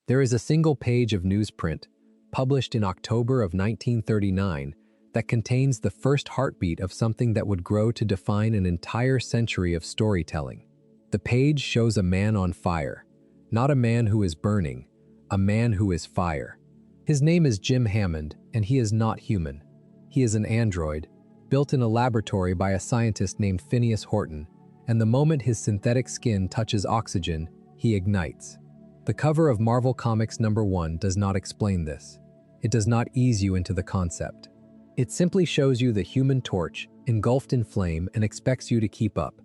There is a single page of newsprint, published in October of 1939, that contains the first heartbeat of something that would grow to define an entire century of storytelling. The page shows a man on fire, not a man who is burning, a man who is fire. His name is Jim Hammond, and he is not human. He is an android, built in a laboratory by a scientist named Phineas Horton, and the moment his synthetic skin touches oxygen, he ignites. The cover of Marvel Comics #1 does not explain this. It does not ease you into the concept. It simply shows you the Human Torch, engulfed in flame, and expects you to keep up.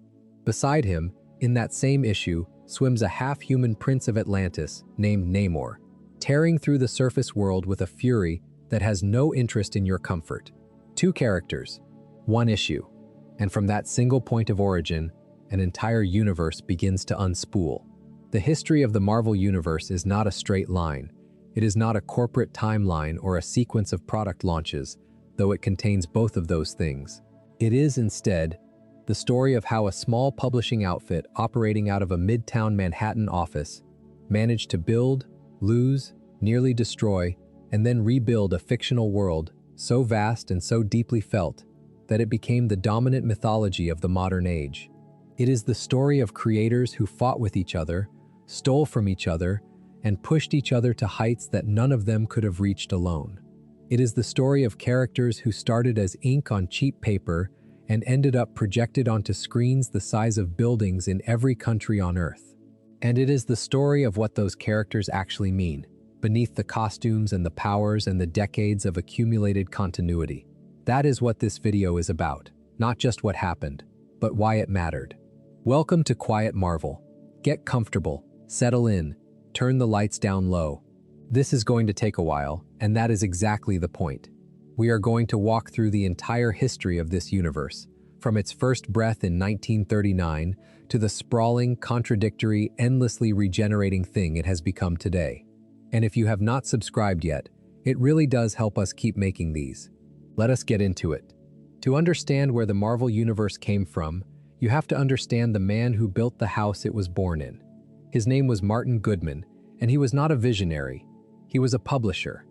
Beside him, in that same issue, swims a half-human prince of Atlantis named Namor, tearing through the surface world with a fury that has no interest in your comfort. 2 characters, 1 issue, and from that single point of origin, an entire universe begins to unspool. The history of the Marvel Universe is not a straight line. It is not a corporate timeline or a sequence of product launches, though it contains both of those things. It is, instead, the story of how a small publishing outfit operating out of a midtown Manhattan office managed to build, lose, nearly destroy, and then rebuild a fictional world so vast and so deeply felt that it became the dominant mythology of the modern age. It is the story of creators who fought with each other, stole from each other, and pushed each other to heights that none of them could have reached alone. It is the story of characters who started as ink on cheap paper and ended up projected onto screens the size of buildings in every country on Earth. And it is the story of what those characters actually mean, beneath the costumes and the powers and the decades of accumulated continuity. That is what this video is about, not just what happened, but why it mattered. Welcome to Quiet Marvel. Get comfortable, settle in, turn the lights down low. This is going to take a while, and that is exactly the point. We are going to walk through the entire history of this universe, from its first breath in 1939 to the sprawling, contradictory, endlessly regenerating thing it has become today. And if you have not subscribed yet, it really does help us keep making these. Let us get into it. To understand where the Marvel Universe came from, you have to understand the man who built the house it was born in. His name was Martin Goodman, and he was not a visionary. He was a publisher,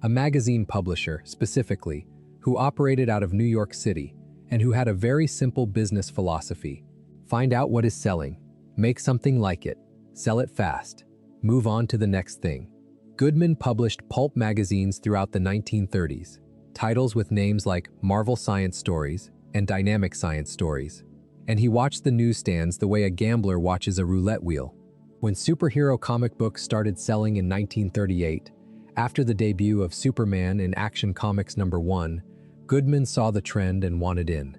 a magazine publisher specifically, who operated out of New York City and who had a very simple business philosophy. Find out what is selling, make something like it, sell it fast, move on to the next thing. Goodman published pulp magazines throughout the 1930s, titles with names like Marvel Science Stories and Dynamic Science Stories, and he watched the newsstands the way a gambler watches a roulette wheel. When superhero comic books started selling in 1938, after the debut of Superman in Action Comics #1, Goodman saw the trend and wanted in.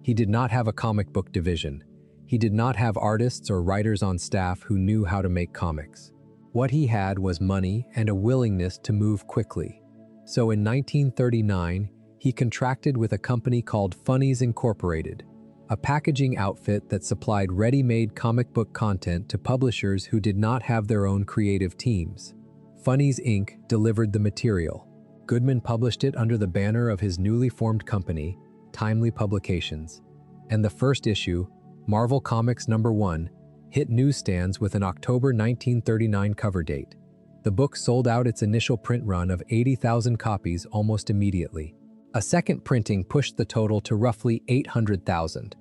He did not have a comic book division. He did not have artists or writers on staff who knew how to make comics. What he had was money and a willingness to move quickly. So in 1939, he contracted with a company called Funnies Incorporated, a packaging outfit that supplied ready-made comic book content to publishers who did not have their own creative teams. Funnies Inc. delivered the material. Goodman published it under the banner of his newly formed company, Timely Publications, and the first issue, Marvel Comics #1, hit newsstands with an October 1939 cover date. The book sold out its initial print run of 80,000 copies almost immediately. A second printing pushed the total to roughly 800,000.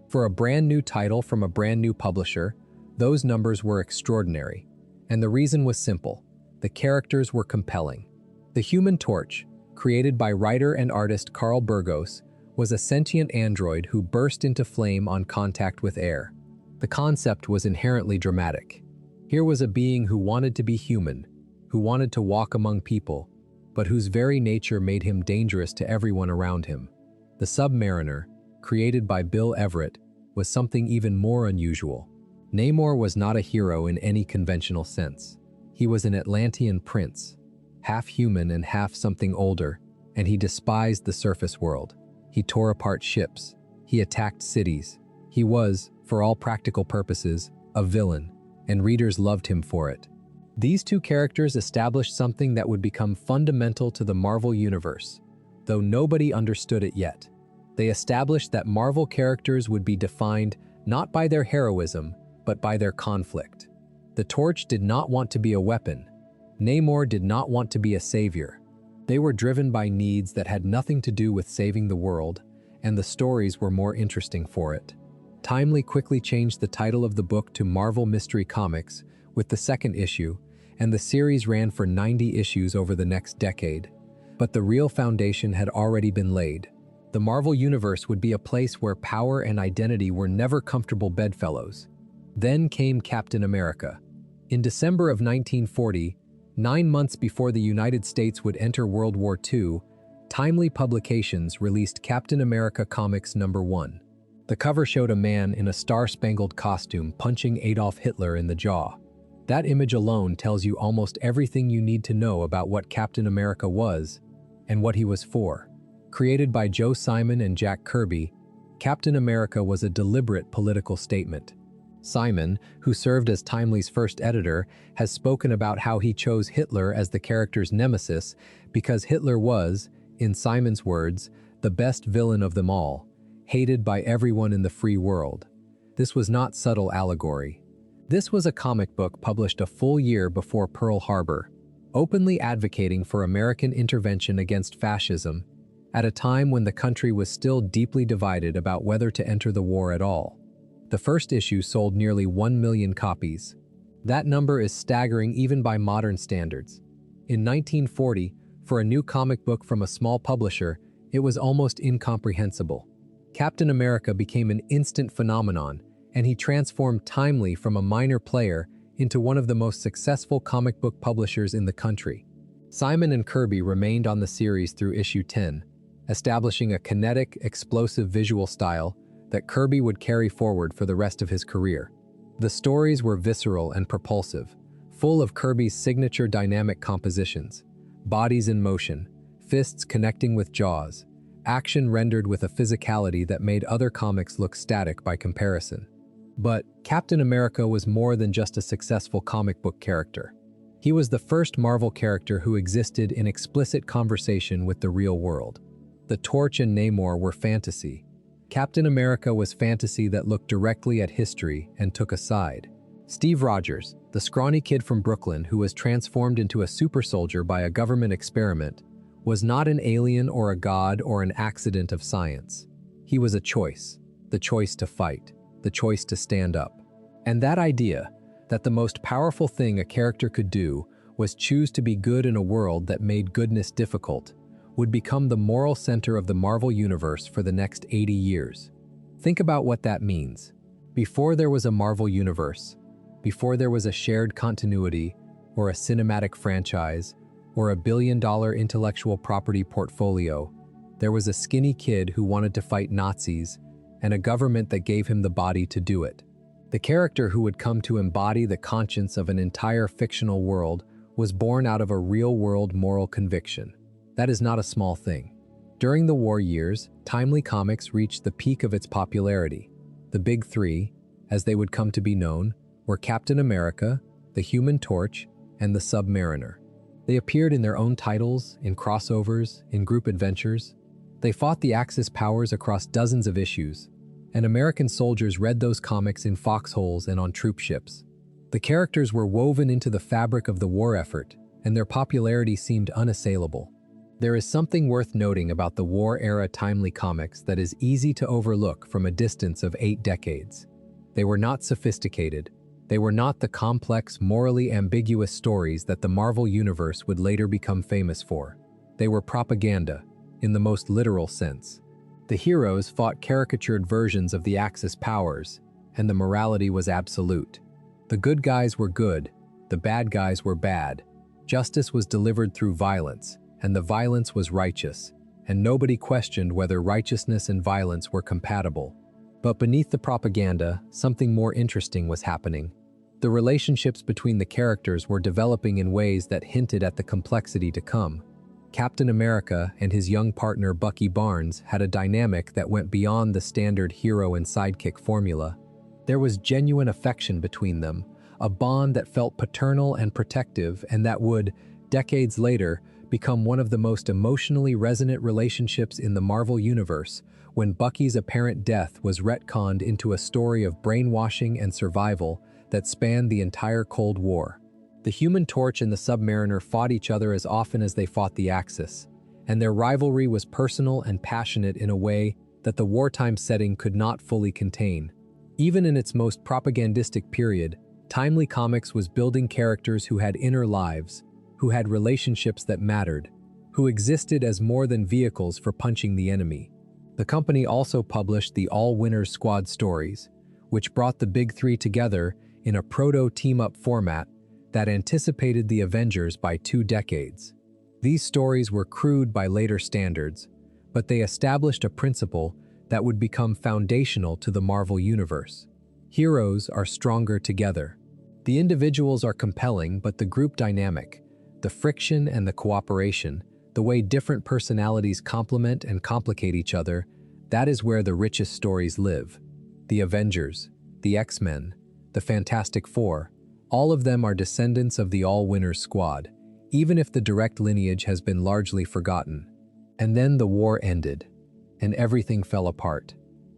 For a brand new title from a brand new publisher, those numbers were extraordinary. And the reason was simple. The characters were compelling. The Human Torch, created by writer and artist Carl Burgos, was a sentient android who burst into flame on contact with air. The concept was inherently dramatic. Here was a being who wanted to be human, who wanted to walk among people, but whose very nature made him dangerous to everyone around him. The Submariner, created by Bill Everett, was something even more unusual. Namor was not a hero in any conventional sense. He was an Atlantean prince, half human and half something older, and he despised the surface world. He tore apart ships. He attacked cities. He was, for all practical purposes, a villain, and readers loved him for it. These two characters established something that would become fundamental to the Marvel Universe, though nobody understood it yet. They established that Marvel characters would be defined not by their heroism, but by their conflict. The Torch did not want to be a weapon. Namor did not want to be a savior. They were driven by needs that had nothing to do with saving the world, and the stories were more interesting for it. Timely quickly changed the title of the book to Marvel Mystery Comics with the second issue, and the series ran for 90 issues over the next decade. But the real foundation had already been laid. The Marvel Universe would be a place where power and identity were never comfortable bedfellows. Then came Captain America. In December of 1940, 9 months before the United States would enter World War II, Timely Publications released Captain America Comics #1. The cover showed a man in a star-spangled costume punching Adolf Hitler in the jaw. That image alone tells you almost everything you need to know about what Captain America was and what he was for. Created by Joe Simon and Jack Kirby, Captain America was a deliberate political statement. Simon, who served as Timely's first editor, has spoken about how he chose Hitler as the character's nemesis because Hitler was, in Simon's words, the best villain of them all, hated by everyone in the free world. This was not subtle allegory. This was a comic book published a full year before Pearl Harbor, openly advocating for American intervention against fascism at a time when the country was still deeply divided about whether to enter the war at all. The first issue sold nearly 1 million copies. That number is staggering even by modern standards. In 1940, for a new comic book from a small publisher, it was almost incomprehensible. Captain America became an instant phenomenon, and he transformed Timely from a minor player into one of the most successful comic book publishers in the country. Simon and Kirby remained on the series through issue 10, establishing a kinetic, explosive visual style that Kirby would carry forward for the rest of his career. The stories were visceral and propulsive, full of Kirby's signature dynamic compositions, bodies in motion, fists connecting with jaws, action rendered with a physicality that made other comics look static by comparison. But Captain America was more than just a successful comic book character. He was the first Marvel character who existed in explicit conversation with the real world. The Torch and Namor were fantasy. Captain America was fantasy that looked directly at history and took a side. Steve Rogers, the scrawny kid from Brooklyn who was transformed into a super soldier by a government experiment, was not an alien or a god or an accident of science. He was a choice, the choice to fight, the choice to stand up. And that idea, that the most powerful thing a character could do was choose to be good in a world that made goodness difficult, would become the moral center of the Marvel Universe for the next 80 years. Think about what that means. Before there was a Marvel Universe, before there was a shared continuity, or a cinematic franchise, or a billion-dollar intellectual property portfolio, there was a skinny kid who wanted to fight Nazis and a government that gave him the body to do it. The character who would come to embody the conscience of an entire fictional world was born out of a real-world moral conviction. That is not a small thing. During the war years, Timely Comics reached the peak of its popularity. The Big Three, as they would come to be known, were Captain America, the Human Torch, and the Submariner. They appeared in their own titles, in crossovers, in group adventures. They fought the Axis powers across dozens of issues, and American soldiers read those comics in foxholes and on troop ships. The characters were woven into the fabric of the war effort, and their popularity seemed unassailable. There is something worth noting about the war-era Timely Comics that is easy to overlook from a distance of 8 decades. They were not sophisticated. They were not the complex, morally ambiguous stories that the Marvel Universe would later become famous for. They were propaganda, in the most literal sense. The heroes fought caricatured versions of the Axis powers, and the morality was absolute. The good guys were good, the bad guys were bad. Justice was delivered through violence, and the violence was righteous, and nobody questioned whether righteousness and violence were compatible. But beneath the propaganda, something more interesting was happening. The relationships between the characters were developing in ways that hinted at the complexity to come. Captain America and his young partner Bucky Barnes had a dynamic that went beyond the standard hero and sidekick formula. There was genuine affection between them, a bond that felt paternal and protective and that would, decades later, become one of the most emotionally resonant relationships in the Marvel Universe when Bucky's apparent death was retconned into a story of brainwashing and survival that spanned the entire Cold War. The Human Torch and the Submariner fought each other as often as they fought the Axis, and their rivalry was personal and passionate in a way that the wartime setting could not fully contain. Even in its most propagandistic period, Timely Comics was building characters who had inner lives, who had relationships that mattered, who existed as more than vehicles for punching the enemy. The company also published the All-Winners Squad stories, which brought the Big Three together in a proto-team-up format that anticipated the Avengers by 2 decades. These stories were crude by later standards, but they established a principle that would become foundational to the Marvel Universe. Heroes are stronger together. The individuals are compelling, but the group dynamic, the friction and the cooperation, the way different personalities complement and complicate each other, that is where the richest stories live. The Avengers, the X-Men, the Fantastic Four, all of them are descendants of the All-Winners Squad, even if the direct lineage has been largely forgotten. And then the war ended, and everything fell apart.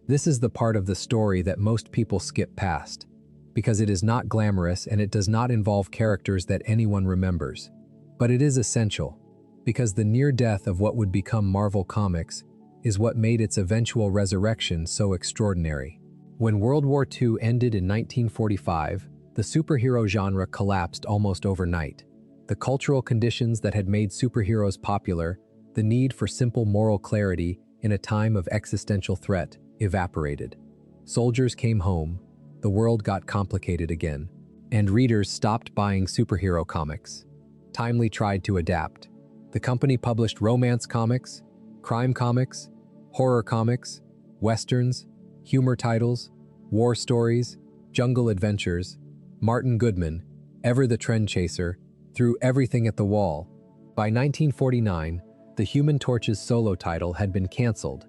This is the part of the story that most people skip past, because it is not glamorous and it does not involve characters that anyone remembers. But it is essential, because the near death of what would become Marvel Comics is what made its eventual resurrection so extraordinary. When World War II ended in 1945, the superhero genre collapsed almost overnight. The cultural conditions that had made superheroes popular, the need for simple moral clarity in a time of existential threat, evaporated. Soldiers came home, the world got complicated again, and readers stopped buying superhero comics. Timely tried to adapt. The company published romance comics, crime comics, horror comics, westerns, humor titles, war stories, jungle adventures. Martin Goodman, ever the trend chaser, threw everything at the wall. By 1949, the Human Torch's solo title had been canceled.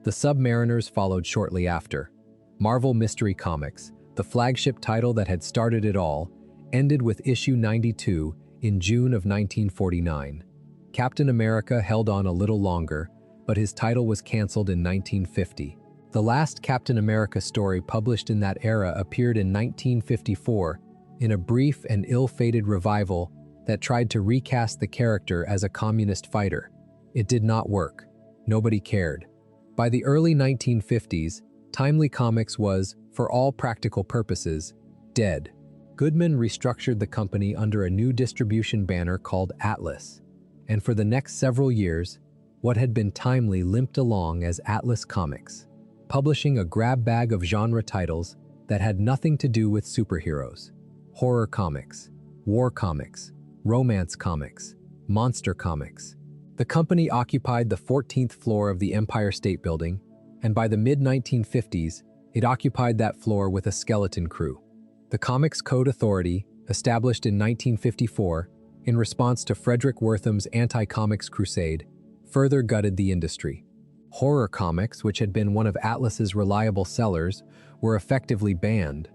The Submariners followed shortly after. Marvel Mystery Comics, the flagship title that had started it all, ended with issue 92 in June of 1949. Captain America held on a little longer, but his title was canceled in 1950. The last Captain America story published in that era appeared in 1954 in a brief and ill-fated revival that tried to recast the character as a communist fighter. It did not work. Nobody cared. By the early 1950s, Timely Comics was, for all practical purposes, dead. Goodman restructured the company under a new distribution banner called Atlas, and for the next several years, what had been Timely limped along as Atlas Comics, publishing a grab bag of genre titles that had nothing to do with superheroes. Horror comics, war comics, romance comics, monster comics. The company occupied the 14th floor of the Empire State Building, and by the mid-1950s, it occupied that floor with a skeleton crew. The Comics Code Authority, established in 1954 in response to Frederick Wortham's anti-comics crusade, further gutted the industry. Horror comics, which had been one of Atlas's reliable sellers, were effectively banned.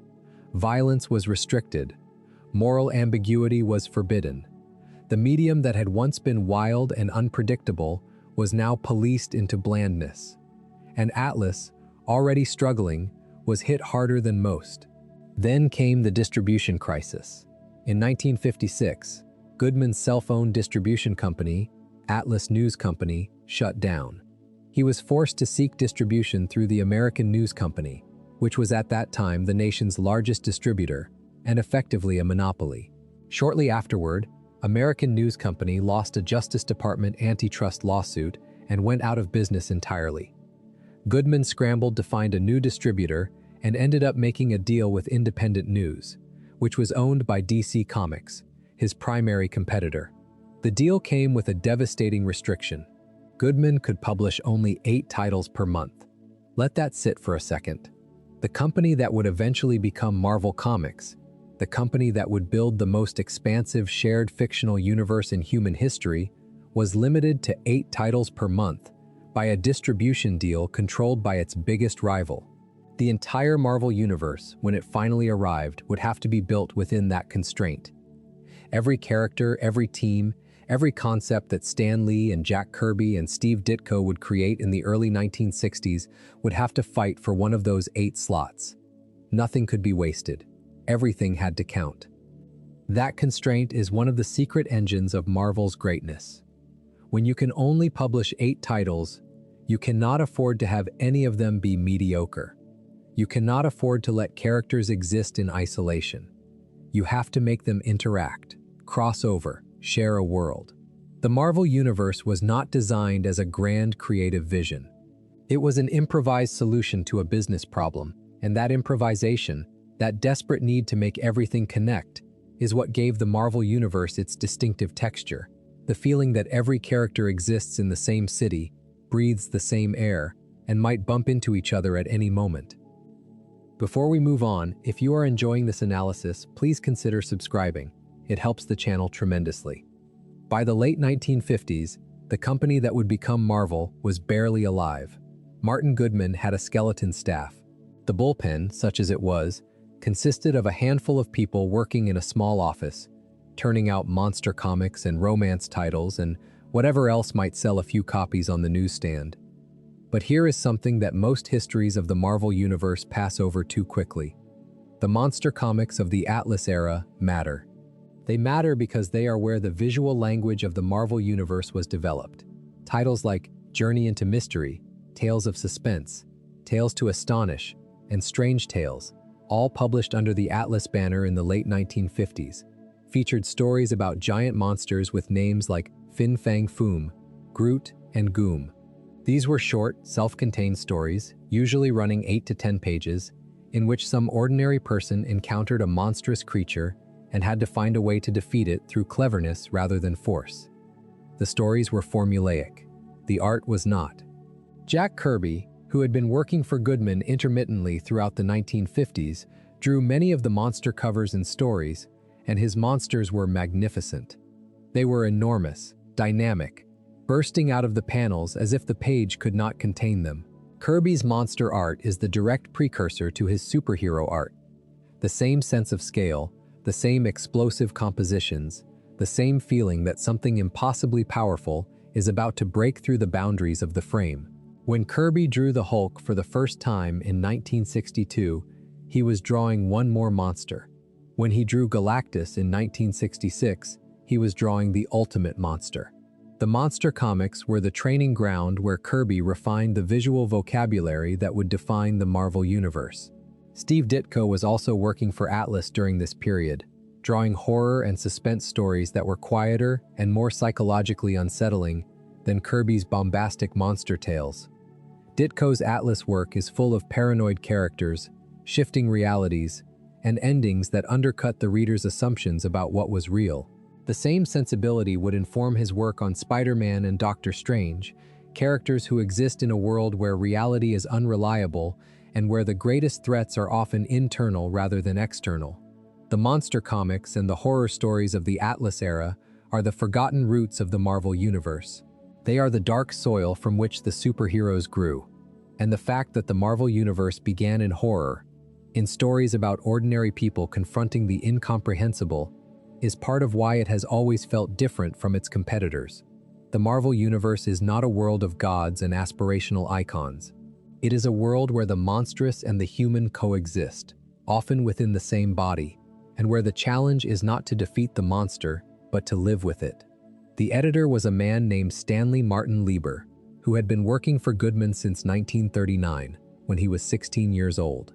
Violence was restricted. Moral ambiguity was forbidden. The medium that had once been wild and unpredictable was now policed into blandness. And Atlas, already struggling, was hit harder than most. Then came the distribution crisis. In 1956, Goodman's cell-phone distribution company, Atlas News Company, shut down. He was forced to seek distribution through the American News Company, which was at that time the nation's largest distributor and effectively a monopoly. Shortly afterward, American News Company lost a Justice Department antitrust lawsuit and went out of business entirely. Goodman scrambled to find a new distributor and ended up making a deal with Independent News, which was owned by DC Comics, his primary competitor. The deal came with a devastating restriction. Goodman could publish only 8 titles per month. Let that sit for a second. The company that would eventually become Marvel Comics, the company that would build the most expansive shared fictional universe in human history, was limited to 8 titles per month by a distribution deal controlled by its biggest rival. The entire Marvel Universe, when it finally arrived, would have to be built within that constraint. Every character, every team, every concept that Stan Lee and Jack Kirby and Steve Ditko would create in the early 1960s would have to fight for one of those 8 slots. Nothing could be wasted. Everything had to count. That constraint is one of the secret engines of Marvel's greatness. When you can only publish 8 titles, you cannot afford to have any of them be mediocre. You cannot afford to let characters exist in isolation. You have to make them interact, cross over, share a world. The Marvel Universe was not designed as a grand creative vision. It was an improvised solution to a business problem, and that improvisation, that desperate need to make everything connect, is what gave the Marvel Universe its distinctive texture. The feeling that every character exists in the same city, breathes the same air, and might bump into each other at any moment. Before we move on, if you are enjoying this analysis, please consider subscribing. It helps the channel tremendously. By the late 1950s, the company that would become Marvel was barely alive. Martin Goodman had a skeleton staff. The bullpen, such as it was, consisted of a handful of people working in a small office, turning out monster comics and romance titles and whatever else might sell a few copies on the newsstand. But here is something that most histories of the Marvel Universe pass over too quickly. The monster comics of the Atlas era matter. They matter because they are where the visual language of the Marvel Universe was developed. Titles like Journey into Mystery, Tales of Suspense, Tales to Astonish, and Strange Tales, all published under the Atlas banner in the late 1950s, featured stories about giant monsters with names like Fin Fang Foom, Groot, and Goom. These were short, self-contained stories, usually running 8 to 10 pages, in which some ordinary person encountered a monstrous creature and had to find a way to defeat it through cleverness rather than force. The stories were formulaic. The art was not. Jack Kirby, who had been working for Goodman intermittently throughout the 1950s, drew many of the monster covers and stories, and his monsters were magnificent. They were enormous, dynamic, bursting out of the panels as if the page could not contain them. Kirby's monster art is the direct precursor to his superhero art. The same sense of scale, the same explosive compositions, the same feeling that something impossibly powerful is about to break through the boundaries of the frame. When Kirby drew the Hulk for the first time in 1962, he was drawing one more monster. When he drew Galactus in 1966, he was drawing the ultimate monster. The monster comics were the training ground where Kirby refined the visual vocabulary that would define the Marvel Universe. Steve Ditko was also working for Atlas during this period, drawing horror and suspense stories that were quieter and more psychologically unsettling than Kirby's bombastic monster tales. Ditko's Atlas work is full of paranoid characters, shifting realities, and endings that undercut the reader's assumptions about what was real. The same sensibility would inform his work on Spider-Man and Doctor Strange, characters who exist in a world where reality is unreliable and where the greatest threats are often internal rather than external. The monster comics and the horror stories of the Atlas era are the forgotten roots of the Marvel Universe. They are the dark soil from which the superheroes grew. And the fact that the Marvel Universe began in horror, in stories about ordinary people confronting the incomprehensible, is part of why it has always felt different from its competitors. The Marvel Universe is not a world of gods and aspirational icons. It is a world where the monstrous and the human coexist, often within the same body, and where the challenge is not to defeat the monster, but to live with it. The editor was a man named Stanley Martin Lieber, who had been working for Goodman since 1939, when he was 16 years old.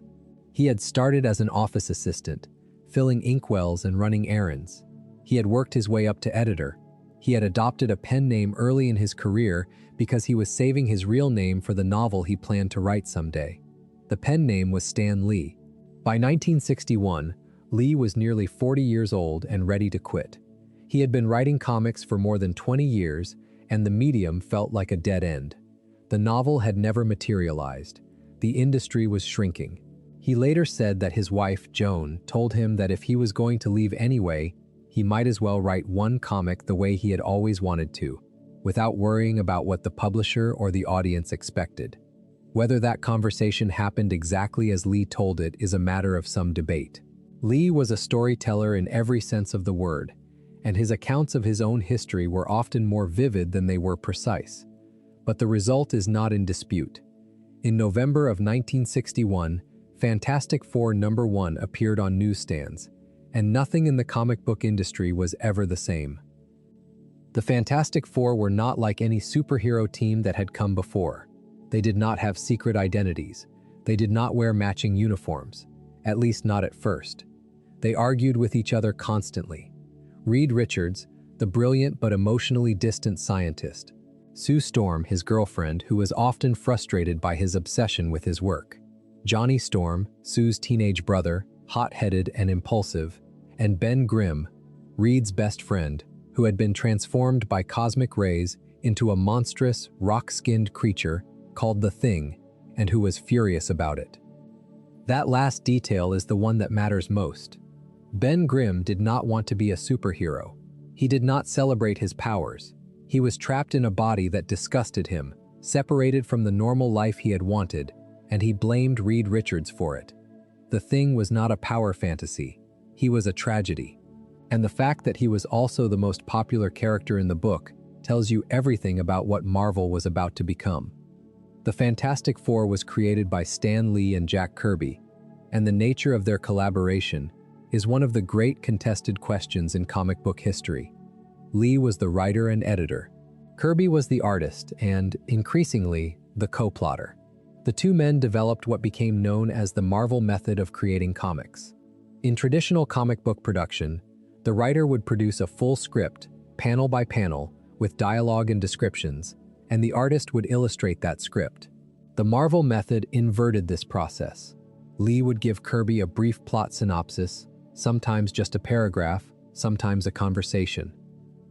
He had started as an office assistant, filling inkwells and running errands. He had worked his way up to editor. He had adopted a pen name early in his career because he was saving his real name for the novel he planned to write someday. The pen name was Stan Lee. By 1961, Lee was nearly 40 years old and ready to quit. He had been writing comics for more than 20 years, and the medium felt like a dead end. The novel had never materialized. The industry was shrinking. He later said that his wife, Joan, told him that if he was going to leave anyway, he might as well write one comic the way he had always wanted to, without worrying about what the publisher or the audience expected. Whether that conversation happened exactly as Lee told it is a matter of some debate. Lee was a storyteller in every sense of the word, and his accounts of his own history were often more vivid than they were precise. But the result is not in dispute. In November of 1961, Fantastic Four #1 appeared on newsstands, and nothing in the comic book industry was ever the same. The Fantastic Four were not like any superhero team that had come before. They did not have secret identities. They did not wear matching uniforms, at least not at first. They argued with each other constantly. Reed Richards, the brilliant but emotionally distant scientist. Sue Storm, his girlfriend, who was often frustrated by his obsession with his work. Johnny Storm, Sue's teenage brother, hot-headed and impulsive. And Ben Grimm, Reed's best friend, who had been transformed by cosmic rays into a monstrous, rock-skinned creature called the Thing, and who was furious about it. That last detail is the one that matters most. Ben Grimm did not want to be a superhero. He did not celebrate his powers. He was trapped in a body that disgusted him, separated from the normal life he had wanted, and he blamed Reed Richards for it. The Thing was not a power fantasy. He was a tragedy. And the fact that he was also the most popular character in the book tells you everything about what Marvel was about to become. The Fantastic Four was created by Stan Lee and Jack Kirby, and the nature of their collaboration is one of the great contested questions in comic book history. Lee was the writer and editor. Kirby was the artist and, increasingly, the co-plotter. The two men developed what became known as the Marvel method of creating comics. In traditional comic book production, the writer would produce a full script, panel by panel, with dialogue and descriptions, and the artist would illustrate that script. The Marvel method inverted this process. Lee would give Kirby a brief plot synopsis, sometimes just a paragraph, sometimes a conversation.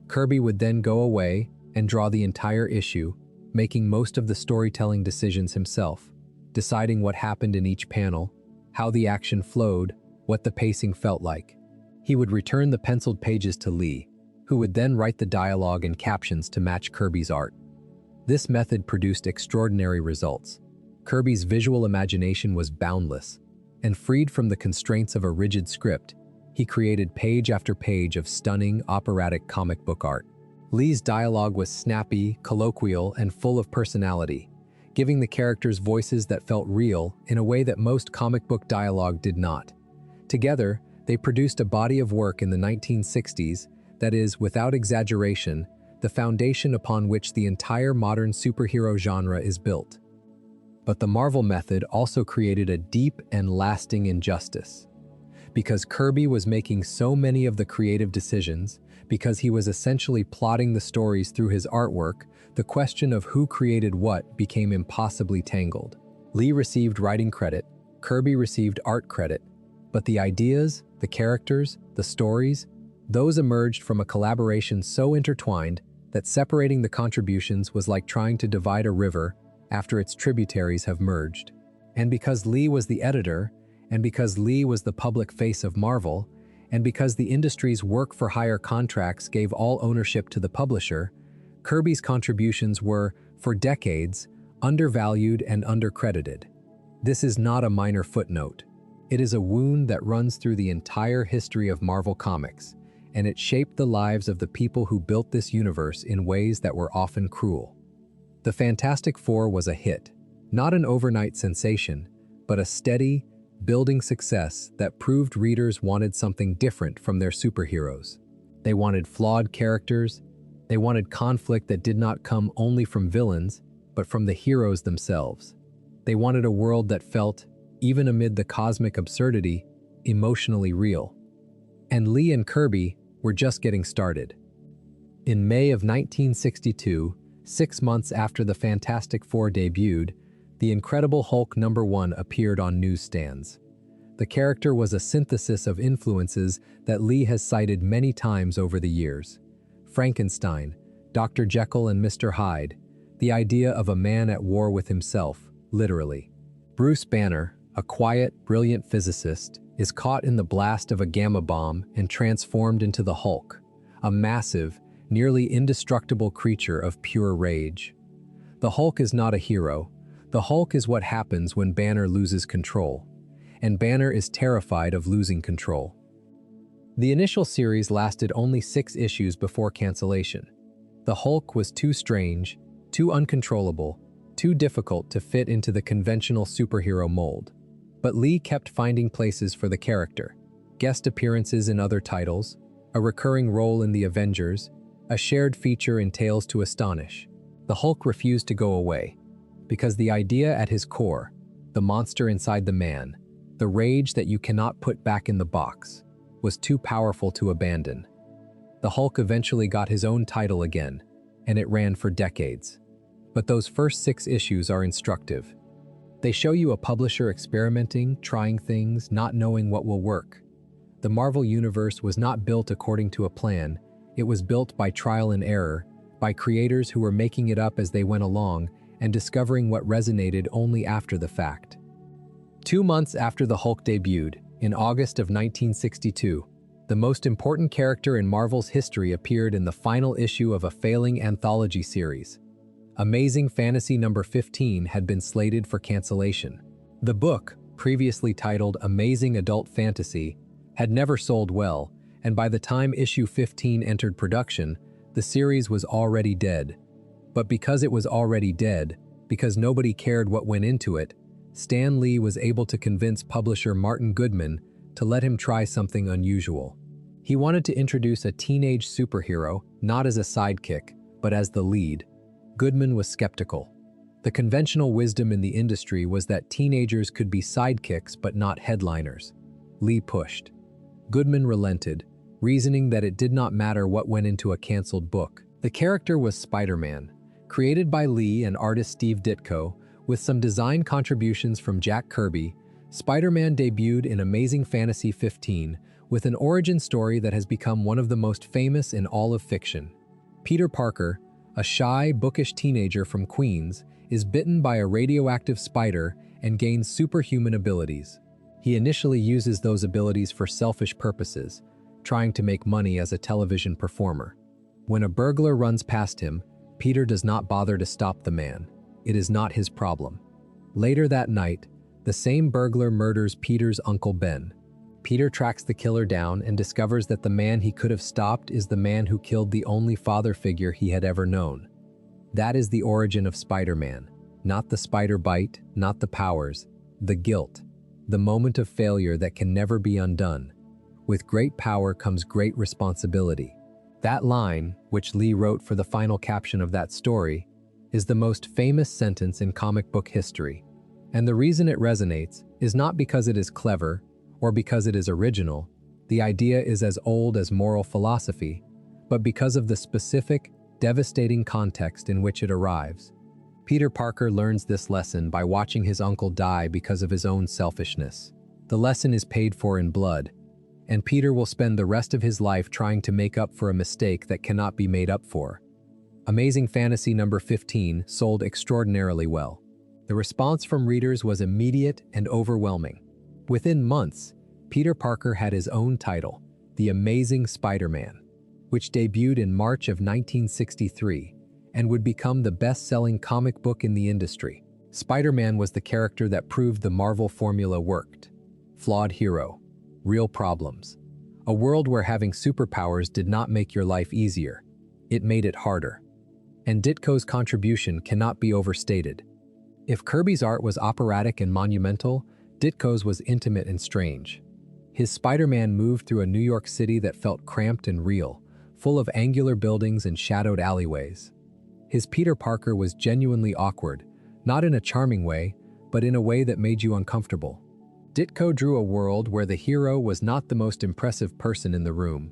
Kirby would then go away and draw the entire issue, making most of the storytelling decisions himself, deciding what happened in each panel, how the action flowed, what the pacing felt like. He would return the penciled pages to Lee, who would then write the dialogue and captions to match Kirby's art. This method produced extraordinary results. Kirby's visual imagination was boundless, and freed from the constraints of a rigid script, he created page after page of stunning, operatic comic book art. Lee's dialogue was snappy, colloquial, and full of personality, giving the characters voices that felt real in a way that most comic book dialogue did not. Together, they produced a body of work in the 1960s that is, without exaggeration, the foundation upon which the entire modern superhero genre is built. But the Marvel method also created a deep and lasting injustice. Because Kirby was making so many of the creative decisions, because he was essentially plotting the stories through his artwork, the question of who created what became impossibly tangled. Lee received writing credit, Kirby received art credit, but the ideas, the characters, the stories, those emerged from a collaboration so intertwined that separating the contributions was like trying to divide a river after its tributaries have merged. And because Lee was the editor, and because Lee was the public face of Marvel, and because the industry's work-for-hire contracts gave all ownership to the publisher, Kirby's contributions were, for decades, undervalued and undercredited. This is not a minor footnote. It is a wound that runs through the entire history of Marvel Comics, and it shaped the lives of the people who built this universe in ways that were often cruel. The Fantastic Four was a hit, not an overnight sensation, but a steady, building success that proved readers wanted something different from their superheroes. They wanted flawed characters. They wanted conflict that did not come only from villains, but from the heroes themselves. They wanted a world that felt, even amid the cosmic absurdity, emotionally real. And Lee and Kirby were just getting started. In May of 1962, 6 months after the Fantastic Four debuted, The Incredible Hulk #1 appeared on newsstands. The character was a synthesis of influences that Lee has cited many times over the years. Frankenstein, Dr. Jekyll and Mr. Hyde, the idea of a man at war with himself, literally. Bruce Banner, a quiet, brilliant physicist, is caught in the blast of a gamma bomb and transformed into the Hulk, a massive, nearly indestructible creature of pure rage. The Hulk is not a hero. The Hulk is what happens when Banner loses control, and Banner is terrified of losing control. The initial series lasted only 6 issues before cancellation. The Hulk was too strange, too uncontrollable, too difficult to fit into the conventional superhero mold. But Lee kept finding places for the character. guest appearances in other titles, a recurring role in the Avengers, a shared feature in Tales to Astonish. The Hulk refused to go away, because the idea at his core, the monster inside the man, the rage that you cannot put back in the box, was too powerful to abandon. The Hulk eventually got his own title again, and it ran for decades. But those first 6 issues are instructive. They show you a publisher experimenting, trying things, not knowing what will work. The Marvel Universe was not built according to a plan. It was built by trial and error, by creators who were making it up as they went along and discovering what resonated only after the fact. 2 months after the Hulk debuted, in August of 1962, the most important character in Marvel's history appeared in the final issue of a failing anthology series. Amazing Fantasy number 15 had been slated for cancellation. The book, previously titled Amazing Adult Fantasy, had never sold well, and by the time issue 15 entered production, the series was already dead. But because it was already dead, because nobody cared what went into it, Stan Lee was able to convince publisher Martin Goodman to let him try something unusual. He wanted to introduce a teenage superhero, not as a sidekick, but as the lead. Goodman was skeptical. The conventional wisdom in the industry was that teenagers could be sidekicks but not headliners. Lee pushed. Goodman relented, reasoning that it did not matter what went into a canceled book. The character was Spider-Man, created by Lee and artist Steve Ditko, with some design contributions from Jack Kirby. Spider-Man debuted in Amazing Fantasy 15 with an origin story that has become one of the most famous in all of fiction. Peter Parker, a shy, bookish teenager from Queens, is bitten by a radioactive spider and gains superhuman abilities. He initially uses those abilities for selfish purposes, trying to make money as a television performer. When a burglar runs past him, Peter does not bother to stop the man. It is not his problem. Later that night, the same burglar murders Peter's Uncle Ben. Peter tracks the killer down and discovers that the man he could have stopped is the man who killed the only father figure he had ever known. That is the origin of Spider-Man. Not the spider bite, not the powers, the guilt, the moment of failure that can never be undone. With great power comes great responsibility. That line, which Lee wrote for the final caption of that story, is the most famous sentence in comic book history. And the reason it resonates is not because it is clever or because it is original. The idea is as old as moral philosophy, but because of the specific, devastating context in which it arrives. Peter Parker learns this lesson by watching his uncle die because of his own selfishness. The lesson is paid for in blood, and Peter will spend the rest of his life trying to make up for a mistake that cannot be made up for. Amazing Fantasy number 15 sold extraordinarily well. The response from readers was immediate and overwhelming. Within months, Peter Parker had his own title, The Amazing Spider-Man, which debuted in March of 1963 and would become the best-selling comic book in the industry. Spider-Man was the character that proved the Marvel formula worked. Flawed hero, real problems. A world where having superpowers did not make your life easier. It made it harder. And Ditko's contribution cannot be overstated. If Kirby's art was operatic and monumental, Ditko's was intimate and strange. His Spider-Man moved through a New York City that felt cramped and real, full of angular buildings and shadowed alleyways. His Peter Parker was genuinely awkward, not in a charming way, but in a way that made you uncomfortable. Ditko drew a world where the hero was not the most impressive person in the room.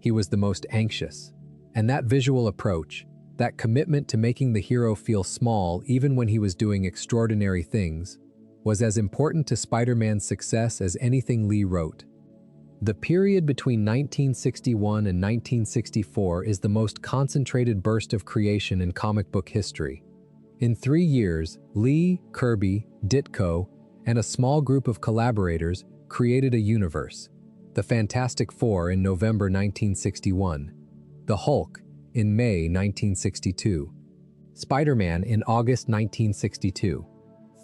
He was the most anxious. And that visual approach, that commitment to making the hero feel small even when he was doing extraordinary things, was as important to Spider-Man's success as anything Lee wrote. The period between 1961 and 1964 is the most concentrated burst of creation in comic book history. In 3 years, Lee, Kirby, Ditko, and a small group of collaborators created a universe. The Fantastic Four in November 1961, the Hulk in May 1962, Spider-Man in August 1962,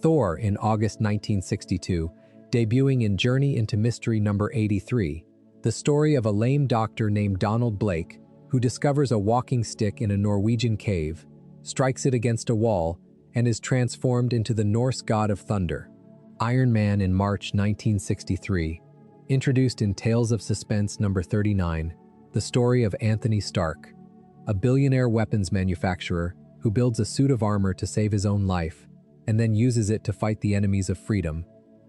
Thor in August 1962, debuting in Journey into Mystery number 83, the story of a lame doctor named Donald Blake who discovers a walking stick in a Norwegian cave, strikes it against a wall, and is transformed into the Norse god of thunder. Iron Man in March 1963, Introduced in Tales of Suspense number 39, the story of Anthony Stark, a billionaire weapons manufacturer who builds a suit of armor to save his own life and then uses it to fight the enemies of freedom,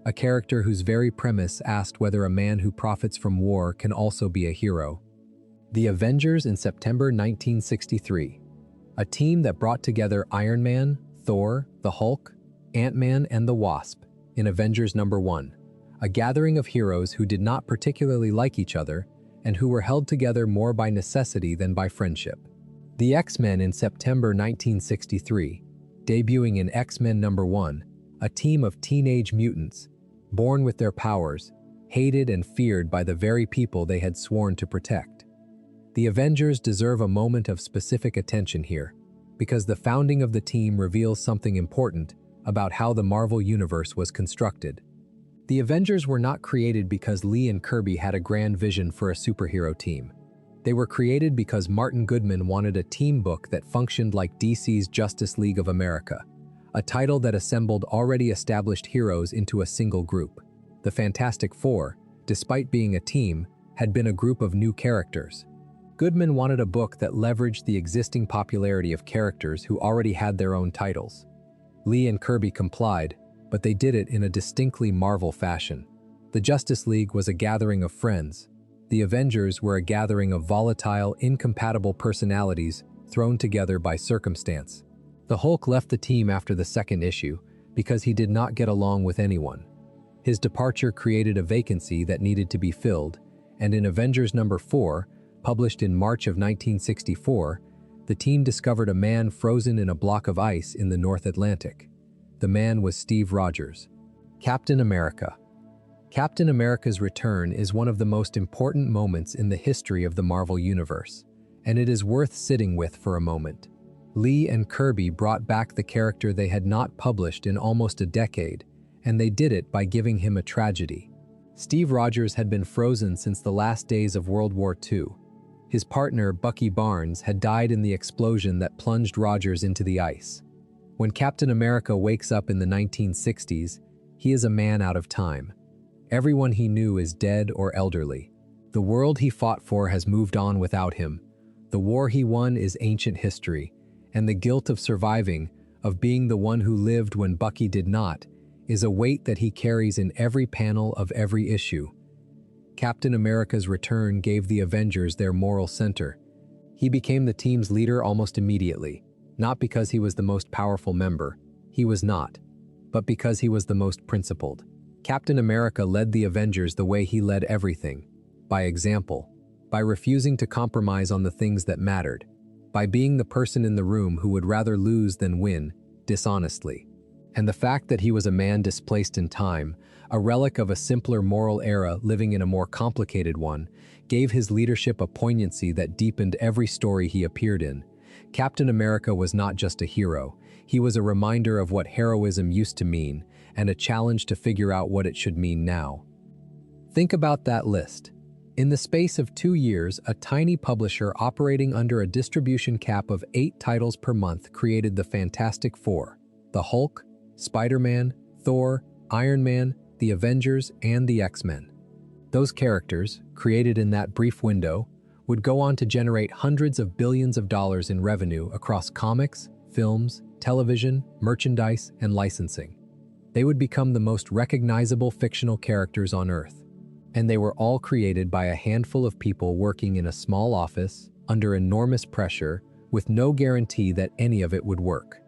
a character whose very premise asked whether a man who profits from war can also be a hero. The Avengers in September 1963, a team that brought together Iron Man, Thor, the Hulk, Ant-Man, and the Wasp in Avengers number 1, a gathering of heroes who did not particularly like each other and who were held together more by necessity than by friendship. The X-Men in September 1963, debuting in X-Men number 1, a team of teenage mutants, born with their powers, hated and feared by the very people they had sworn to protect. The Avengers deserve a moment of specific attention here, because the founding of the team reveals something important about how the Marvel Universe was constructed. The Avengers were not created because Lee and Kirby had a grand vision for a superhero team. They were created because Martin Goodman wanted a team book that functioned like DC's Justice League of America, a title that assembled already established heroes into a single group. The Fantastic Four, despite being a team, had been a group of new characters. Goodman wanted a book that leveraged the existing popularity of characters who already had their own titles. Lee and Kirby complied, but they did it in a distinctly Marvel fashion. The Justice League was a gathering of friends. The Avengers were a gathering of volatile, incompatible personalities thrown together by circumstance. The Hulk left the team after the second issue because he did not get along with anyone. His departure created a vacancy that needed to be filled, and in Avengers number 4, published in March of 1964, the team discovered a man frozen in a block of ice in the North Atlantic. The man was Steve Rogers. Captain America. Captain America's return is one of the most important moments in the history of the Marvel Universe, and it is worth sitting with for a moment. Lee and Kirby brought back the character they had not published in almost a decade, and they did it by giving him a tragedy. Steve Rogers had been frozen since the last days of World War II. His partner, Bucky Barnes, had died in the explosion that plunged Rogers into the ice. When Captain America wakes up in the 1960s, he is a man out of time. Everyone he knew is dead or elderly. The world he fought for has moved on without him. The war he won is ancient history, and the guilt of surviving, of being the one who lived when Bucky did not, is a weight that he carries in every panel of every issue. Captain America's return gave the Avengers their moral center. He became the team's leader almost immediately, not because he was the most powerful member, he was not, but because he was the most principled. Captain America led the Avengers the way he led everything, by example, by refusing to compromise on the things that mattered, by being the person in the room who would rather lose than win, dishonestly. And the fact that he was a man displaced in time, a relic of a simpler moral era living in a more complicated one, gave his leadership a poignancy that deepened every story he appeared in. Captain America was not just a hero, he was a reminder of what heroism used to mean, and a challenge to figure out what it should mean now. Think about that list. In the space of 2 years, a tiny publisher operating under a distribution cap of 8 titles per month created the Fantastic Four: the Hulk, Spider-Man, Thor, Iron Man, the Avengers, and the X-Men. Those characters, created in that brief window, would go on to generate hundreds of billions of dollars in revenue across comics, films, television, merchandise, and licensing. They would become the most recognizable fictional characters on Earth, and they were all created by a handful of people working in a small office, under enormous pressure, with no guarantee that any of it would work.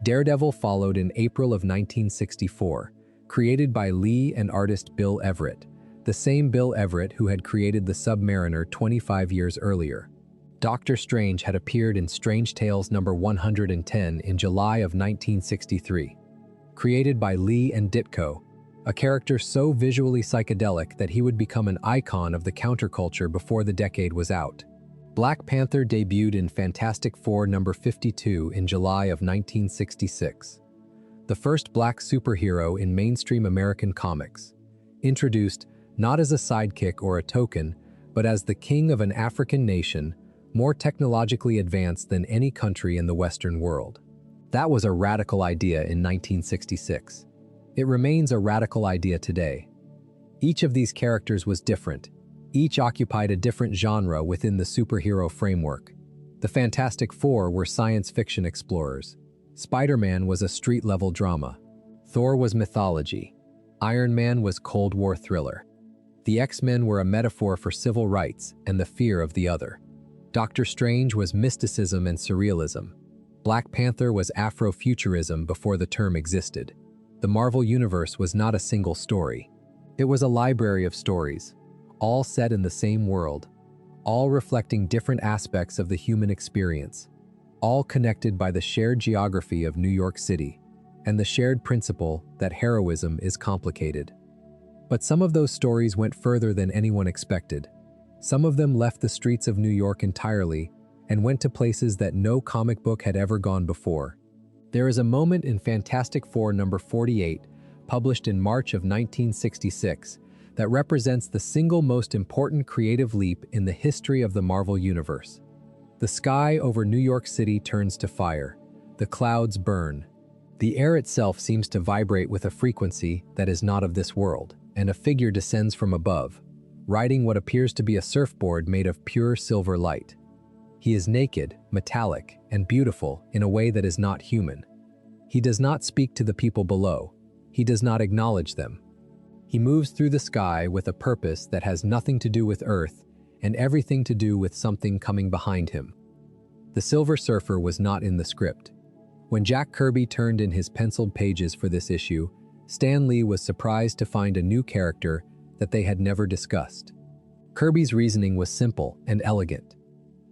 Daredevil followed in April of 1964, created by Lee and artist Bill Everett, the same Bill Everett who had created the Submariner 25 years earlier. Doctor Strange had appeared in Strange Tales number 110 in July of 1963. Created by Lee and Ditko, a character so visually psychedelic that he would become an icon of the counterculture before the decade was out. Black Panther debuted in Fantastic Four number 52 in July of 1966. The first black superhero in mainstream American comics, introduced not as a sidekick or a token, but as the king of an African nation, more technologically advanced than any country in the Western world. That was a radical idea in 1966. It remains a radical idea today. Each of these characters was different. Each occupied a different genre within the superhero framework. The Fantastic Four were science fiction explorers. Spider-Man was a street-level drama. Thor was mythology. Iron Man was Cold War thriller. The X-Men were a metaphor for civil rights and the fear of the other. Doctor Strange was mysticism and surrealism. Black Panther was Afrofuturism before the term existed. The Marvel Universe was not a single story. It was a library of stories, all set in the same world, all reflecting different aspects of the human experience, all connected by the shared geography of New York City and the shared principle that heroism is complicated. But some of those stories went further than anyone expected. Some of them left the streets of New York entirely and went to places that no comic book had ever gone before. There is a moment in Fantastic Four number 48, published in March of 1966, that represents the single most important creative leap in the history of the Marvel Universe. The sky over New York City turns to fire. The clouds burn. The air itself seems to vibrate with a frequency that is not of this world, and a figure descends from above, riding what appears to be a surfboard made of pure silver light. He is naked, metallic, and beautiful in a way that is not human. He does not speak to the people below. He does not acknowledge them. He moves through the sky with a purpose that has nothing to do with Earth and everything to do with something coming behind him. The Silver Surfer was not in the script. When Jack Kirby turned in his penciled pages for this issue, Stan Lee was surprised to find a new character that they had never discussed. Kirby's reasoning was simple and elegant.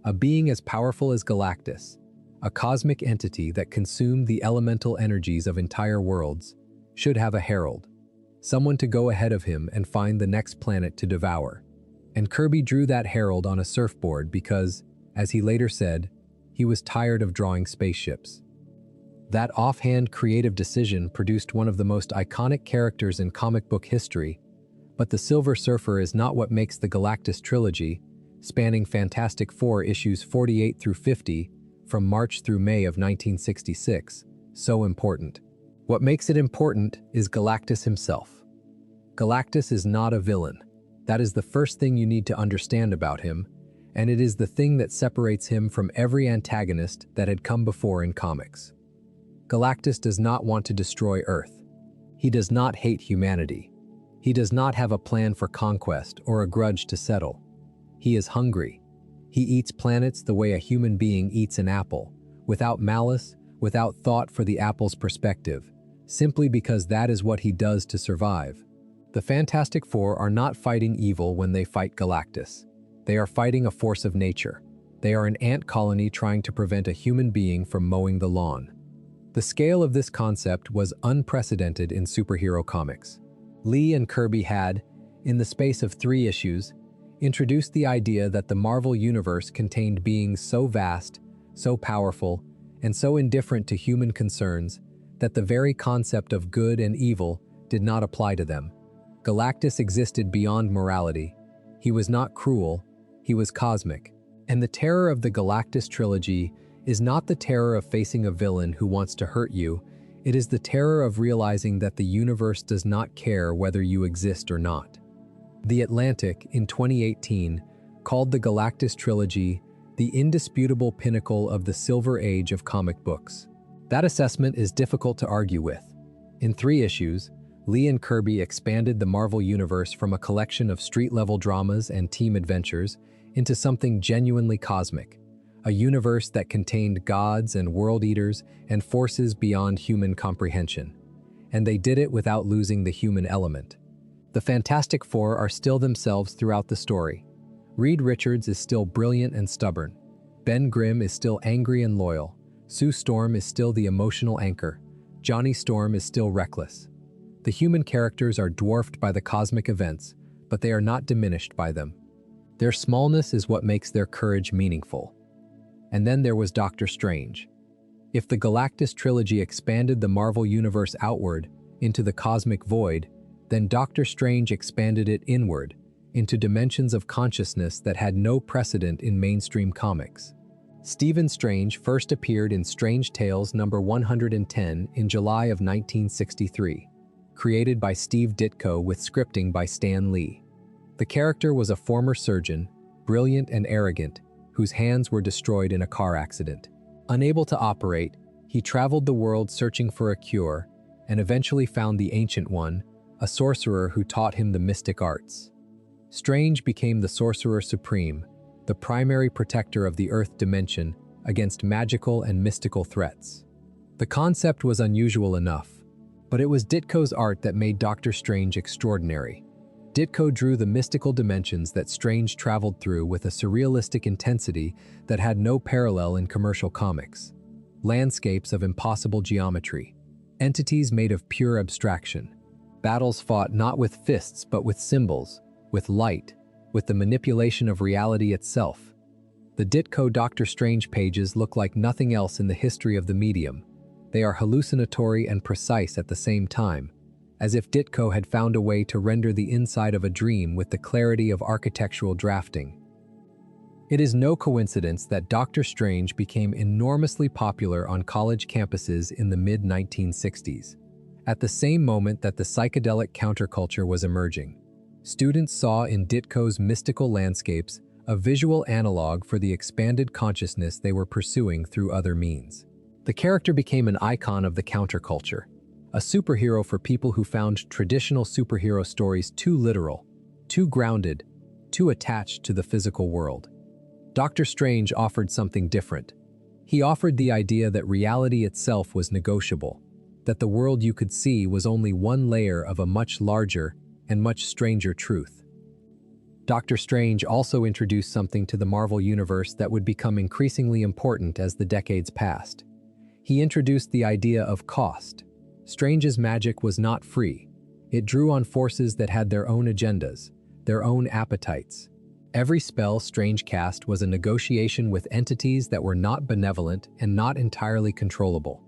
A being as powerful as Galactus, a cosmic entity that consumed the elemental energies of entire worlds, should have a herald, someone to go ahead of him and find the next planet to devour. And Kirby drew that herald on a surfboard because, as he later said, he was tired of drawing spaceships. That offhand creative decision produced one of the most iconic characters in comic book history, but the Silver Surfer is not what makes the Galactus trilogy, spanning Fantastic Four issues 48 through 50 from March through May of 1966, so important. What makes it important is Galactus himself. Galactus is not a villain. That is the first thing you need to understand about him, and it is the thing that separates him from every antagonist that had come before in comics. Galactus does not want to destroy Earth. He does not hate humanity. He does not have a plan for conquest or a grudge to settle. He is hungry. He eats planets the way a human being eats an apple, without malice, without thought for the apple's perspective, simply because that is what he does to survive. The Fantastic Four are not fighting evil when they fight Galactus. They are fighting a force of nature. They are an ant colony trying to prevent a human being from mowing the lawn. The scale of this concept was unprecedented in superhero comics. Lee and Kirby had, in the space of 3 issues, introduced the idea that the Marvel Universe contained beings so vast, so powerful, and so indifferent to human concerns that the very concept of good and evil did not apply to them. Galactus existed beyond morality. He was not cruel, he was cosmic. And the terror of the Galactus trilogy is not the terror of facing a villain who wants to hurt you, it is the terror of realizing that the universe does not care whether you exist or not. The Atlantic, in 2018, called the Galactus trilogy the indisputable pinnacle of the Silver Age of comic books. That assessment is difficult to argue with. In 3 issues, Lee and Kirby expanded the Marvel Universe from a collection of street-level dramas and team adventures into something genuinely cosmic, a universe that contained gods and world-eaters and forces beyond human comprehension. And they did it without losing the human element. The Fantastic Four are still themselves throughout the story. Reed Richards is still brilliant and stubborn. Ben Grimm is still angry and loyal. Sue Storm is still the emotional anchor. Johnny Storm is still reckless. The human characters are dwarfed by the cosmic events, but they are not diminished by them. Their smallness is what makes their courage meaningful. And then there was Doctor Strange. If the Galactus trilogy expanded the Marvel Universe outward into the cosmic void, then Doctor Strange expanded it inward into dimensions of consciousness that had no precedent in mainstream comics. Stephen Strange first appeared in Strange Tales number 110 in July of 1963. created by Steve Ditko with scripting by Stan Lee. The character was a former surgeon, brilliant and arrogant, whose hands were destroyed in a car accident. Unable to operate, he traveled the world searching for a cure and eventually found the Ancient One, a sorcerer who taught him the mystic arts. Strange became the Sorcerer Supreme, the primary protector of the Earth dimension against magical and mystical threats. The concept was unusual enough, but it was Ditko's art that made Doctor Strange extraordinary. Ditko drew the mystical dimensions that Strange traveled through with a surrealistic intensity that had no parallel in commercial comics. Landscapes of impossible geometry, entities made of pure abstraction, battles fought not with fists but with symbols, with light, with the manipulation of reality itself. The Ditko Doctor Strange pages look like nothing else in the history of the medium. They are hallucinatory and precise at the same time, as if Ditko had found a way to render the inside of a dream with the clarity of architectural drafting. It is no coincidence that Doctor Strange became enormously popular on college campuses in the mid-1960s. At the same moment that the psychedelic counterculture was emerging, students saw in Ditko's mystical landscapes a visual analog for the expanded consciousness they were pursuing through other means. The character became an icon of the counterculture, a superhero for people who found traditional superhero stories too literal, too grounded, too attached to the physical world. Doctor Strange offered something different. He offered the idea that reality itself was negotiable, that the world you could see was only one layer of a much larger and much stranger truth. Doctor Strange also introduced something to the Marvel Universe that would become increasingly important as the decades passed. He introduced the idea of cost. Strange's magic was not free. It drew on forces that had their own agendas, their own appetites. Every spell Strange cast was a negotiation with entities that were not benevolent and not entirely controllable.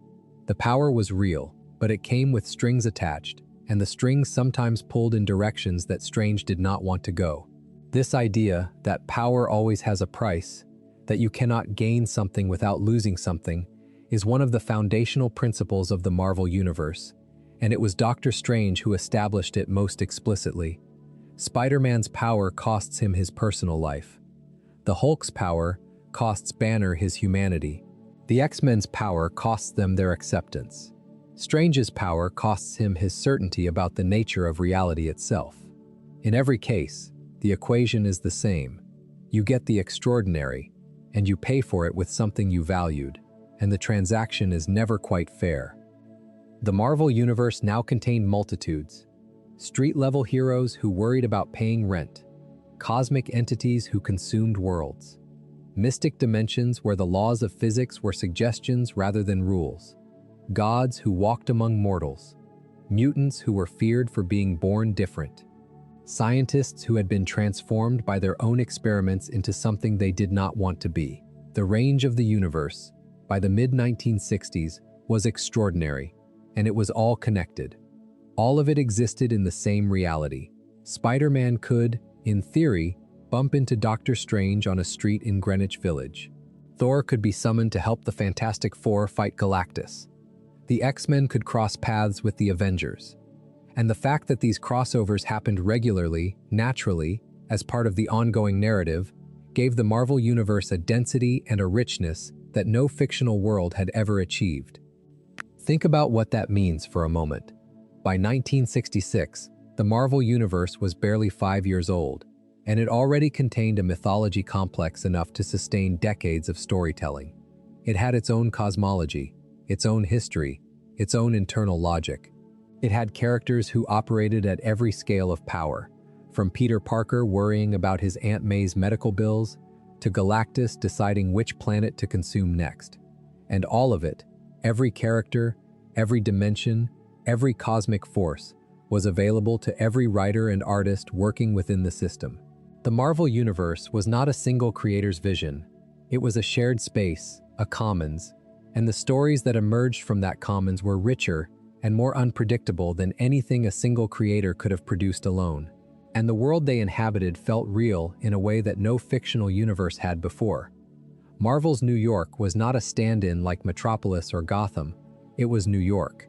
The power was real, but it came with strings attached, and the strings sometimes pulled in directions that Strange did not want to go. This idea that power always has a price, that you cannot gain something without losing something, is one of the foundational principles of the Marvel Universe, and it was Doctor Strange who established it most explicitly. Spider-Man's power costs him his personal life. The Hulk's power costs Banner his humanity. The X-Men's power costs them their acceptance. Strange's power costs him his certainty about the nature of reality itself. In every case, the equation is the same. You get the extraordinary, and you pay for it with something you valued, and the transaction is never quite fair. The Marvel Universe now contained multitudes, street-level heroes who worried about paying rent, cosmic entities who consumed worlds, mystic dimensions where the laws of physics were suggestions rather than rules, gods who walked among mortals, mutants who were feared for being born different, scientists who had been transformed by their own experiments into something they did not want to be. The range of the universe, by the mid-1960s, was extraordinary, and it was all connected. All of it existed in the same reality. Spider-Man could, in theory, bump into Doctor Strange on a street in Greenwich Village. Thor could be summoned to help the Fantastic Four fight Galactus. The X-Men could cross paths with the Avengers. And the fact that these crossovers happened regularly, naturally, as part of the ongoing narrative, gave the Marvel Universe a density and a richness that no fictional world had ever achieved. Think about what that means for a moment. By 1966, the Marvel Universe was barely 5 years old, and it already contained a mythology complex enough to sustain decades of storytelling. It had its own cosmology, its own history, its own internal logic. It had characters who operated at every scale of power, from Peter Parker worrying about his Aunt May's medical bills to Galactus deciding which planet to consume next. And all of it, every character, every dimension, every cosmic force, was available to every writer and artist working within the system. The Marvel Universe was not a single creator's vision. It was a shared space, a commons, and the stories that emerged from that commons were richer and more unpredictable than anything a single creator could have produced alone. And the world they inhabited felt real in a way that no fictional universe had before. Marvel's New York was not a stand-in like Metropolis or Gotham. It was New York.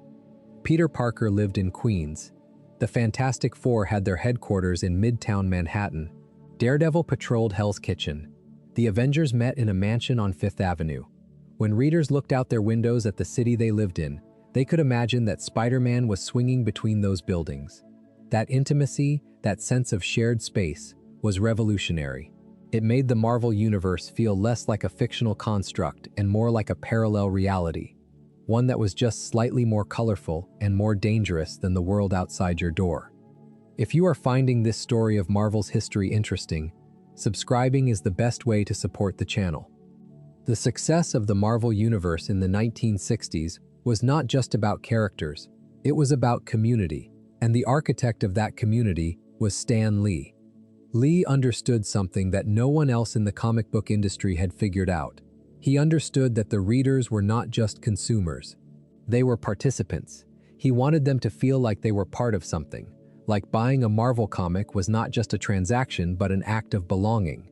Peter Parker lived in Queens. The Fantastic Four had their headquarters in Midtown Manhattan. Daredevil patrolled Hell's Kitchen. The Avengers met in a mansion on Fifth Avenue. When readers looked out their windows at the city they lived in, they could imagine that Spider-Man was swinging between those buildings. That intimacy, that sense of shared space, was revolutionary. It made the Marvel Universe feel less like a fictional construct and more like a parallel reality, one that was just slightly more colorful and more dangerous than the world outside your door. If you are finding this story of Marvel's history interesting, subscribing is the best way to support the channel. The success of the Marvel Universe in the 1960s was not just about characters, it was about community, and the architect of that community was Stan Lee. Lee understood something that no one else in the comic book industry had figured out. He understood that the readers were not just consumers. They were participants. He wanted them to feel like they were part of something, like buying a Marvel comic was not just a transaction but an act of belonging.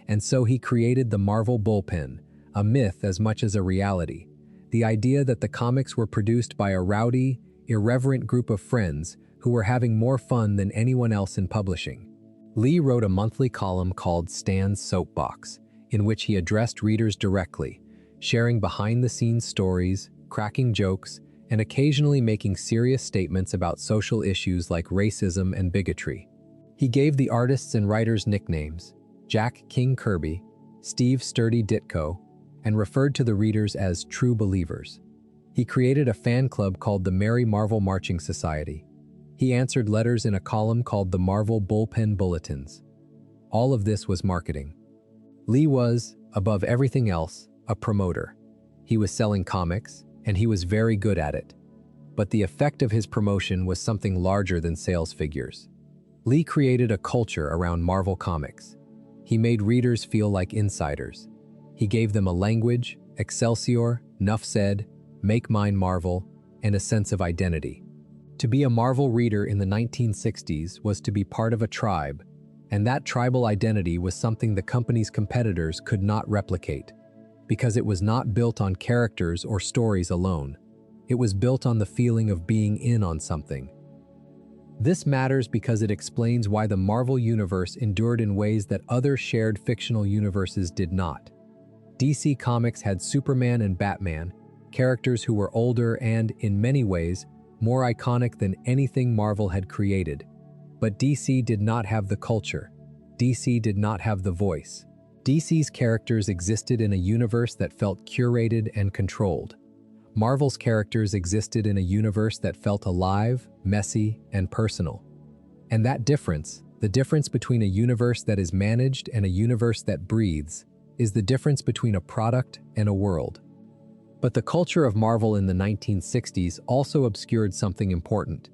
And so he created the Marvel Bullpen, a myth as much as a reality. The idea that the comics were produced by a rowdy, irreverent group of friends who were having more fun than anyone else in publishing. Lee wrote a monthly column called Stan's Soapbox, in which he addressed readers directly, sharing behind-the-scenes stories, cracking jokes, and occasionally making serious statements about social issues like racism and bigotry. He gave the artists and writers nicknames, Jack King Kirby, Steve Sturdy Ditko, and referred to the readers as true believers. He created a fan club called the Merry Marvel Marching Society. He answered letters in a column called the Marvel Bullpen Bulletins. All of this was marketing. Lee was, above everything else, a promoter. He was selling comics, and he was very good at it. But the effect of his promotion was something larger than sales figures. Lee created a culture around Marvel Comics. He made readers feel like insiders. He gave them a language, Excelsior, Nuff Said, Make Mine Marvel, and a sense of identity. To be a Marvel reader in the 1960s was to be part of a tribe, and that tribal identity was something the company's competitors could not replicate, because it was not built on characters or stories alone. It was built on the feeling of being in on something. This matters because it explains why the Marvel Universe endured in ways that other shared fictional universes did not. DC Comics had Superman and Batman, characters who were older and, in many ways, more iconic than anything Marvel had created. But DC did not have the culture. DC did not have the voice. DC's characters existed in a universe that felt curated and controlled. Marvel's characters existed in a universe that felt alive, messy, and personal. And that difference, the difference between a universe that is managed and a universe that breathes, is the difference between a product and a world. But the culture of Marvel in the 1960s also obscured something important.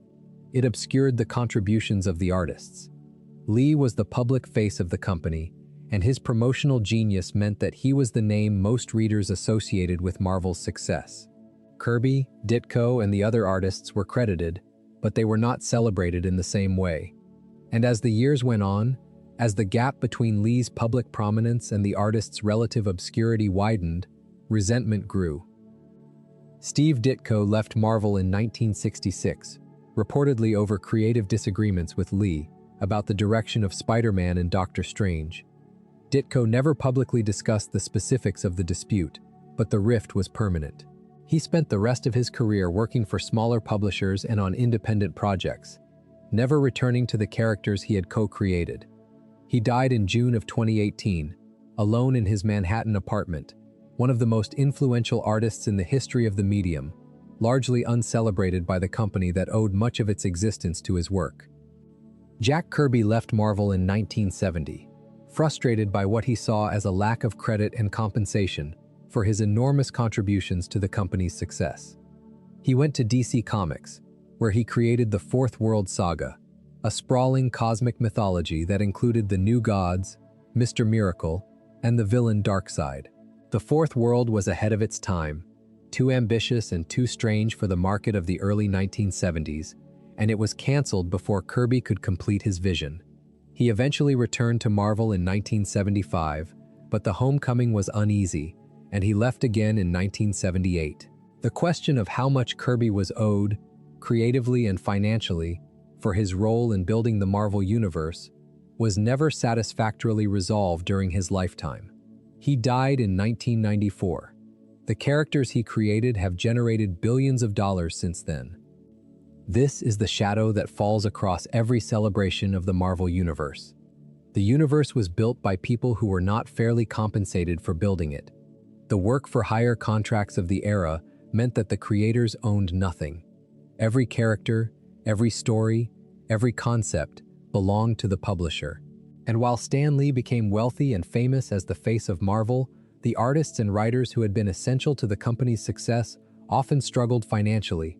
It obscured the contributions of the artists. Lee was the public face of the company, and his promotional genius meant that he was the name most readers associated with Marvel's success. Kirby, Ditko, and the other artists were credited, but they were not celebrated in the same way. And as the years went on, as the gap between Lee's public prominence and the artist's relative obscurity widened, resentment grew. Steve Ditko left Marvel in 1966, reportedly over creative disagreements with Lee about the direction of Spider-Man and Doctor Strange. Ditko never publicly discussed the specifics of the dispute, but the rift was permanent. He spent the rest of his career working for smaller publishers and on independent projects, never returning to the characters he had co-created. He died in June of 2018, alone in his Manhattan apartment, one of the most influential artists in the history of the medium, largely uncelebrated by the company that owed much of its existence to his work. Jack Kirby left Marvel in 1970, frustrated by what he saw as a lack of credit and compensation for his enormous contributions to the company's success. He went to DC Comics, where he created the Fourth World Saga, a sprawling cosmic mythology that included the New Gods, Mr. Miracle, and the villain Darkseid. The Fourth World was ahead of its time, too ambitious and too strange for the market of the early 1970s, and it was canceled before Kirby could complete his vision. He eventually returned to Marvel in 1975, but the homecoming was uneasy, and he left again in 1978. The question of how much Kirby was owed creatively and financially, for his role in building the Marvel Universe, was never satisfactorily resolved during his lifetime. He died in 1994. The characters he created have generated billions of dollars since then. This is the shadow that falls across every celebration of the Marvel Universe. The universe was built by people who were not fairly compensated for building it. The work-for-hire contracts of the era meant that the creators owned nothing. Every character, every story, every concept belonged to the publisher. And while Stan Lee became wealthy and famous as the face of Marvel, the artists and writers who had been essential to the company's success often struggled financially.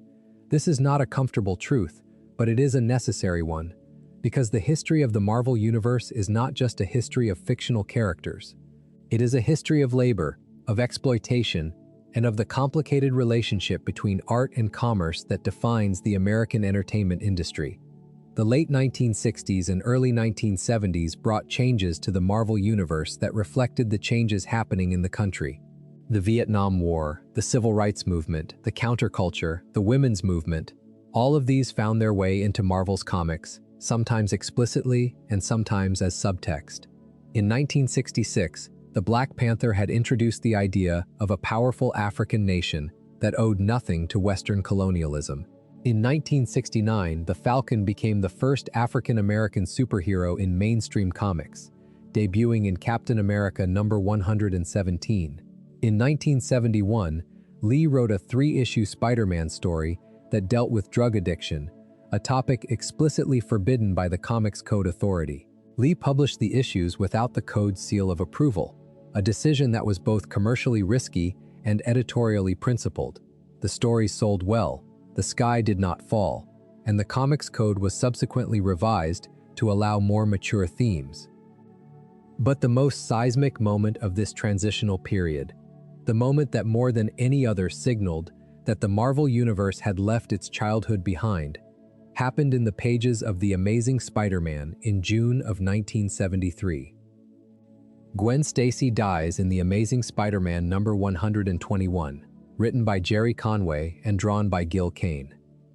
This is not a comfortable truth, but it is a necessary one, because the history of the Marvel Universe is not just a history of fictional characters. It is a history of labor, of exploitation, and of the complicated relationship between art and commerce that defines the American entertainment industry. The late 1960s and early 1970s brought changes to the Marvel Universe that reflected the changes happening in the country. The Vietnam War, the Civil Rights Movement, the counterculture, the women's movement, all of these found their way into Marvel's comics, sometimes explicitly and sometimes as subtext. In 1966, the Black Panther had introduced the idea of a powerful African nation that owed nothing to Western colonialism. In 1969, the Falcon became the first African-American superhero in mainstream comics, debuting in Captain America number 117. In 1971, Lee wrote a 3-issue Spider-Man story that dealt with drug addiction, a topic explicitly forbidden by the Comics Code Authority. Lee published the issues without the code's seal of approval, a decision that was both commercially risky and editorially principled. The stories sold well, the sky did not fall, and the Comics Code was subsequently revised to allow more mature themes. But the most seismic moment of this transitional period, the moment that more than any other signaled that the Marvel Universe had left its childhood behind, happened in the pages of The Amazing Spider-Man in June of 1973. Gwen Stacy dies in The Amazing Spider-Man number 121, written by Jerry Conway and drawn by Gil Kane.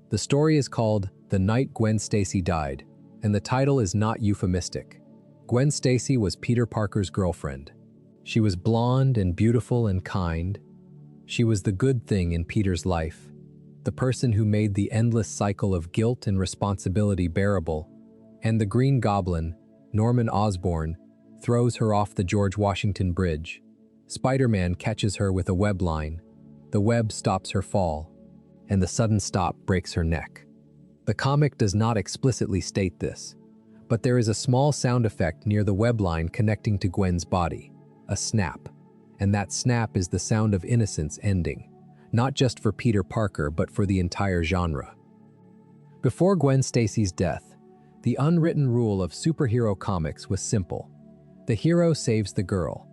The story is called The Night Gwen Stacy Died, and the title is not euphemistic. Gwen Stacy was Peter Parker's girlfriend. She was blonde and beautiful and kind. She was the good thing in Peter's life, the person who made the endless cycle of guilt and responsibility bearable, and the Green Goblin, Norman Osborn, throws her off the George Washington Bridge. Spider-Man catches her with a web line. The web stops her fall, and the sudden stop breaks her neck. The comic does not explicitly state this, but there is a small sound effect near the web line connecting to Gwen's body, a snap, and that snap is the sound of innocence ending, not just for Peter Parker but for the entire genre. Before Gwen Stacy's death, the unwritten rule of superhero comics was simple. The hero saves the girl.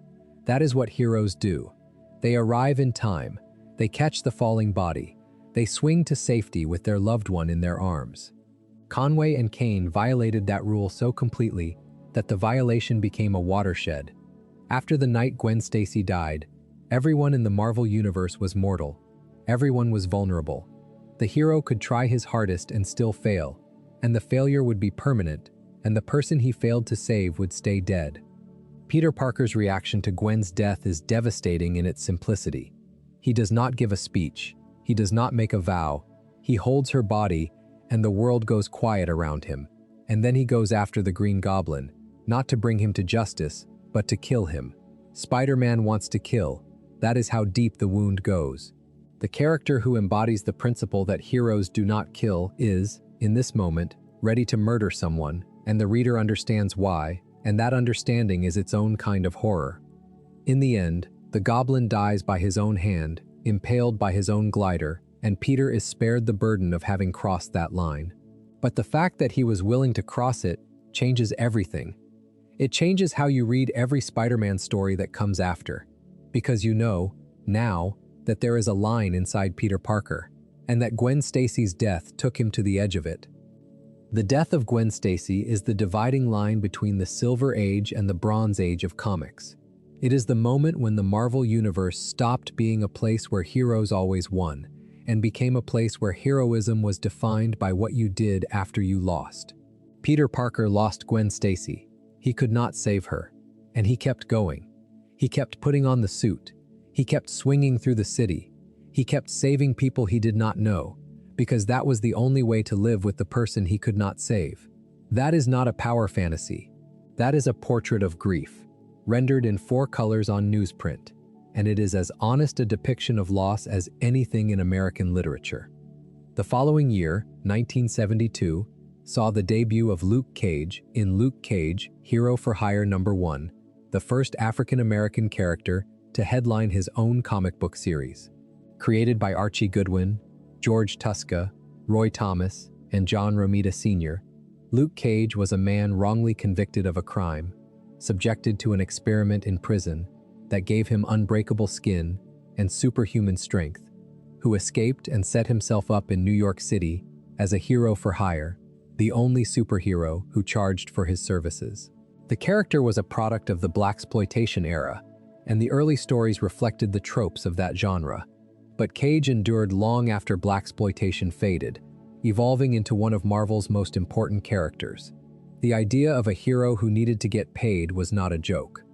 That is what heroes do. They arrive in time. They catch the falling body. They swing to safety with their loved one in their arms. Conway and Kane violated that rule so completely that the violation became a watershed. After the night Gwen Stacy died, everyone in the Marvel Universe was mortal. Everyone was vulnerable. The hero could try his hardest and still fail, and the failure would be permanent, and the person he failed to save would stay dead. Peter Parker's reaction to Gwen's death is devastating in its simplicity. He does not give a speech. He does not make a vow. He holds her body, and the world goes quiet around him. And then he goes after the Green Goblin, not to bring him to justice, but to kill him. Spider-Man wants to kill. That is how deep the wound goes. The character who embodies the principle that heroes do not kill is, in this moment, ready to murder someone, and the reader understands why, and that understanding is its own kind of horror. In the end, the Goblin dies by his own hand, impaled by his own glider, and Peter is spared the burden of having crossed that line. But the fact that he was willing to cross it changes everything. It changes how you read every Spider-Man story that comes after, because you know, now, that there is a line inside Peter Parker, and that Gwen Stacy's death took him to the edge of it. The death of Gwen Stacy is the dividing line between the Silver Age and the Bronze Age of comics. It is the moment when the Marvel Universe stopped being a place where heroes always won, and became a place where heroism was defined by what you did after you lost. Peter Parker lost Gwen Stacy. He could not save her, and he kept going. He kept putting on the suit. He kept swinging through the city. He kept saving people he did not know, because that was the only way to live with the person he could not save. That is not a power fantasy. That is a portrait of grief, rendered in 4 colors on newsprint, and it is as honest a depiction of loss as anything in American literature. The following year, 1972, saw the debut of Luke Cage in Luke Cage, Hero for Hire #1, the first African-American character to headline his own comic book series. Created by Archie Goodwin, George Tuska, Roy Thomas, and John Romita Sr., Luke Cage was a man wrongly convicted of a crime, subjected to an experiment in prison that gave him unbreakable skin and superhuman strength, who escaped and set himself up in New York City as a hero for hire, the only superhero who charged for his services. The character was a product of the blaxploitation era, and the early stories reflected the tropes of that genre. But Cage endured long after blaxploitation faded, evolving into one of Marvel's most important characters. The idea of a hero who needed to get paid was not a joke.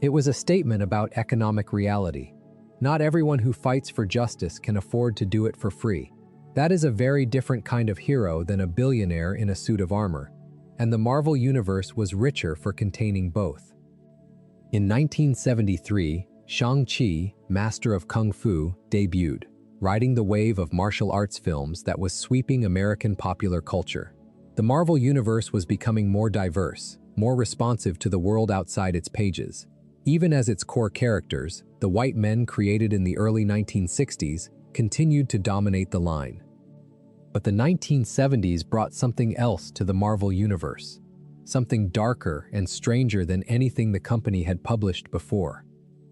It was a statement about economic reality. Not everyone who fights for justice can afford to do it for free. That is a very different kind of hero than a billionaire in a suit of armor, and the Marvel Universe was richer for containing both. In 1973, Shang-Chi, Master of Kung Fu, debuted, riding the wave of martial arts films that was sweeping American popular culture. The Marvel Universe was becoming more diverse, more responsive to the world outside its pages. Even as its core characters, the white men created in the early 1960s, continued to dominate the line. But the 1970s brought something else to the Marvel Universe, something darker and stranger than anything the company had published before.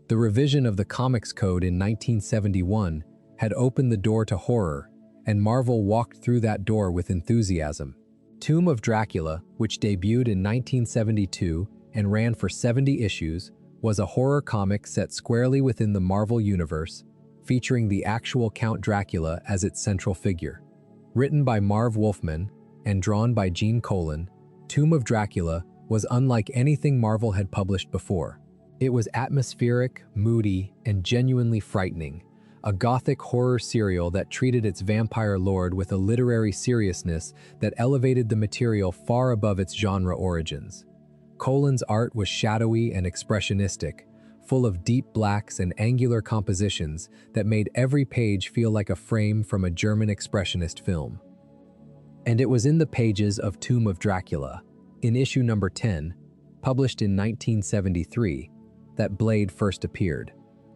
The revision of the Comics Code in 1971 had opened the door to horror, and Marvel walked through that door with enthusiasm. Tomb of Dracula, which debuted in 1972 and ran for 70 issues, was a horror comic set squarely within the Marvel Universe, featuring the actual Count Dracula as its central figure. Written by Marv Wolfman and drawn by Gene Colan, Tomb of Dracula was unlike anything Marvel had published before. It was atmospheric, moody, and genuinely frightening, a gothic horror serial that treated its vampire lord with a literary seriousness that elevated the material far above its genre origins. Colan's art was shadowy and expressionistic, full of deep blacks and angular compositions that made every page feel like a frame from a German expressionist film. And it was in the pages of Tomb of Dracula, in issue number 10, published in 1973, that Blade first appeared.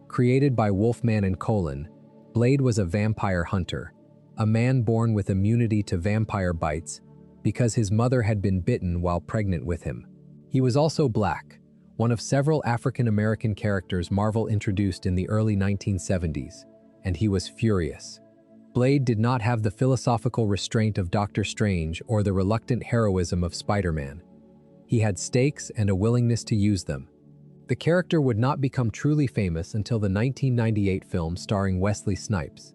Created by Wolfman and Colan, Blade was a vampire hunter, a man born with immunity to vampire bites because his mother had been bitten while pregnant with him. He was also black, one of several African-American characters Marvel introduced in the early 1970s, and he was furious. Blade did not have the philosophical restraint of Doctor Strange or the reluctant heroism of Spider-Man. He had stakes and a willingness to use them. The character would not become truly famous until the 1998 film starring Wesley Snipes,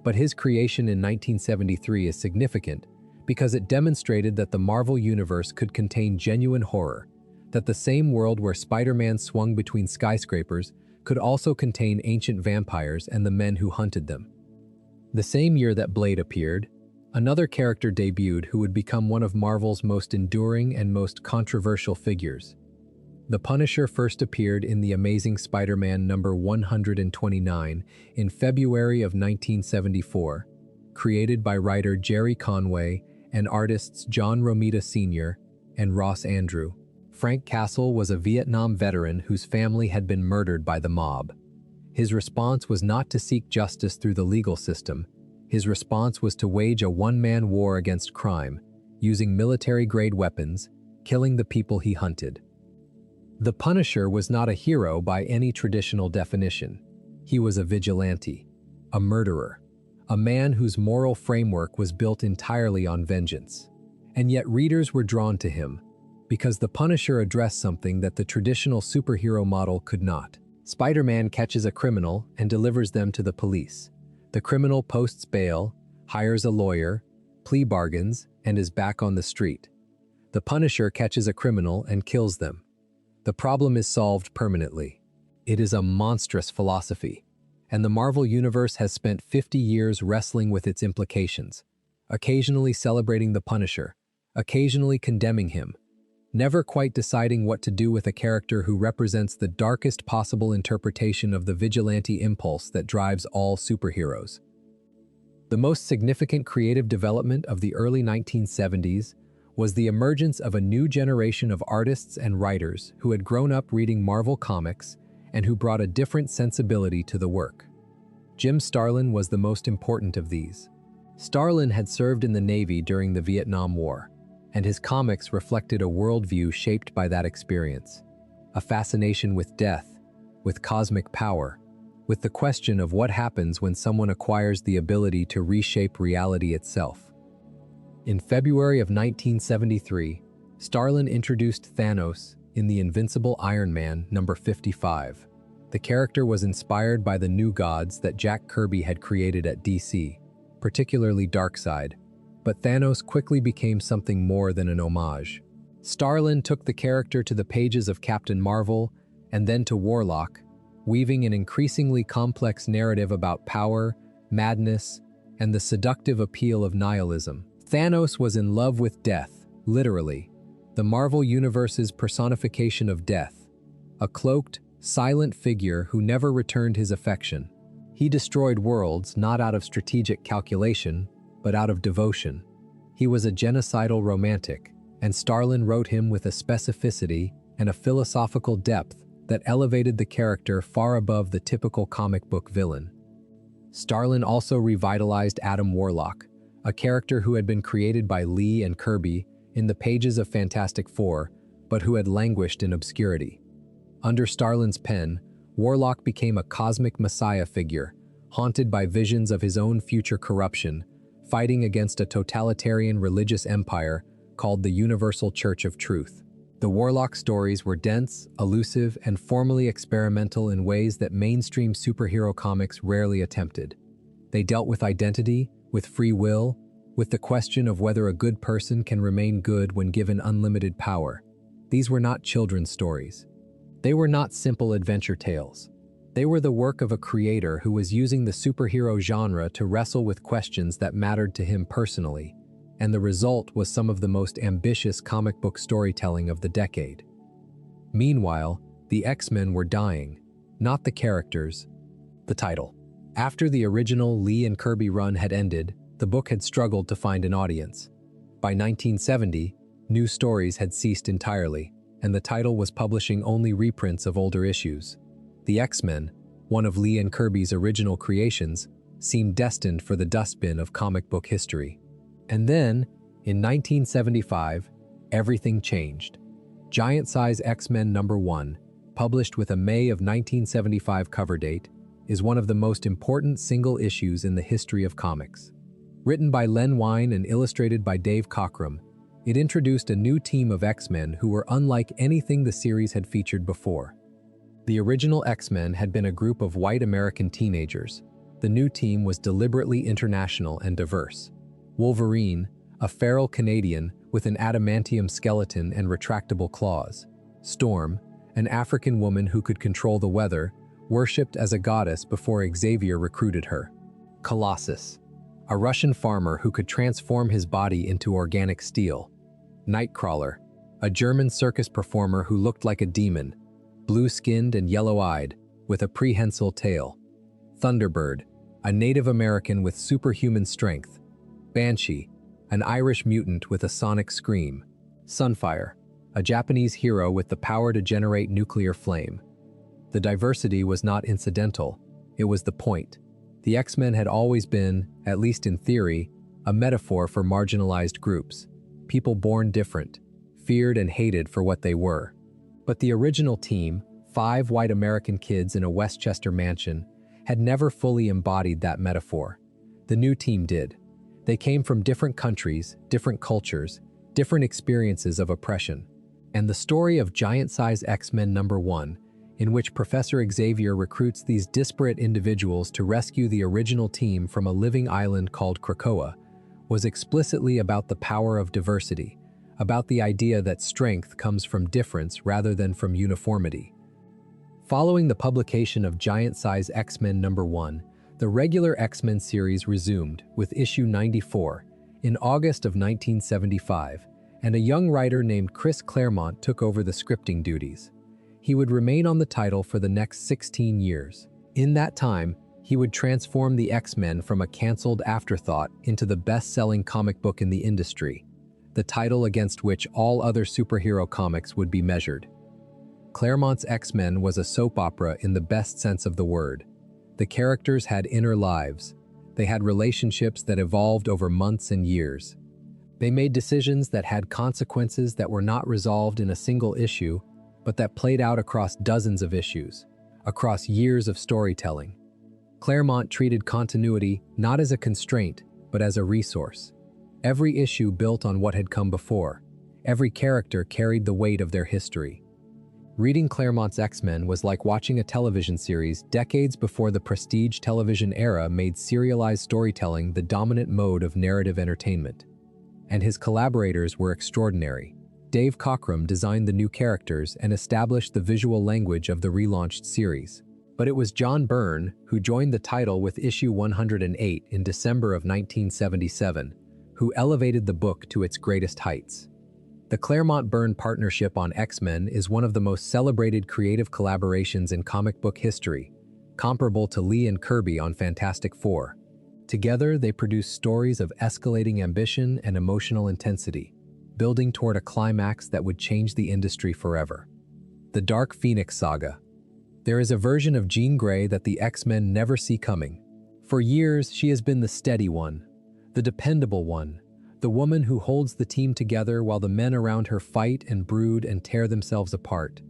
but his creation in 1973 is significant because it demonstrated that the Marvel Universe could contain genuine horror, that the same world where Spider-Man swung between skyscrapers could also contain ancient vampires and the men who hunted them. The same year that Blade appeared, another character debuted who would become one of Marvel's most enduring and most controversial figures. The Punisher first appeared in The Amazing Spider-Man number 129 in February of 1974, created by writer Jerry Conway and artists John Romita Sr. and Ross Andru. Frank Castle was a Vietnam veteran whose family had been murdered by the mob. His response was not to seek justice through the legal system. His response was to wage a one-man war against crime, using military-grade weapons, killing the people he hunted. The Punisher was not a hero by any traditional definition. He was a vigilante, a murderer, a man whose moral framework was built entirely on vengeance. And yet readers were drawn to him, because the Punisher addressed something that the traditional superhero model could not. Spider-Man catches a criminal and delivers them to the police. The The criminal posts bail, hires a lawyer, plea bargains, and is back on the street. The Punisher catches a criminal and kills them. The problem is solved permanently. It is a monstrous philosophy, and the Marvel Universe has spent 50 years wrestling with its implications, occasionally celebrating the Punisher, occasionally condemning him, never quite deciding what to do with a character who represents the darkest possible interpretation of the vigilante impulse that drives all superheroes. The most significant creative development of the early 1970s was the emergence of a new generation of artists and writers who had grown up reading Marvel comics and who brought a different sensibility to the work. Jim Starlin was the most important of these. Starlin had served in the Navy during the Vietnam War, and his comics reflected a worldview shaped by that experience, a fascination with death, with cosmic power, with the question of what happens when someone acquires the ability to reshape reality itself. In February of 1973, Starlin introduced Thanos in The Invincible Iron Man number 55. The character was inspired by the new gods that Jack Kirby had created at DC, particularly Darkseid, but Thanos quickly became something more than an homage. Starlin took the character to the pages of Captain Marvel and then to Warlock, weaving an increasingly complex narrative about power, madness, and the seductive appeal of nihilism. Thanos was in love with death, literally, the Marvel Universe's personification of death, a cloaked, silent figure who never returned his affection. He destroyed worlds not out of strategic calculation, but out of devotion. He was a genocidal romantic, and Starlin wrote him with a specificity and a philosophical depth that elevated the character far above the typical comic book villain. Starlin also revitalized Adam Warlock, a character who had been created by Lee and Kirby in the pages of Fantastic Four, but who had languished in obscurity. Under Starlin's pen, Warlock became a cosmic messiah figure, haunted by visions of his own future corruption, fighting against a totalitarian religious empire called the Universal Church of Truth. The Warlock stories were dense, elusive, and formally experimental in ways that mainstream superhero comics rarely attempted. They dealt with identity, with free will, with the question of whether a good person can remain good when given unlimited power. These were not children's stories. They were not simple adventure tales. They were the work of a creator who was using the superhero genre to wrestle with questions that mattered to him personally, and the result was some of the most ambitious comic book storytelling of the decade. Meanwhile, the X-Men were dying, not the characters. The title. After the original Lee and Kirby run had ended, the book had struggled to find an audience. By 1970, new stories had ceased entirely, and the title was publishing only reprints of older issues. The X-Men, one of Lee and Kirby's original creations, seemed destined for the dustbin of comic book history. And then, in 1975, everything changed. Giant-size X-Men number 1, published with a May of 1975 cover date, is one of the most important single issues in the history of comics. Written by Len Wein and illustrated by Dave Cockrum, it introduced a new team of X-Men who were unlike anything the series had featured before. The original X-Men had been a group of white American teenagers. The new team was deliberately international and diverse. Wolverine, a feral Canadian with an adamantium skeleton and retractable claws. Storm, an African woman who could control the weather, worshipped as a goddess before Xavier recruited her. Colossus, a Russian farmer who could transform his body into organic steel. Nightcrawler, a German circus performer who looked like a demon, blue-skinned and yellow-eyed, with a prehensile tail. Thunderbird, a Native American with superhuman strength. Banshee, an Irish mutant with a sonic scream. Sunfire, a Japanese hero with the power to generate nuclear flame. The diversity was not incidental, it was the point. The X-Men had always been, at least in theory, a metaphor for marginalized groups, people born different, feared and hated for what they were. But the original team, 5 white American kids in a Westchester mansion, had never fully embodied that metaphor. The new team did. They came from different countries, different cultures, different experiences of oppression. And the story of Giant-Size X-Men number 1 in which Professor Xavier recruits these disparate individuals to rescue the original team from a living island called Krakoa, was explicitly about the power of diversity, about the idea that strength comes from difference rather than from uniformity. Following the publication of Giant-Size X-Men #1, the regular X-Men series resumed with issue 94 in August of 1975, and a young writer named Chris Claremont took over the scripting duties. He would remain on the title for the next 16 years. In that time, he would transform the X-Men from a canceled afterthought into the best-selling comic book in the industry, the title against which all other superhero comics would be measured. Claremont's X-Men was a soap opera in the best sense of the word. The characters had inner lives. They had relationships that evolved over months and years. They made decisions that had consequences that were not resolved in a single issue, but that played out across dozens of issues, across years of storytelling. Claremont treated continuity not as a constraint, but as a resource. Every issue built on what had come before. Every character carried the weight of their history. Reading Claremont's X-Men was like watching a television series decades before the prestige television era made serialized storytelling the dominant mode of narrative entertainment. And his collaborators were extraordinary. Dave Cockrum designed the new characters and established the visual language of the relaunched series. But it was John Byrne who joined the title with issue 108 in December of 1977, who elevated the book to its greatest heights. The Claremont-Byrne partnership on X-Men is one of the most celebrated creative collaborations in comic book history, comparable to Lee and Kirby on Fantastic Four. Together, they produced stories of escalating ambition and emotional intensity, building toward a climax that would change the industry forever. The Dark Phoenix Saga. There is a version of Jean Grey that the X-Men never see coming. For years, she has been the steady one, the dependable one, the woman who holds the team together while the men around her fight and brood and tear themselves apart.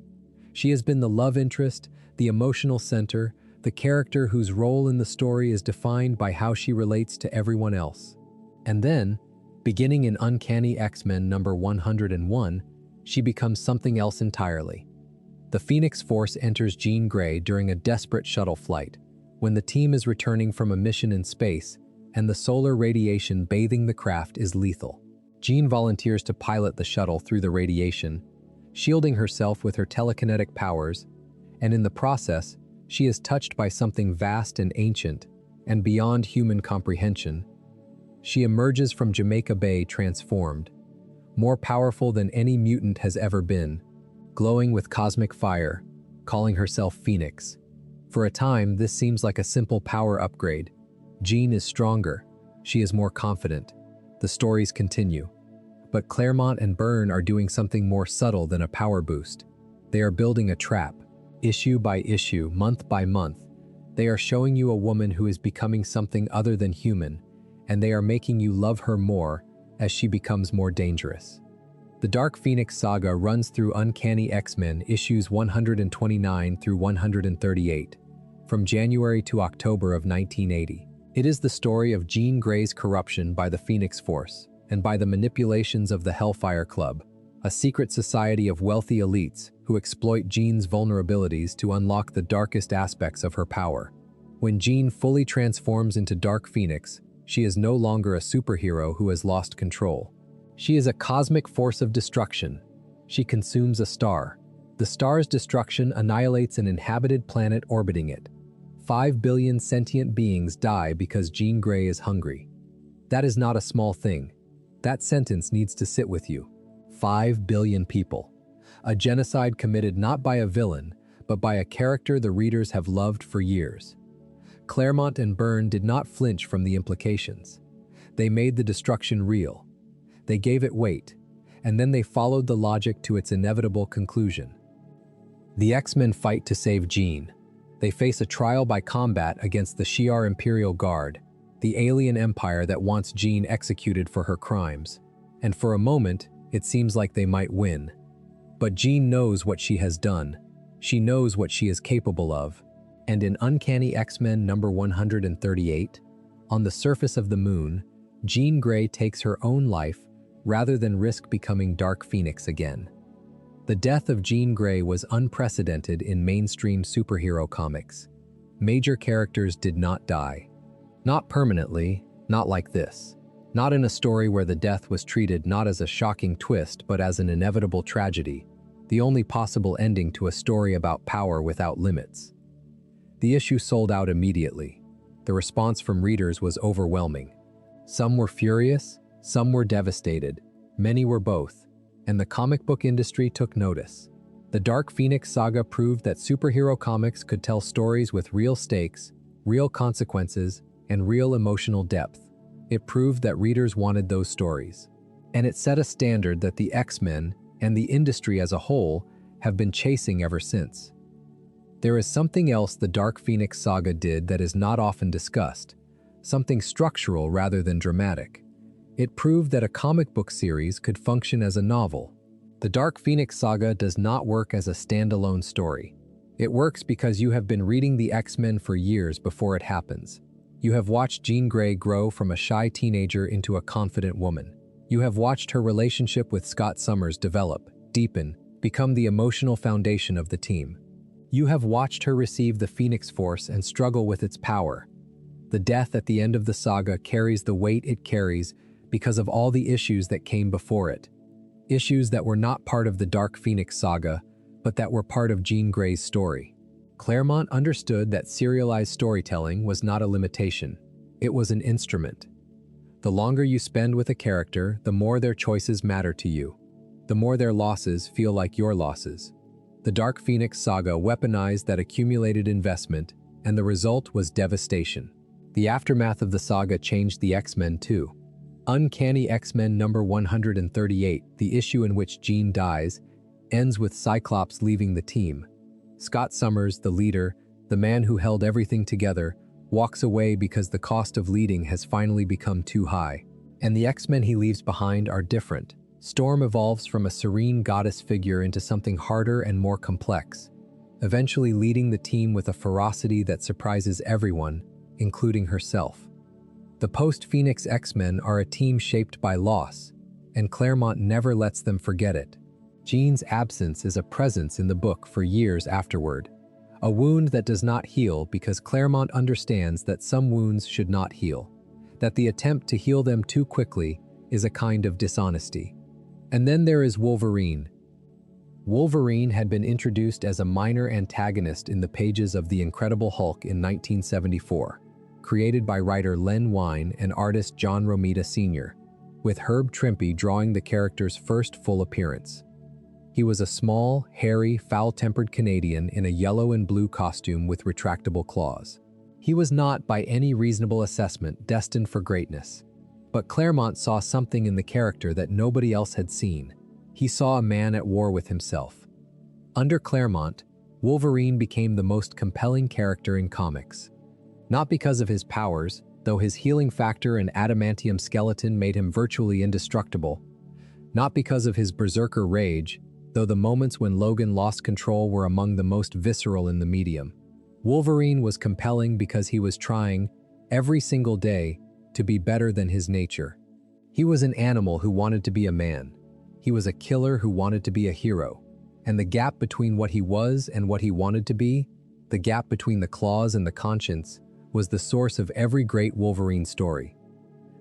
She has been the love interest, the emotional center, the character whose role in the story is defined by how she relates to everyone else. And then, beginning in Uncanny X-Men #101, she becomes something else entirely. The Phoenix Force enters Jean Grey during a desperate shuttle flight, when the team is returning from a mission in space, and the solar radiation bathing the craft is lethal. Jean volunteers to pilot the shuttle through the radiation, shielding herself with her telekinetic powers, and in the process, she is touched by something vast and ancient, and beyond human comprehension. She emerges from Jamaica Bay transformed, more powerful than any mutant has ever been, glowing with cosmic fire, calling herself Phoenix. For a time, this seems like a simple power upgrade. Jean is stronger. She is more confident. The stories continue. But Claremont and Byrne are doing something more subtle than a power boost. They are building a trap. Issue by issue, month by month, they are showing you a woman who is becoming something other than human, and they are making you love her more as she becomes more dangerous. The Dark Phoenix Saga runs through Uncanny X-Men issues 129 through 138, from January to October of 1980. It is the story of Jean Grey's corruption by the Phoenix Force and by the manipulations of the Hellfire Club, a secret society of wealthy elites who exploit Jean's vulnerabilities to unlock the darkest aspects of her power. When Jean fully transforms into Dark Phoenix, she is no longer a superhero who has lost control. She is a cosmic force of destruction. She consumes a star. The star's destruction annihilates an inhabited planet orbiting it. 5 billion sentient beings die because Jean Grey is hungry. That is not a small thing. That sentence needs to sit with you. 5 billion people. A genocide committed not by a villain, but by a character the readers have loved for years. Claremont and Byrne did not flinch from the implications. They made the destruction real. They gave it weight, and then they followed the logic to its inevitable conclusion. The X-Men fight to save Jean. They face a trial by combat against the Shi'ar Imperial Guard, the alien empire that wants Jean executed for her crimes. And for a moment, it seems like they might win. But Jean knows what she has done. She knows what she is capable of. And in Uncanny X-Men #138, on the surface of the moon, Jean Grey takes her own life rather than risk becoming Dark Phoenix again. The death of Jean Grey was unprecedented in mainstream superhero comics. Major characters did not die. Not permanently, not like this. Not in a story where the death was treated not as a shocking twist but as an inevitable tragedy, the only possible ending to a story about power without limits. The issue sold out immediately. The response from readers was overwhelming. Some were furious, some were devastated, many were both, and the comic book industry took notice. The Dark Phoenix saga proved that superhero comics could tell stories with real stakes, real consequences, and real emotional depth. It proved that readers wanted those stories. And it set a standard that the X-Men and the industry as a whole have been chasing ever since. There is something else the Dark Phoenix saga did that is not often discussed, something structural rather than dramatic. It proved that a comic book series could function as a novel. The Dark Phoenix saga does not work as a standalone story. It works because you have been reading the X-Men for years before it happens. You have watched Jean Grey grow from a shy teenager into a confident woman. You have watched her relationship with Scott Summers develop, deepen, become the emotional foundation of the team. You have watched her receive the Phoenix Force and struggle with its power. The death at the end of the saga carries the weight it carries because of all the issues that came before it. Issues that were not part of the Dark Phoenix saga, but that were part of Jean Grey's story. Claremont understood that serialized storytelling was not a limitation. It was an instrument. The longer you spend with a character, the more their choices matter to you. The more their losses feel like your losses. The Dark Phoenix saga weaponized that accumulated investment, and the result was devastation. The aftermath of the saga changed the X-Men too. Uncanny X-Men number 138, the issue in which Jean dies, ends with Cyclops leaving the team. Scott Summers, the leader, the man who held everything together, walks away because the cost of leading has finally become too high. And the X-Men he leaves behind are different. Storm evolves from a serene goddess figure into something harder and more complex, eventually leading the team with a ferocity that surprises everyone, including herself. The post-Phoenix X-Men are a team shaped by loss, and Claremont never lets them forget it. Jean's absence is a presence in the book for years afterward, a wound that does not heal because Claremont understands that some wounds should not heal, that the attempt to heal them too quickly is a kind of dishonesty. And then there is Wolverine. Wolverine had been introduced as a minor antagonist in the pages of The Incredible Hulk in 1974. Created by writer Len Wein and artist John Romita Sr., with Herb Trimpe drawing the character's first full appearance. He was a small, hairy, foul-tempered Canadian in a yellow and blue costume with retractable claws. He was not, by any reasonable assessment, destined for greatness. But Claremont saw something in the character that nobody else had seen. He saw a man at war with himself. Under Claremont, Wolverine became the most compelling character in comics. Not because of his powers, though his healing factor and adamantium skeleton made him virtually indestructible. Not because of his berserker rage, though the moments when Logan lost control were among the most visceral in the medium. Wolverine was compelling because he was trying, every single day, to be better than his nature. He was an animal who wanted to be a man. He was a killer who wanted to be a hero. And the gap between what he was and what he wanted to be, the gap between the claws and the conscience, was the source of every great Wolverine story.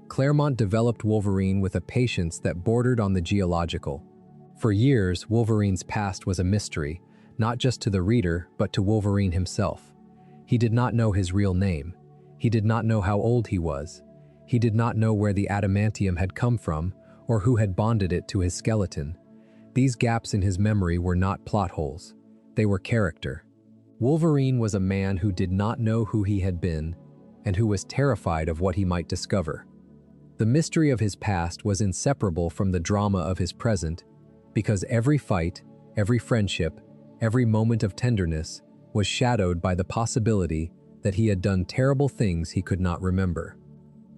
Claremont developed Wolverine with a patience that bordered on the geological. For years, Wolverine's past was a mystery, not just to the reader, but to Wolverine himself. He did not know his real name. He did not know how old he was. He did not know where the adamantium had come from, or who had bonded it to his skeleton. These gaps in his memory were not plot holes. They were character. Wolverine was a man who did not know who he had been, and who was terrified of what he might discover. The mystery of his past was inseparable from the drama of his present, because every fight, every friendship, every moment of tenderness was shadowed by the possibility that he had done terrible things he could not remember.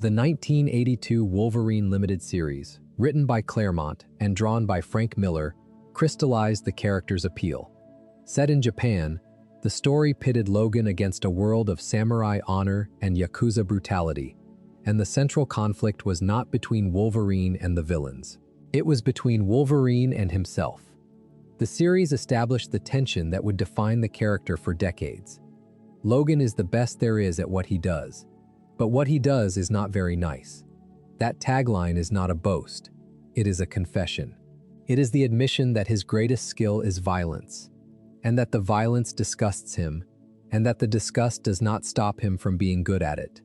The 1982 Wolverine Limited Series, written by Claremont and drawn by Frank Miller, crystallized the character's appeal. Set in Japan, the story pitted Logan against a world of samurai honor and Yakuza brutality, and the central conflict was not between Wolverine and the villains. It was between Wolverine and himself. The series established the tension that would define the character for decades. Logan is the best there is at what he does, but what he does is not very nice. That tagline is not a boast. It is a confession. It is the admission that his greatest skill is violence, and that the violence disgusts him, and that the disgust does not stop him from being good at it.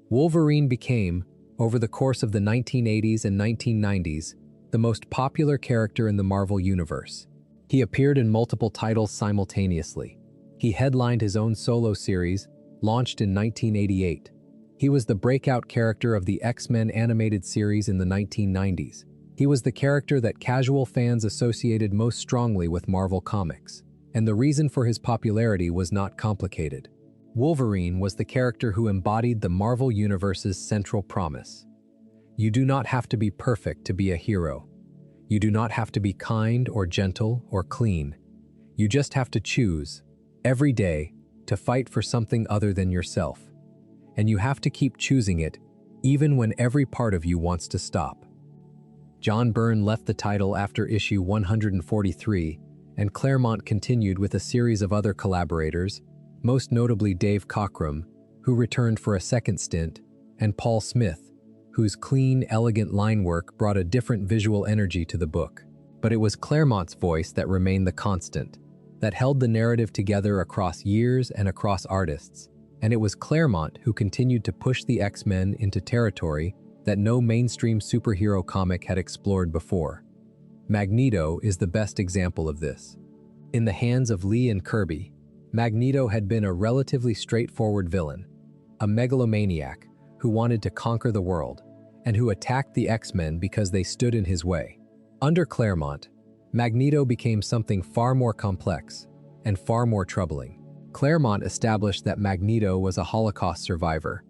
Wolverine became, over the course of the 1980s and 1990s, the most popular character in the Marvel Universe. He appeared in multiple titles simultaneously. He headlined his own solo series, launched in 1988. He was the breakout character of the X-Men animated series in the 1990s. He was the character that casual fans associated most strongly with Marvel Comics, and the reason for his popularity was not complicated. Wolverine was the character who embodied the Marvel Universe's central promise. You do not have to be perfect to be a hero. You do not have to be kind or gentle or clean. You just have to choose, every day, to fight for something other than yourself. And you have to keep choosing it, even when every part of you wants to stop. John Byrne left the title after issue 143, and Claremont continued with a series of other collaborators, most notably Dave Cockrum, who returned for a second stint, and Paul Smith, whose clean, elegant line work brought a different visual energy to the book. But it was Claremont's voice that remained the constant, that held the narrative together across years and across artists, and it was Claremont who continued to push the X-Men into territory that no mainstream superhero comic had explored before. Magneto is the best example of this. In the hands of Lee and Kirby, Magneto had been a relatively straightforward villain, a megalomaniac who wanted to conquer the world, and who attacked the X-Men because they stood in his way. Under Claremont, Magneto became something far more complex and far more troubling. Claremont established that Magneto was a Holocaust survivor,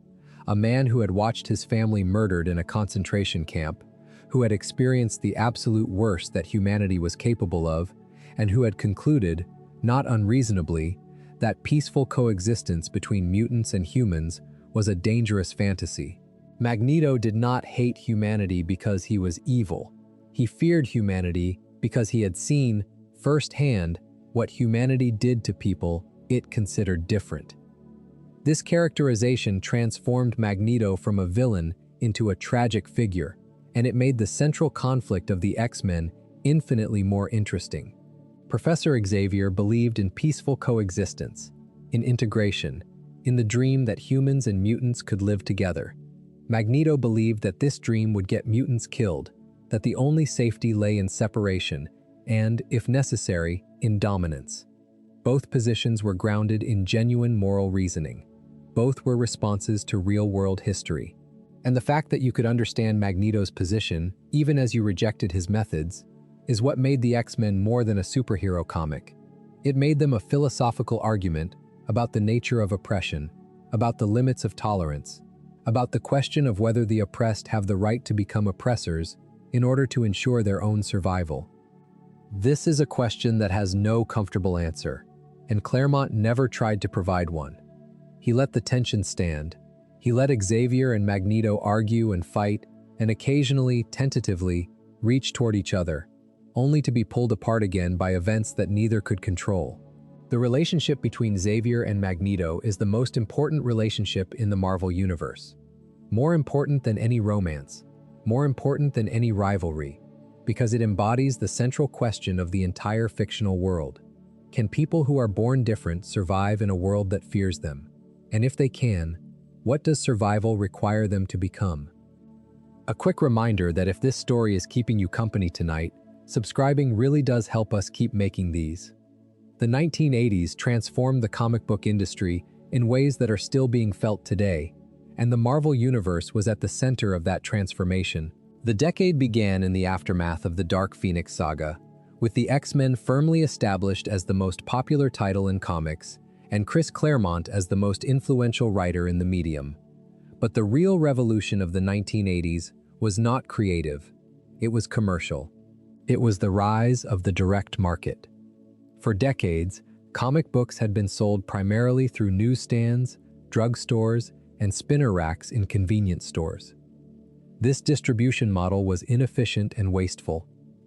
a man who had watched his family murdered in a concentration camp, who had experienced the absolute worst that humanity was capable of, and who had concluded, not unreasonably, that peaceful coexistence between mutants and humans was a dangerous fantasy. Magneto did not hate humanity because he was evil. He feared humanity because he had seen, firsthand, what humanity did to people it considered different. This characterization transformed Magneto from a villain into a tragic figure, and it made the central conflict of the X-Men infinitely more interesting. Professor Xavier believed in peaceful coexistence, in integration, in the dream that humans and mutants could live together. Magneto believed that this dream would get mutants killed, that the only safety lay in separation and, if necessary, in dominance. Both positions were grounded in genuine moral reasoning. Both were responses to real-world history. And the fact that you could understand Magneto's position, even as you rejected his methods, is what made the X-Men more than a superhero comic. It made them a philosophical argument about the nature of oppression, about the limits of tolerance, about the question of whether the oppressed have the right to become oppressors in order to ensure their own survival. This is a question that has no comfortable answer, and Claremont never tried to provide one. He let the tension stand. He let Xavier and Magneto argue and fight, and occasionally, tentatively, reach toward each other, only to be pulled apart again by events that neither could control. The relationship between Xavier and Magneto is the most important relationship in the Marvel Universe. More important than any romance, more important than any rivalry, because it embodies the central question of the entire fictional world. Can people who are born different survive in a world that fears them? And if they can, what does survival require them to become? A quick reminder that if this story is keeping you company tonight, subscribing really does help us keep making these. The 1980s transformed the comic book industry in ways that are still being felt today, and the Marvel Universe was at the center of that transformation. The decade began in the aftermath of the Dark Phoenix saga, with the X-Men firmly established as the most popular title in comics, and Chris Claremont as the most influential writer in the medium. But the real revolution of the 1980s was not creative, it was commercial. It was the rise of the direct market. For decades, comic books had been sold primarily through newsstands, drugstores, and spinner racks in convenience stores. This distribution model was inefficient and wasteful.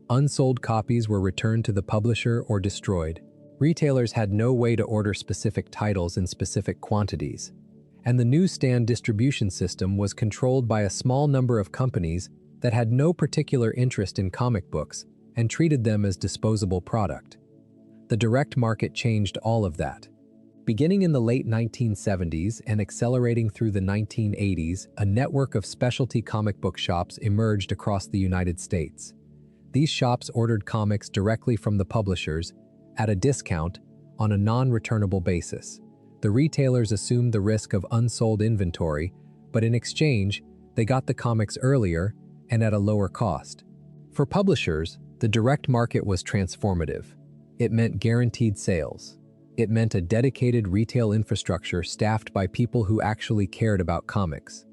Unsold copies were returned to the publisher or destroyed. Retailers had no way to order specific titles in specific quantities, and the newsstand distribution system was controlled by a small number of companies that had no particular interest in comic books and treated them as disposable product. The direct market changed all of that. Beginning in the late 1970s and accelerating through the 1980s, a network of specialty comic book shops emerged across the United States. These shops ordered comics directly from the publishers at a discount on a non-returnable basis. The retailers assumed the risk of unsold inventory, but in exchange, they got the comics earlier and at a lower cost. For publishers, the direct market was transformative. It meant guaranteed sales. It meant a dedicated retail infrastructure staffed by people who actually cared about comics.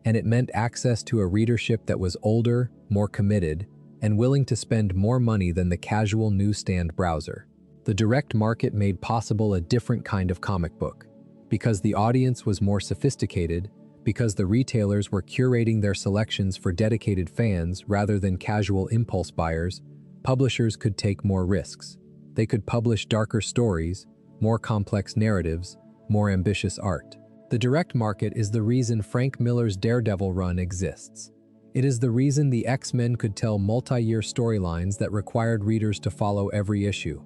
And it meant access to a readership that was older, more committed, and willing to spend more money than the casual newsstand browser. The direct market made possible a different kind of comic book. Because the audience was more sophisticated, because the retailers were curating their selections for dedicated fans rather than casual impulse buyers, publishers could take more risks. They could publish darker stories, more complex narratives, more ambitious art. The direct market is the reason Frank Miller's Daredevil run exists. It is the reason the X-Men could tell multi-year storylines that required readers to follow every issue.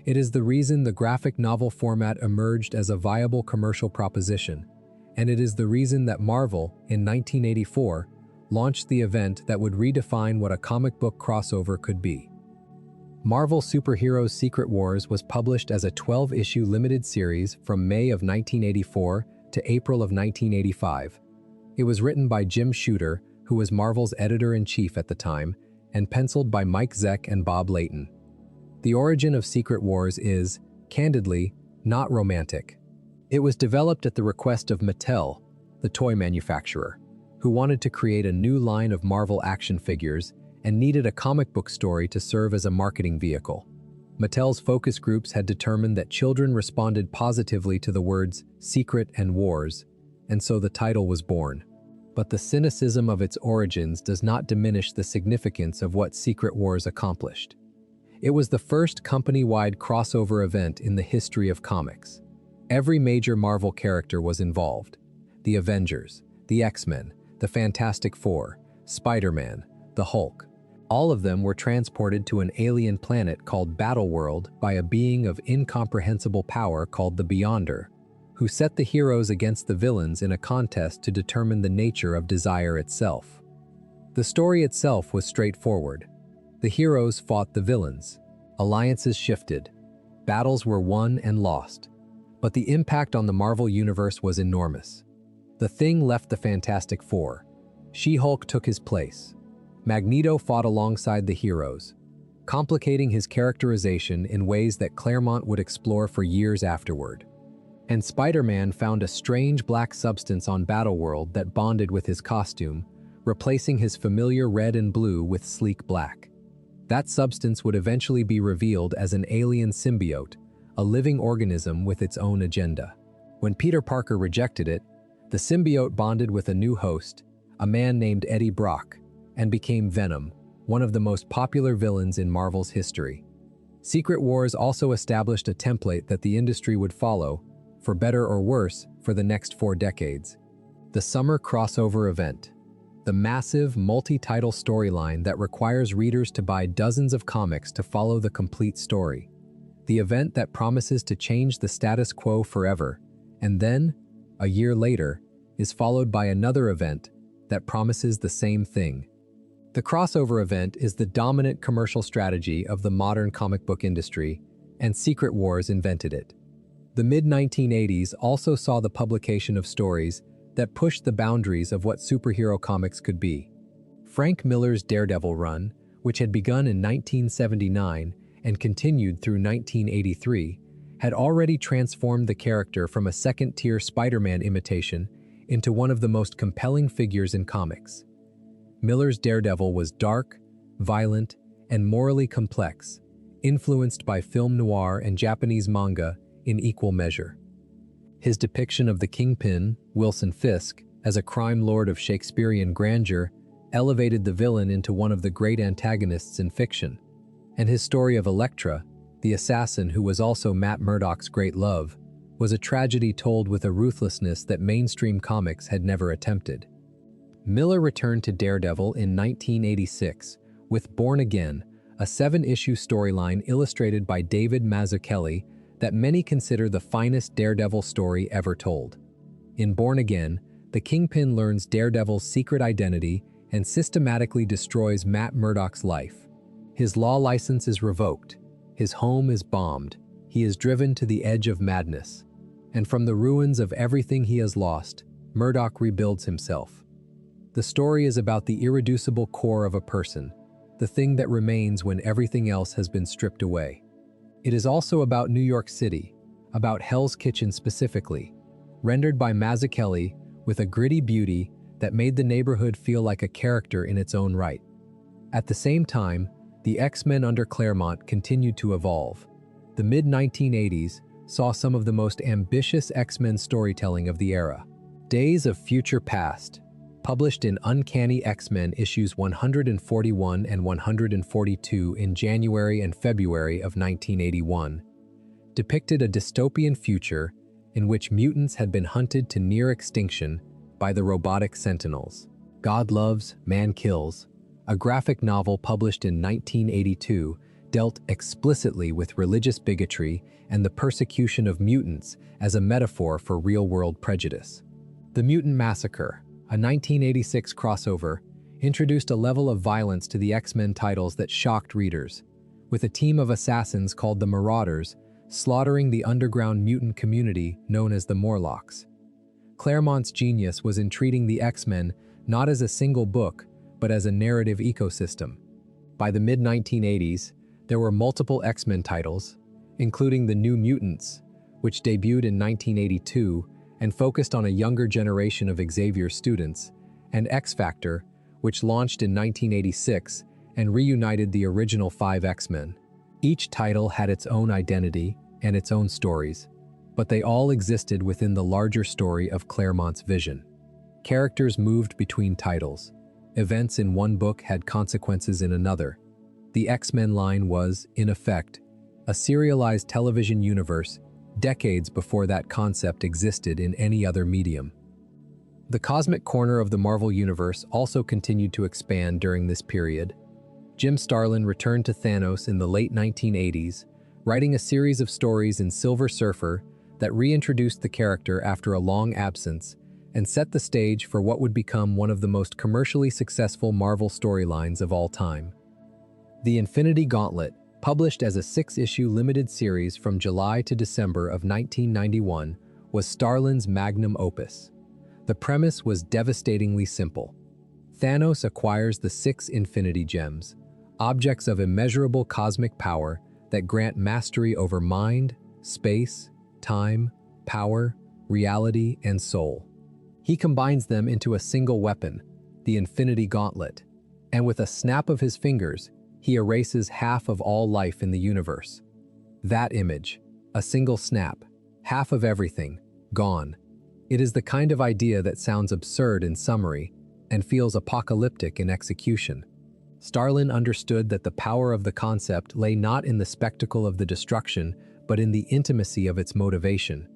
It is the reason the graphic novel format emerged as a viable commercial proposition. And it is the reason that Marvel, in 1984, launched the event that would redefine what a comic book crossover could be. Marvel Superheroes Secret Wars was published as a 12-issue limited series from May of 1984 to April of 1985. It was written by Jim Shooter, who was Marvel's editor-in-chief at the time, and penciled by Mike Zeck and Bob Layton. The origin of Secret Wars is, candidly, not romantic. It was developed at the request of Mattel, the toy manufacturer, who wanted to create a new line of Marvel action figures and needed a comic book story to serve as a marketing vehicle. Mattel's focus groups had determined that children responded positively to the words secret and wars, and so the title was born. But the cynicism of its origins does not diminish the significance of what Secret Wars accomplished. It was the first company-wide crossover event in the history of comics. Every major Marvel character was involved. The Avengers, the X-Men, the Fantastic Four, Spider-Man, the Hulk. All of them were transported to an alien planet called Battleworld by a being of incomprehensible power called the Beyonder, who set the heroes against the villains in a contest to determine the nature of desire itself. The story itself was straightforward. The heroes fought the villains. Alliances shifted. Battles were won and lost. But the impact on the Marvel Universe was enormous. The Thing left the Fantastic Four. She-Hulk took his place. Magneto fought alongside the heroes, complicating his characterization in ways that Claremont would explore for years afterward. And Spider-Man found a strange black substance on Battleworld that bonded with his costume, replacing his familiar red and blue with sleek black. That substance would eventually be revealed as an alien symbiote, a living organism with its own agenda. When Peter Parker rejected it, the symbiote bonded with a new host, a man named Eddie Brock, and became Venom, one of the most popular villains in Marvel's history. Secret Wars also established a template that the industry would follow, for better or worse, for the next 4 decades. The Summer Crossover Event, the massive, multi-title storyline that requires readers to buy dozens of comics to follow the complete story. The event that promises to change the status quo forever, and then, a year later, is followed by another event that promises the same thing. The crossover event is the dominant commercial strategy of the modern comic book industry, and Secret Wars invented it. The mid-1980s also saw the publication of stories that pushed the boundaries of what superhero comics could be. Frank Miller's Daredevil run, which had begun in 1979 and continued through 1983, had already transformed the character from a second-tier Spider-Man imitation into one of the most compelling figures in comics. Miller's Daredevil was dark, violent, and morally complex, influenced by film noir and Japanese manga in equal measure. His depiction of the Kingpin, Wilson Fisk, as a crime lord of Shakespearean grandeur elevated the villain into one of the great antagonists in fiction. And his story of Elektra, the assassin who was also Matt Murdock's great love, was a tragedy told with a ruthlessness that mainstream comics had never attempted. Miller returned to Daredevil in 1986 with Born Again, a 7-issue storyline illustrated by David Mazzucchelli that many consider the finest Daredevil story ever told. In Born Again, the Kingpin learns Daredevil's secret identity and systematically destroys Matt Murdock's life. His law license is revoked, his home is bombed, he is driven to the edge of madness. And from the ruins of everything he has lost, Murdock rebuilds himself. The story is about the irreducible core of a person, the thing that remains when everything else has been stripped away. It is also about New York City, about Hell's Kitchen specifically, rendered by Mazzucchelli with a gritty beauty that made the neighborhood feel like a character in its own right. At the same time, the X-Men under Claremont continued to evolve. The mid-1980s saw some of the most ambitious X-Men storytelling of the era. Days of Future Past, published in Uncanny X-Men issues 141 and 142 in January and February of 1981, depicted a dystopian future in which mutants had been hunted to near extinction by the robotic Sentinels. God Loves, Man Kills, a graphic novel published in 1982, dealt explicitly with religious bigotry and the persecution of mutants as a metaphor for real-world prejudice. The Mutant Massacre, a 1986 crossover, introduced a level of violence to the X-Men titles that shocked readers, with a team of assassins called the Marauders slaughtering the underground mutant community known as the Morlocks. Claremont's genius was in treating the X-Men not as a single book, but as a narrative ecosystem. By the mid-1980s, there were multiple X-Men titles, including The New Mutants, which debuted in 1982 and focused on a younger generation of Xavier's students, and X-Factor, which launched in 1986 and reunited the original 5 X-Men. Each title had its own identity and its own stories, but they all existed within the larger story of Claremont's vision. Characters moved between titles. Events in one book had consequences in another. The X-Men line was, in effect, a serialized television universe decades before that concept existed in any other medium. The cosmic corner of the Marvel Universe also continued to expand during this period. Jim Starlin returned to Thanos in the late 1980s, writing a series of stories in Silver Surfer that reintroduced the character after a long absence and set the stage for what would become one of the most commercially successful Marvel storylines of all time. The Infinity Gauntlet, published as a 6-issue limited series from July to December of 1991, was Starlin's magnum opus. The premise was devastatingly simple. Thanos acquires the 6 Infinity Gems, objects of immeasurable cosmic power that grant mastery over mind, space, time, power, reality, and soul. He combines them into a single weapon, the Infinity Gauntlet, and with a snap of his fingers, he erases half of all life in the universe. That image, a single snap, half of everything, gone. It is the kind of idea that sounds absurd in summary and feels apocalyptic in execution. Starlin understood that the power of the concept lay not in the spectacle of the destruction, but in the intimacy of its motivation.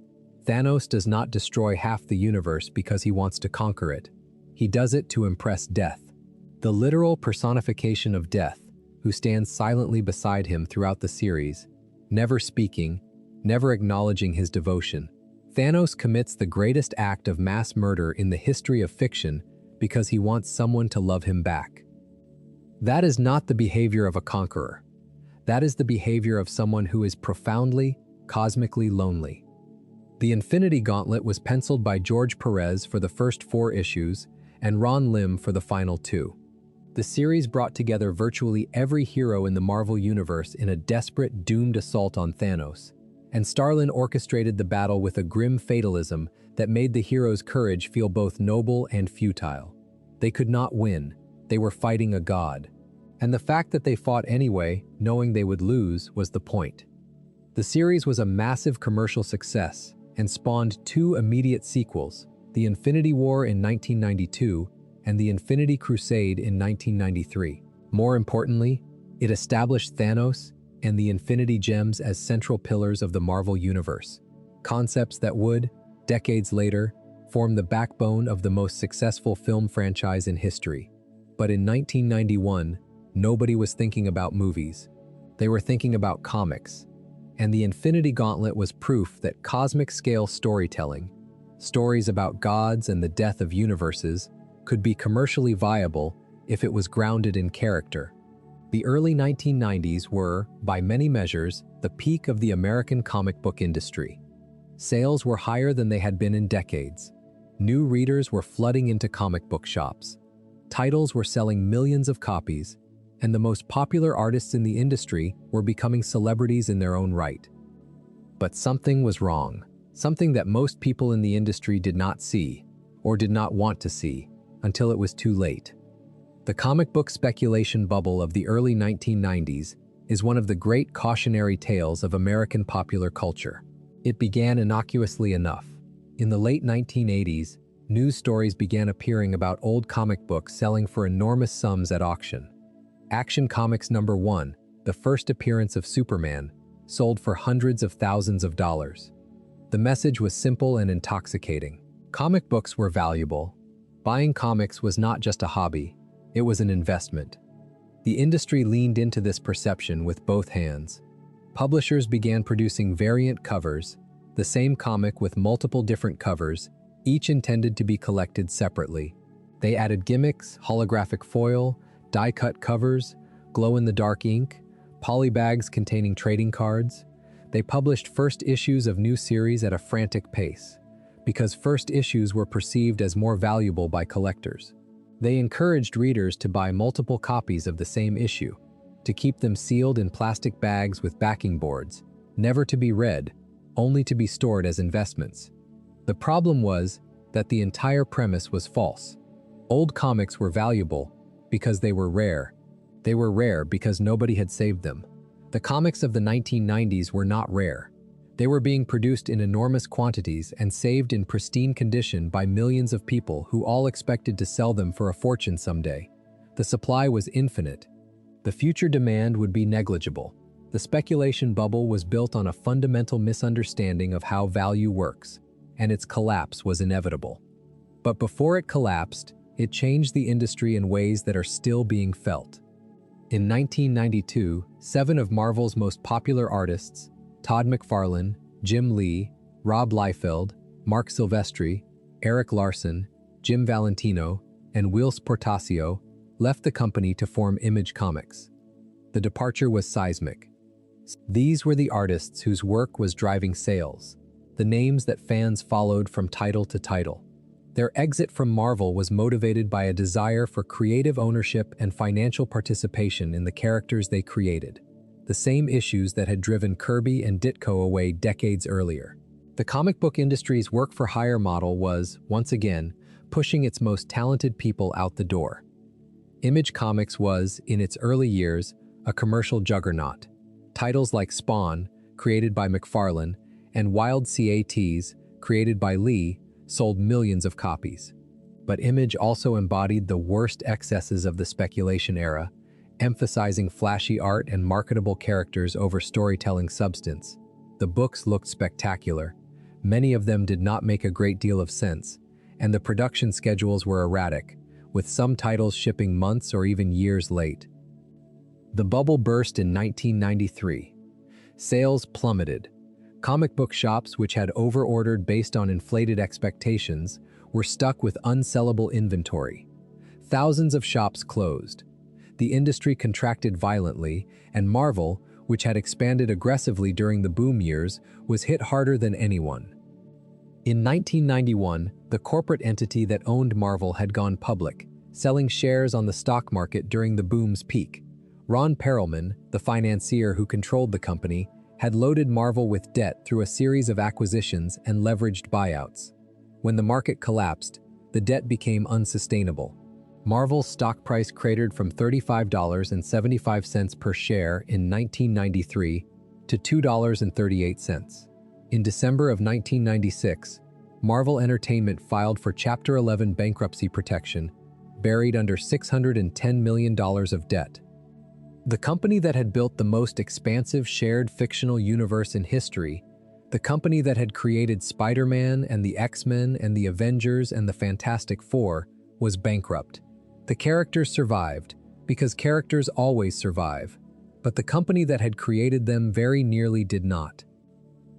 Thanos does not destroy half the universe because he wants to conquer it. He does it to impress death, the literal personification of death, who stands silently beside him throughout the series, never speaking, never acknowledging his devotion. Thanos commits the greatest act of mass murder in the history of fiction because he wants someone to love him back. That is not the behavior of a conqueror. That is the behavior of someone who is profoundly, cosmically lonely. The Infinity Gauntlet was penciled by George Perez for the first 4 issues and Ron Lim for the final 2. The series brought together virtually every hero in the Marvel Universe in a desperate, doomed assault on Thanos, and Starlin orchestrated the battle with a grim fatalism that made the heroes' courage feel both noble and futile. They could not win. They were fighting a god. And the fact that they fought anyway, knowing they would lose, was the point. The series was a massive commercial success and spawned 2 immediate sequels, The Infinity War in 1992 and The Infinity Crusade in 1993. More importantly, It established Thanos and the Infinity Gems as central pillars of the Marvel Universe, concepts that would, decades later, form the backbone of the most successful film franchise in history. But in 1991, nobody was thinking about movies. They were thinking about comics. And the Infinity Gauntlet was proof that cosmic-scale storytelling, stories about gods and the death of universes, could be commercially viable if it was grounded in character. The early 1990s were, by many measures, the peak of the American comic book industry. Sales were higher than they had been in decades. New readers were flooding into comic book shops. Titles were selling millions of copies, and the most popular artists in the industry were becoming celebrities in their own right. But something was wrong, something that most people in the industry did not see, or did not want to see, until it was too late. The comic book speculation bubble of the early 1990s is one of the great cautionary tales of American popular culture. It began innocuously enough. In the late 1980s, news stories began appearing about old comic books selling for enormous sums at auction. Action Comics #1, the first appearance of Superman, sold for hundreds of thousands of dollars. The message was simple and intoxicating. Comic books were valuable. Buying comics was not just a hobby, it was an investment. The industry leaned into this perception with both hands. Publishers began producing variant covers, the same comic with multiple different covers, each intended to be collected separately. They added gimmicks, holographic foil, die-cut covers, glow-in-the-dark ink, polybags containing trading cards. They published first issues of new series at a frantic pace, because first issues were perceived as more valuable by collectors. They encouraged readers to buy multiple copies of the same issue, to keep them sealed in plastic bags with backing boards, never to be read, only to be stored as investments. The problem was that the entire premise was false. Old comics were valuable because they were rare. They were rare because nobody had saved them. The comics of the 1990s were not rare. They were being produced in enormous quantities and saved in pristine condition by millions of people who all expected to sell them for a fortune someday. The supply was infinite. The future demand would be negligible. The speculation bubble was built on a fundamental misunderstanding of how value works, and its collapse was inevitable. But before it collapsed, it changed the industry in ways that are still being felt. In 1992, 7 of Marvel's most popular artists, Todd McFarlane, Jim Lee, Rob Liefeld, Mark Silvestri, Eric Larson, Jim Valentino, and Whilce Portacio, left the company to form Image Comics. The departure was seismic. These were the artists whose work was driving sales, the names that fans followed from title to title. Their exit from Marvel was motivated by a desire for creative ownership and financial participation in the characters they created, the same issues that had driven Kirby and Ditko away decades earlier. The comic book industry's work-for-hire model was, once again, pushing its most talented people out the door. Image Comics was, in its early years, a commercial juggernaut. Titles like Spawn, created by McFarlane, and Wild Cats, created by Lee, sold millions of copies. But Image also embodied the worst excesses of the speculation era, emphasizing flashy art and marketable characters over storytelling substance. The books looked spectacular. Many of them did not make a great deal of sense, and the production schedules were erratic, with some titles shipping months or even years late. The bubble burst in 1993. Sales plummeted. Comic book shops, which had overordered based on inflated expectations, were stuck with unsellable inventory. Thousands of shops closed. The industry contracted violently, and Marvel, which had expanded aggressively during the boom years, was hit harder than anyone. In 1991, the corporate entity that owned Marvel had gone public, selling shares on the stock market during the boom's peak. Ron Perelman, the financier who controlled the company, had loaded Marvel with debt through a series of acquisitions and leveraged buyouts. When the market collapsed, the debt became unsustainable. Marvel's stock price cratered from $35.75 per share in 1993 to $2.38. In December of 1996, Marvel Entertainment filed for Chapter 11 bankruptcy protection, buried under $610 million of debt. The company that had built the most expansive shared fictional universe in history, the company that had created Spider-Man and the X-Men and the Avengers and the Fantastic Four, was bankrupt. The characters survived, because characters always survive, but the company that had created them very nearly did not.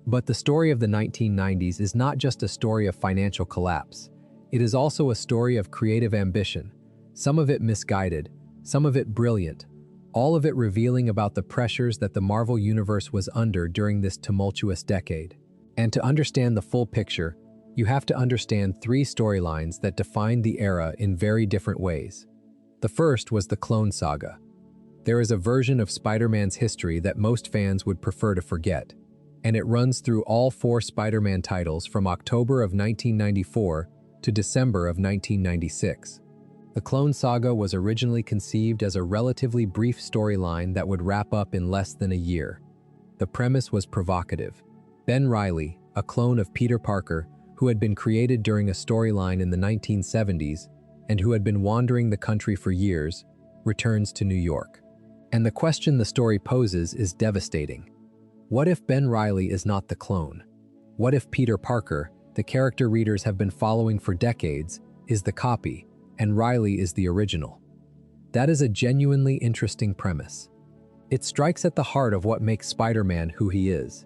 But the story of the 1990s is not just a story of financial collapse. It is also a story of creative ambition, some of it misguided, some of it brilliant, all of it revealing about the pressures that the Marvel Universe was under during this tumultuous decade. And to understand the full picture, you have to understand three storylines that defined the era in very different ways. The first was the Clone Saga. There is a version of Spider-Man's history that most fans would prefer to forget, and it runs through all four Spider-Man titles from October of 1994 to December of 1996. The Clone Saga was originally conceived as a relatively brief storyline that would wrap up in less than a year. The premise was provocative. Ben Reilly, a clone of Peter Parker, who had been created during a storyline in the 1970s and who had been wandering the country for years, returns to New York. And the question the story poses is devastating. What if Ben Reilly is not the clone? What if Peter Parker, the character readers have been following for decades, is the copy, and Reilly is the original? That is a genuinely interesting premise. It strikes at the heart of what makes Spider-Man who he is.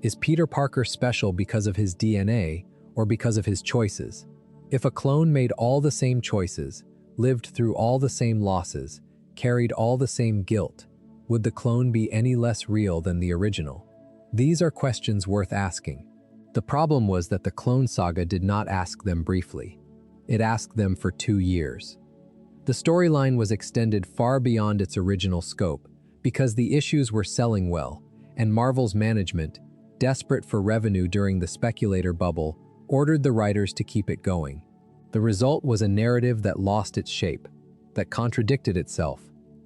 Is Peter Parker special because of his DNA or because of his choices? If a clone made all the same choices, lived through all the same losses, carried all the same guilt, would the clone be any less real than the original? These are questions worth asking. The problem was that the Clone Saga did not ask them briefly. It asked them for 2 years. The storyline was extended far beyond its original scope because the issues were selling well, and Marvel's management, desperate for revenue during the speculator bubble, ordered the writers to keep it going. The result was a narrative that lost its shape, that contradicted itself,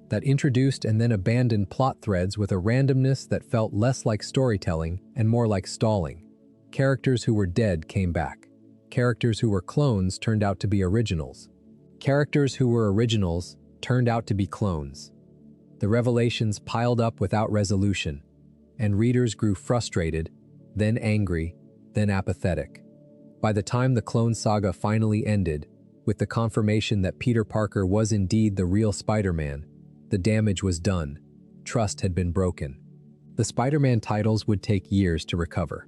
that introduced and then abandoned plot threads with a randomness that felt less like storytelling and more like stalling. Characters who were dead came back. Characters who were clones turned out to be originals. Characters who were originals turned out to be clones. The revelations piled up without resolution, and readers grew frustrated, then angry, then apathetic. By the time the Clone Saga finally ended, with the confirmation that Peter Parker was indeed the real Spider-Man, the damage was done. Trust had been broken. The Spider-Man titles would take years to recover.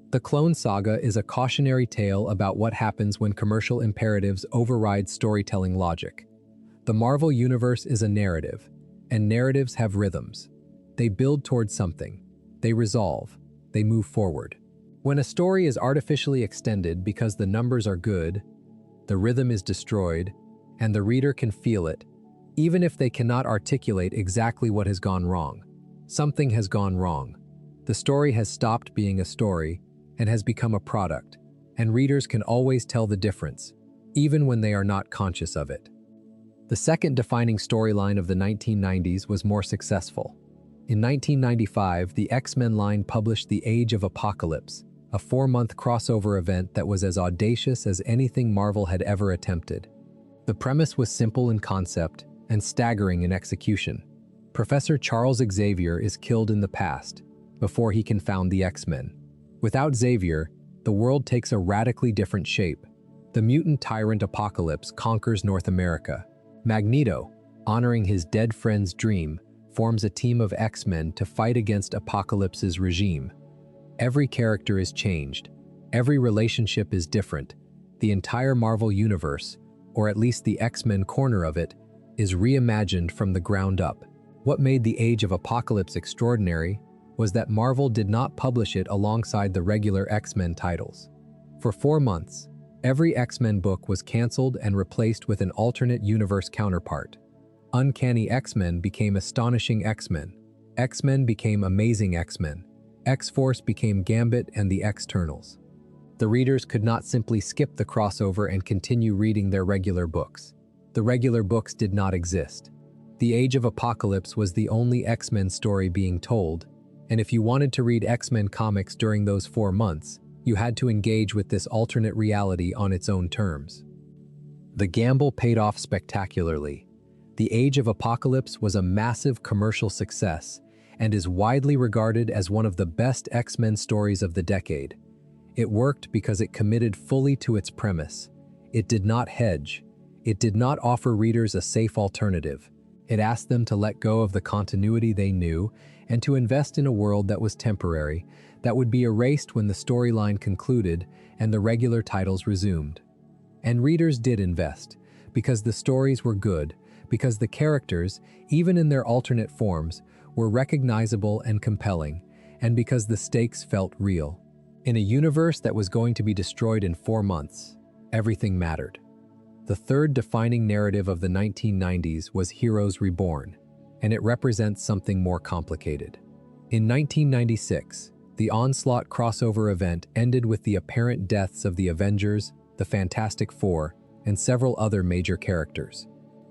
The Clone Saga is a cautionary tale about what happens when commercial imperatives override storytelling logic. The Marvel Universe is a narrative, and narratives have rhythms. They build towards something. They resolve. They move forward. When a story is artificially extended because the numbers are good, the rhythm is destroyed, and the reader can feel it, even if they cannot articulate exactly what has gone wrong. Something has gone wrong. The story has stopped being a story and has become a product, and readers can always tell the difference, even when they are not conscious of it. The second defining storyline of the 1990s was more successful. In 1995, the X-Men line published The Age of Apocalypse, a 4-month crossover event that was as audacious as anything Marvel had ever attempted. The premise was simple in concept and staggering in execution. Professor Charles Xavier is killed in the past, before he can found the X-Men. Without Xavier, the world takes a radically different shape. The mutant tyrant Apocalypse conquers North America. Magneto, honoring his dead friend's dream, forms a team of X-Men to fight against Apocalypse's regime. Every character is changed. Every relationship is different. The entire Marvel Universe, or at least the X-Men corner of it, is reimagined from the ground up. What made the Age of Apocalypse extraordinary was that Marvel did not publish it alongside the regular X-Men titles. For 4 months, every X-Men book was canceled and replaced with an alternate universe counterpart. Uncanny X-Men became Astonishing X-Men. X-Men became Amazing X-Men. X-Force became Gambit and the Externals. The readers could not simply skip the crossover and continue reading their regular books. The regular books did not exist. The Age of Apocalypse was the only X-Men story being told, and if you wanted to read X-Men comics during those 4 months, you had to engage with this alternate reality on its own terms. The gamble paid off spectacularly. The Age of Apocalypse was a massive commercial success and is widely regarded as one of the best X-Men stories of the decade. It worked because it committed fully to its premise. It did not hedge. It did not offer readers a safe alternative. It asked them to let go of the continuity they knew and to invest in a world that was temporary, that would be erased when the storyline concluded and the regular titles resumed. And readers did invest, because the stories were good, because the characters, even in their alternate forms, were recognizable and compelling, and because the stakes felt real. In a universe that was going to be destroyed in 4 months, everything mattered. The third defining narrative of the 1990s was Heroes Reborn, and it represents something more complicated. In 1996, the Onslaught crossover event ended with the apparent deaths of the Avengers, the Fantastic Four, and several other major characters.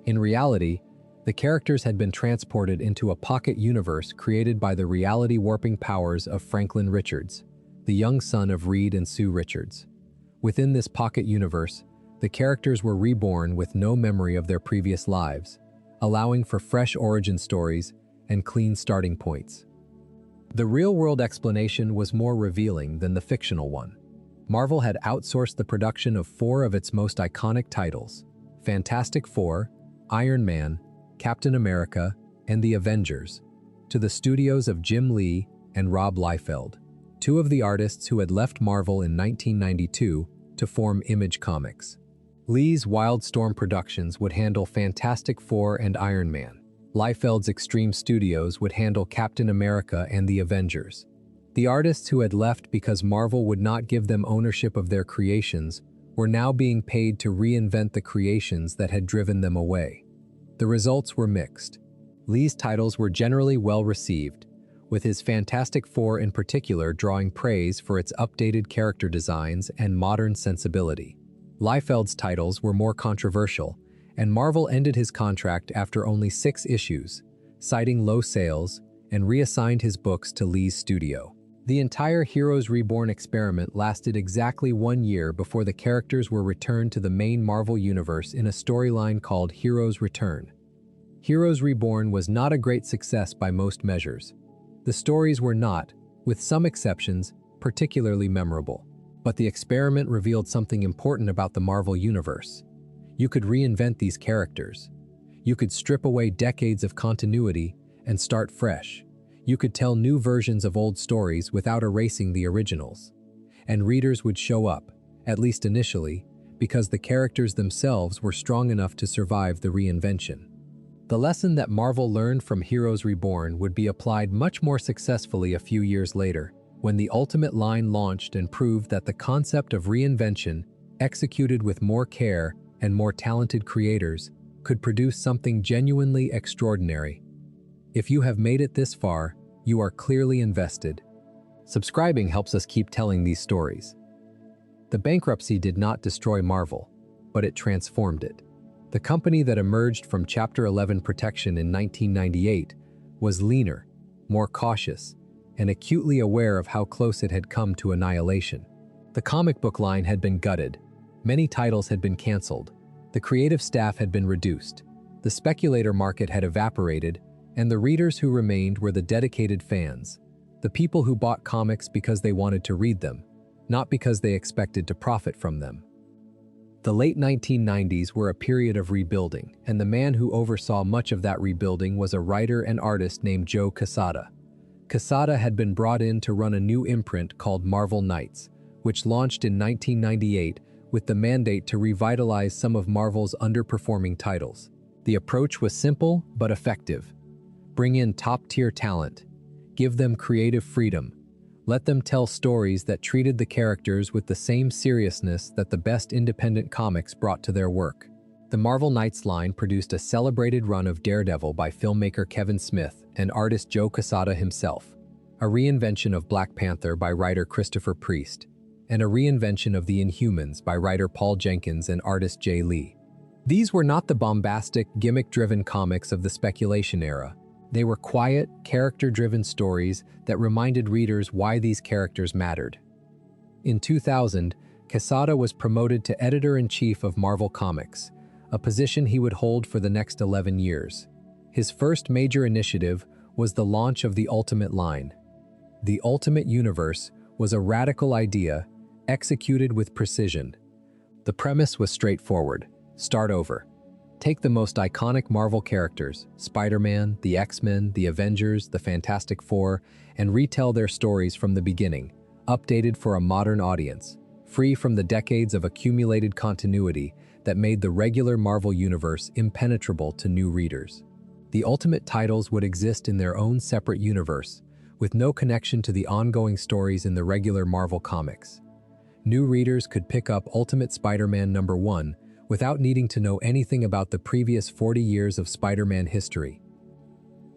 In reality, the characters had been transported into a pocket universe created by the reality-warping powers of Franklin Richards, the young son of Reed and Sue Richards. Within this pocket universe, the characters were reborn with no memory of their previous lives, allowing for fresh origin stories and clean starting points. The real-world explanation was more revealing than the fictional one. Marvel had outsourced the production of 4 of its most iconic titles, Fantastic Four, Iron Man, Captain America, and the Avengers, to the studios of Jim Lee and Rob Liefeld, 2 of the artists who had left Marvel in 1992 to form Image Comics. Lee's Wildstorm Productions would handle Fantastic Four and Iron Man. Liefeld's Extreme Studios would handle Captain America and the Avengers. The artists who had left because Marvel would not give them ownership of their creations were now being paid to reinvent the creations that had driven them away. The results were mixed. Lee's titles were generally well received, with his Fantastic Four in particular drawing praise for its updated character designs and modern sensibility. Liefeld's titles were more controversial, and Marvel ended his contract after only 6 issues, citing low sales, and reassigned his books to Lee's studio. The entire Heroes Reborn experiment lasted exactly 1 year before the characters were returned to the main Marvel universe in a storyline called Heroes Return. Heroes Reborn was not a great success by most measures. The stories were not, with some exceptions, particularly memorable. But the experiment revealed something important about the Marvel universe. You could reinvent these characters. You could strip away decades of continuity and start fresh. You could tell new versions of old stories without erasing the originals. And readers would show up, at least initially, because the characters themselves were strong enough to survive the reinvention. The lesson that Marvel learned from Heroes Reborn would be applied much more successfully a few years later, when the Ultimate line launched and proved that the concept of reinvention, executed with more care and more talented creators, could produce something genuinely extraordinary. If you have made it this far, you are clearly invested. Subscribing helps us keep telling these stories. The bankruptcy did not destroy Marvel, but it transformed it. The company that emerged from Chapter 11 protection in 1998 was leaner, more cautious, and acutely aware of how close it had come to annihilation. The comic book line had been gutted. Many titles had been canceled. The creative staff had been reduced. The speculator market had evaporated, and the readers who remained were the dedicated fans, the people who bought comics because they wanted to read them, not because they expected to profit from them. The late 1990s were a period of rebuilding, and the man who oversaw much of that rebuilding was a writer and artist named Joe Quesada. Quesada had been brought in to run a new imprint called Marvel Knights, which launched in 1998 with the mandate to revitalize some of Marvel's underperforming titles. The approach was simple but effective. Bring in top-tier talent. Give them creative freedom. Let them tell stories that treated the characters with the same seriousness that the best independent comics brought to their work. The Marvel Knights line produced a celebrated run of Daredevil by filmmaker Kevin Smith and artist Joe Quesada himself, a reinvention of Black Panther by writer Christopher Priest, and a reinvention of the Inhumans by writer Paul Jenkins and artist Jay Lee. These were not the bombastic, gimmick-driven comics of the speculation era. They were quiet, character-driven stories that reminded readers why these characters mattered. In 2000, Quesada was promoted to editor-in-chief of Marvel Comics, a position he would hold for the next 11 years. His first major initiative was the launch of the Ultimate line. The Ultimate Universe was a radical idea executed with precision. The premise was straightforward. Start over. Take the most iconic Marvel characters, Spider-Man, the X-Men, the Avengers, the Fantastic Four, and retell their stories from the beginning, updated for a modern audience, free from the decades of accumulated continuity that made the regular Marvel universe impenetrable to new readers. The Ultimate titles would exist in their own separate universe, with no connection to the ongoing stories in the regular Marvel comics. New readers could pick up Ultimate Spider-Man #1 without needing to know anything about the previous 40 years of Spider-Man history.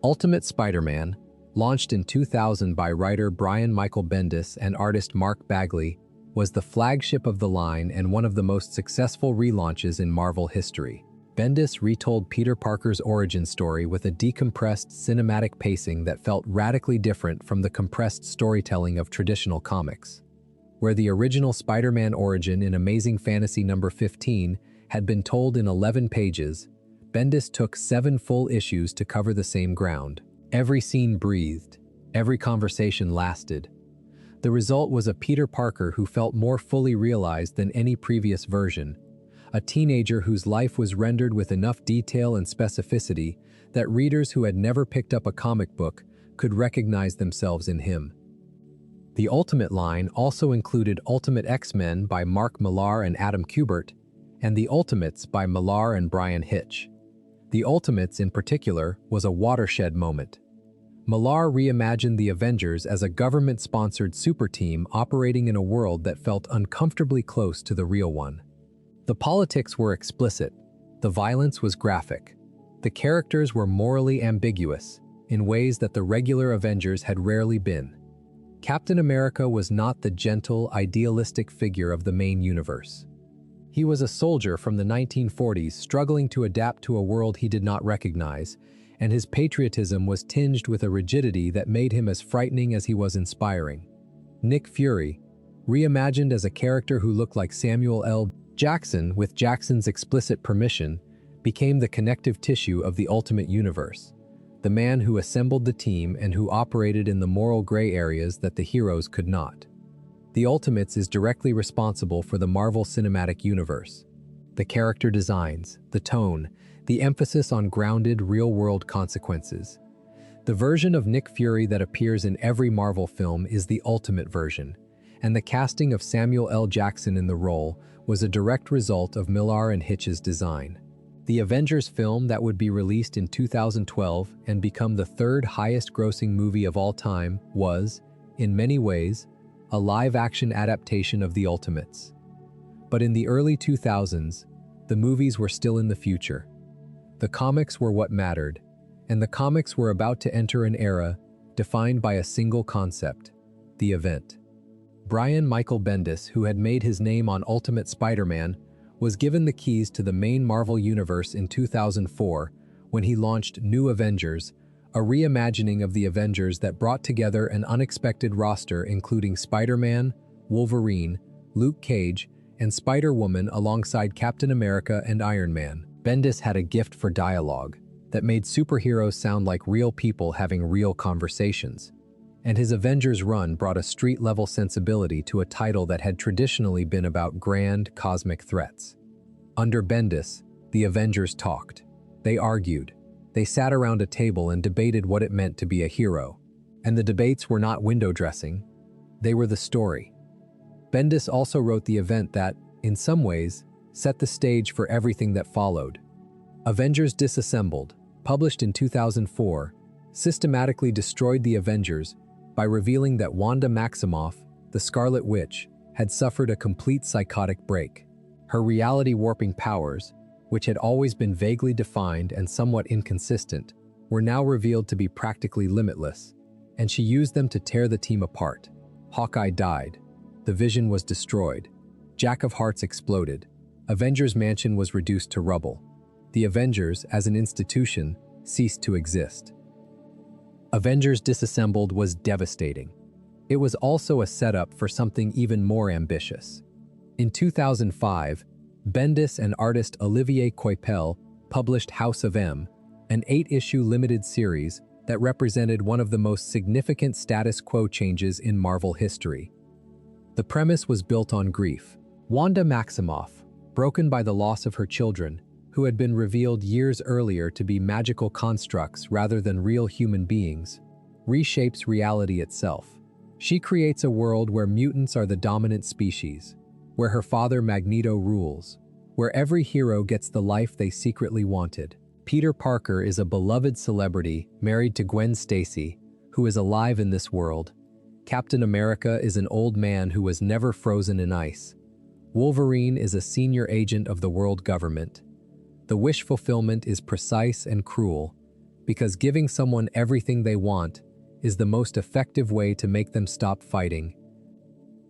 Ultimate Spider-Man, launched in 2000 by writer Brian Michael Bendis and artist Mark Bagley, was the flagship of the line and one of the most successful relaunches in Marvel history. Bendis retold Peter Parker's origin story with a decompressed cinematic pacing that felt radically different from the compressed storytelling of traditional comics. Where the original Spider-Man origin in Amazing Fantasy #15 had been told in 11 pages, Bendis took 7 full issues to cover the same ground. Every scene breathed, every conversation lasted. The result was a Peter Parker who felt more fully realized than any previous version, a teenager whose life was rendered with enough detail and specificity that readers who had never picked up a comic book could recognize themselves in him. The Ultimate line also included Ultimate X-Men by Mark Millar and Adam Kubert, and The Ultimates by Millar and Brian Hitch. The Ultimates, in particular, was a watershed moment. Millar reimagined the Avengers as a government-sponsored super team operating in a world that felt uncomfortably close to the real one. The politics were explicit, the violence was graphic, the characters were morally ambiguous, in ways that the regular Avengers had rarely been. Captain America was not the gentle, idealistic figure of the main universe. He was a soldier from the 1940s struggling to adapt to a world he did not recognize, and his patriotism was tinged with a rigidity that made him as frightening as he was inspiring. Nick Fury, reimagined as a character who looked like Samuel L. Jackson with Jackson's explicit permission, became the connective tissue of the Ultimate Universe, the man who assembled the team and who operated in the moral gray areas that the heroes could not. The Ultimates is directly responsible for the Marvel Cinematic Universe. The character designs, the tone, the emphasis on grounded, real-world consequences. The version of Nick Fury that appears in every Marvel film is the Ultimate version, and the casting of Samuel L. Jackson in the role was a direct result of Millar and Hitch's design. The Avengers film that would be released in 2012 and become the third highest-grossing movie of all time was, in many ways, a live-action adaptation of The Ultimates. But in the early 2000s, the movies were still in the future. The comics were what mattered, and the comics were about to enter an era defined by a single concept, the event. Brian Michael Bendis, who had made his name on Ultimate Spider-Man, was given the keys to the main Marvel Universe in 2004 when he launched New Avengers, a reimagining of the Avengers that brought together an unexpected roster including Spider-Man, Wolverine, Luke Cage, and Spider-Woman alongside Captain America and Iron Man. Bendis had a gift for dialogue that made superheroes sound like real people having real conversations. And his Avengers run brought a street-level sensibility to a title that had traditionally been about grand, cosmic threats. Under Bendis, the Avengers talked. They argued. They sat around a table and debated what it meant to be a hero. And the debates were not window dressing. They were the story. Bendis also wrote the event that, in some ways, set the stage for everything that followed. Avengers Disassembled, published in 2004, systematically destroyed the Avengers by revealing that Wanda Maximoff, the Scarlet Witch, had suffered a complete psychotic break. Her reality-warping powers, which had always been vaguely defined and somewhat inconsistent, were now revealed to be practically limitless, and she used them to tear the team apart. Hawkeye died. The Vision was destroyed. Jack of Hearts exploded. Avengers Mansion was reduced to rubble. The Avengers, as an institution, ceased to exist. Avengers Disassembled was devastating. It was also a setup for something even more ambitious. In 2005, Bendis and artist Olivier Coipel published House of M, an 8-issue limited series that represented one of the most significant status quo changes in Marvel history. The premise was built on grief. Wanda Maximoff, broken by the loss of her children, who had been revealed years earlier to be magical constructs rather than real human beings, reshapes reality itself. She creates a world where mutants are the dominant species, where her father Magneto rules, where every hero gets the life they secretly wanted. Peter Parker is a beloved celebrity married to Gwen Stacy, who is alive in this world. Captain America is an old man who was never frozen in ice. Wolverine is a senior agent of the world government. The wish fulfillment is precise and cruel, because giving someone everything they want is the most effective way to make them stop fighting.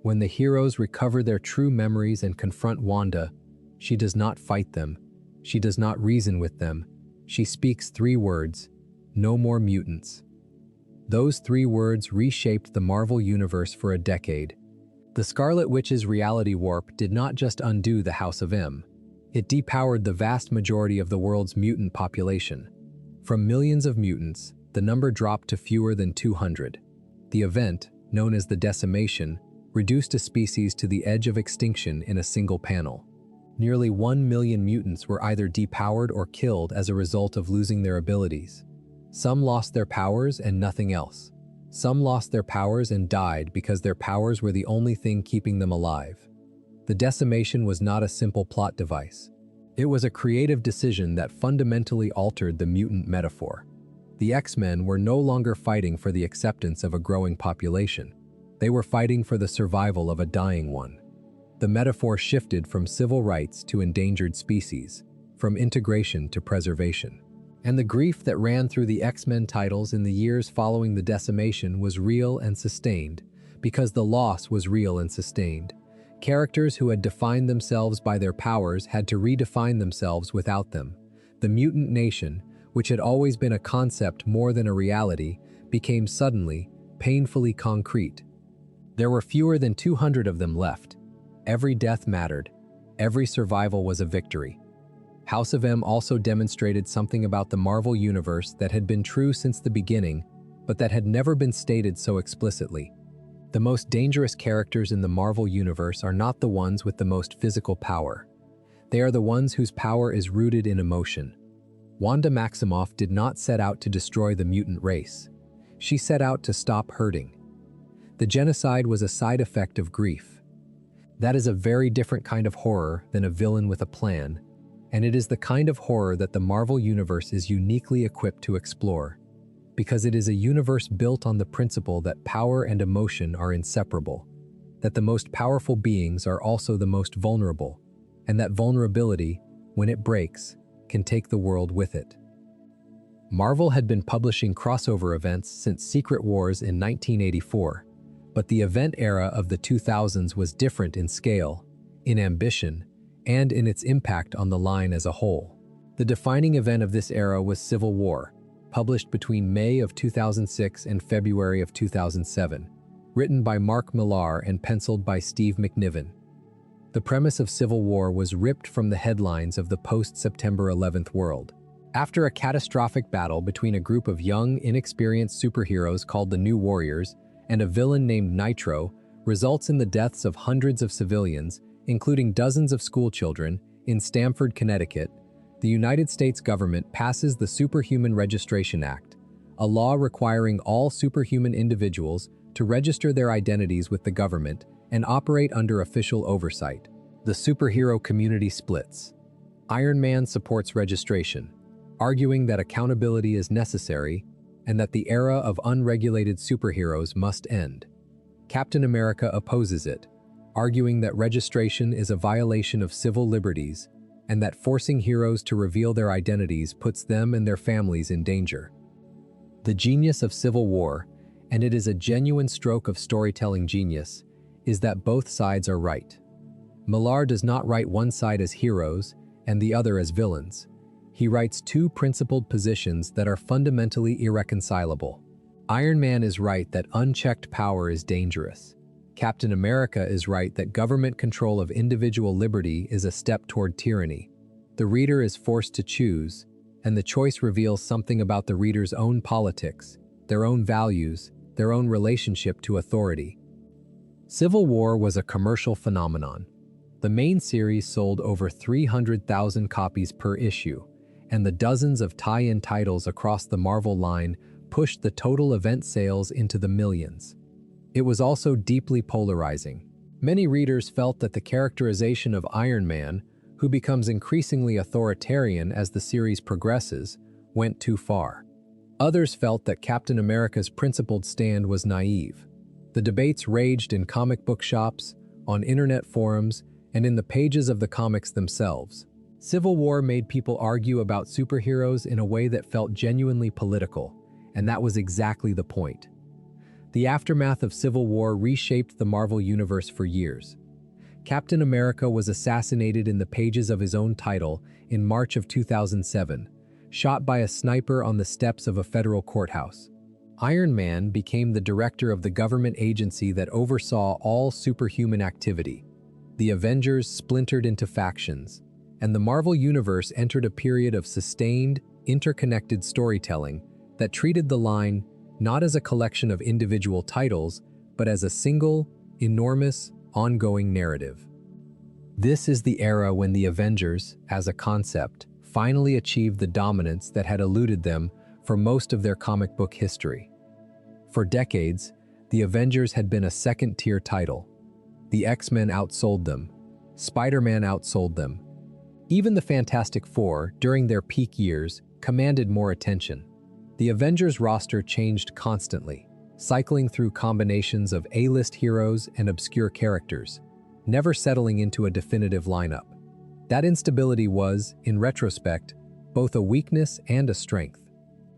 When the heroes recover their true memories and confront Wanda, she does not fight them. She does not reason with them. She speaks 3 words: no more mutants. Those 3 words reshaped the Marvel Universe for a decade. The Scarlet Witch's reality warp did not just undo the House of M. It depowered the vast majority of the world's mutant population. From millions of mutants, the number dropped to fewer than 200. The event, known as the Decimation, reduced a species to the edge of extinction in a single panel. Nearly 1 million mutants were either depowered or killed as a result of losing their abilities. Some lost their powers and nothing else. Some lost their powers and died because their powers were the only thing keeping them alive. The Decimation was not a simple plot device. It was a creative decision that fundamentally altered the mutant metaphor. The X-Men were no longer fighting for the acceptance of a growing population. They were fighting for the survival of a dying one. The metaphor shifted from civil rights to endangered species, from integration to preservation. And the grief that ran through the X-Men titles in the years following the Decimation was real and sustained, because the loss was real and sustained. Characters who had defined themselves by their powers had to redefine themselves without them. The mutant nation, which had always been a concept more than a reality, became suddenly, painfully concrete. There were fewer than 200 of them left. Every death mattered. Every survival was a victory. House of M also demonstrated something about the Marvel Universe that had been true since the beginning, but that had never been stated so explicitly. The most dangerous characters in the Marvel Universe are not the ones with the most physical power. They are the ones whose power is rooted in emotion. Wanda Maximoff did not set out to destroy the mutant race. She set out to stop hurting. The genocide was a side effect of grief. That is a very different kind of horror than a villain with a plan, and it is the kind of horror that the Marvel Universe is uniquely equipped to explore, because it is a universe built on the principle that power and emotion are inseparable, that the most powerful beings are also the most vulnerable, and that vulnerability, when it breaks, can take the world with it. Marvel had been publishing crossover events since Secret Wars in 1984, but the event era of the 2000s was different in scale, in ambition, and in its impact on the line as a whole. The defining event of this era was Civil War, published between May of 2006 and February of 2007, written by Mark Millar and penciled by Steve McNiven. The premise of Civil War was ripped from the headlines of the post-September 11th world. After a catastrophic battle between a group of young, inexperienced superheroes called the New Warriors and a villain named Nitro, results in the deaths of hundreds of civilians, including dozens of schoolchildren, in Stamford, Connecticut, the United States government passes the Superhuman Registration Act, a law requiring all superhuman individuals to register their identities with the government and operate under official oversight. The superhero community splits. Iron Man supports registration, arguing that accountability is necessary and that the era of unregulated superheroes must end. Captain America opposes it, arguing that registration is a violation of civil liberties and that forcing heroes to reveal their identities puts them and their families in danger. The genius of Civil War, and it is a genuine stroke of storytelling genius, is that both sides are right. Millar does not write one side as heroes and the other as villains. He writes 2 principled positions that are fundamentally irreconcilable. Iron Man is right that unchecked power is dangerous. Captain America is right that government control of individual liberty is a step toward tyranny. The reader is forced to choose, and the choice reveals something about the reader's own politics, their own values, their own relationship to authority. Civil War was a commercial phenomenon. The main series sold over 300,000 copies per issue, and the dozens of tie-in titles across the Marvel line pushed the total event sales into the millions. It was also deeply polarizing. Many readers felt that the characterization of Iron Man, who becomes increasingly authoritarian as the series progresses, went too far. Others felt that Captain America's principled stand was naive. The debates raged in comic book shops, on internet forums, and in the pages of the comics themselves. Civil War made people argue about superheroes in a way that felt genuinely political, and that was exactly the point. The aftermath of Civil War reshaped the Marvel Universe for years. Captain America was assassinated in the pages of his own title in March of 2007, shot by a sniper on the steps of a federal courthouse. Iron Man became the director of the government agency that oversaw all superhuman activity. The Avengers splintered into factions, and the Marvel Universe entered a period of sustained, interconnected storytelling that treated the line not as a collection of individual titles, but as a single, enormous, ongoing narrative. This is the era when the Avengers, as a concept, finally achieved the dominance that had eluded them for most of their comic book history. For decades, the Avengers had been a second-tier title. The X-Men outsold them. Spider-Man outsold them. Even the Fantastic Four, during their peak years, commanded more attention. The Avengers roster changed constantly, cycling through combinations of A-list heroes and obscure characters, never settling into a definitive lineup. That instability was, in retrospect, both a weakness and a strength.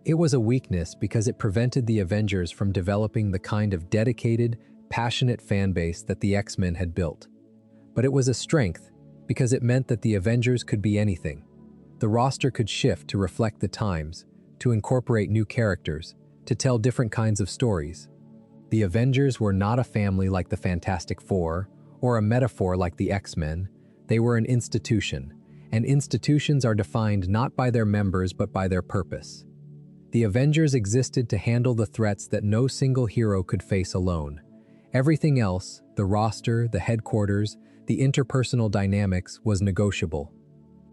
It was a weakness because it prevented the Avengers from developing the kind of dedicated, passionate fan base that the X-Men had built. But it was a strength because it meant that the Avengers could be anything. The roster could shift to reflect the times, to incorporate new characters, to tell different kinds of stories. The Avengers were not a family like the Fantastic Four, or a metaphor like the X-Men. They were an institution, and institutions are defined not by their members but by their purpose. The Avengers existed to handle the threats that no single hero could face alone. Everything else, the roster, the headquarters, the interpersonal dynamics, was negotiable.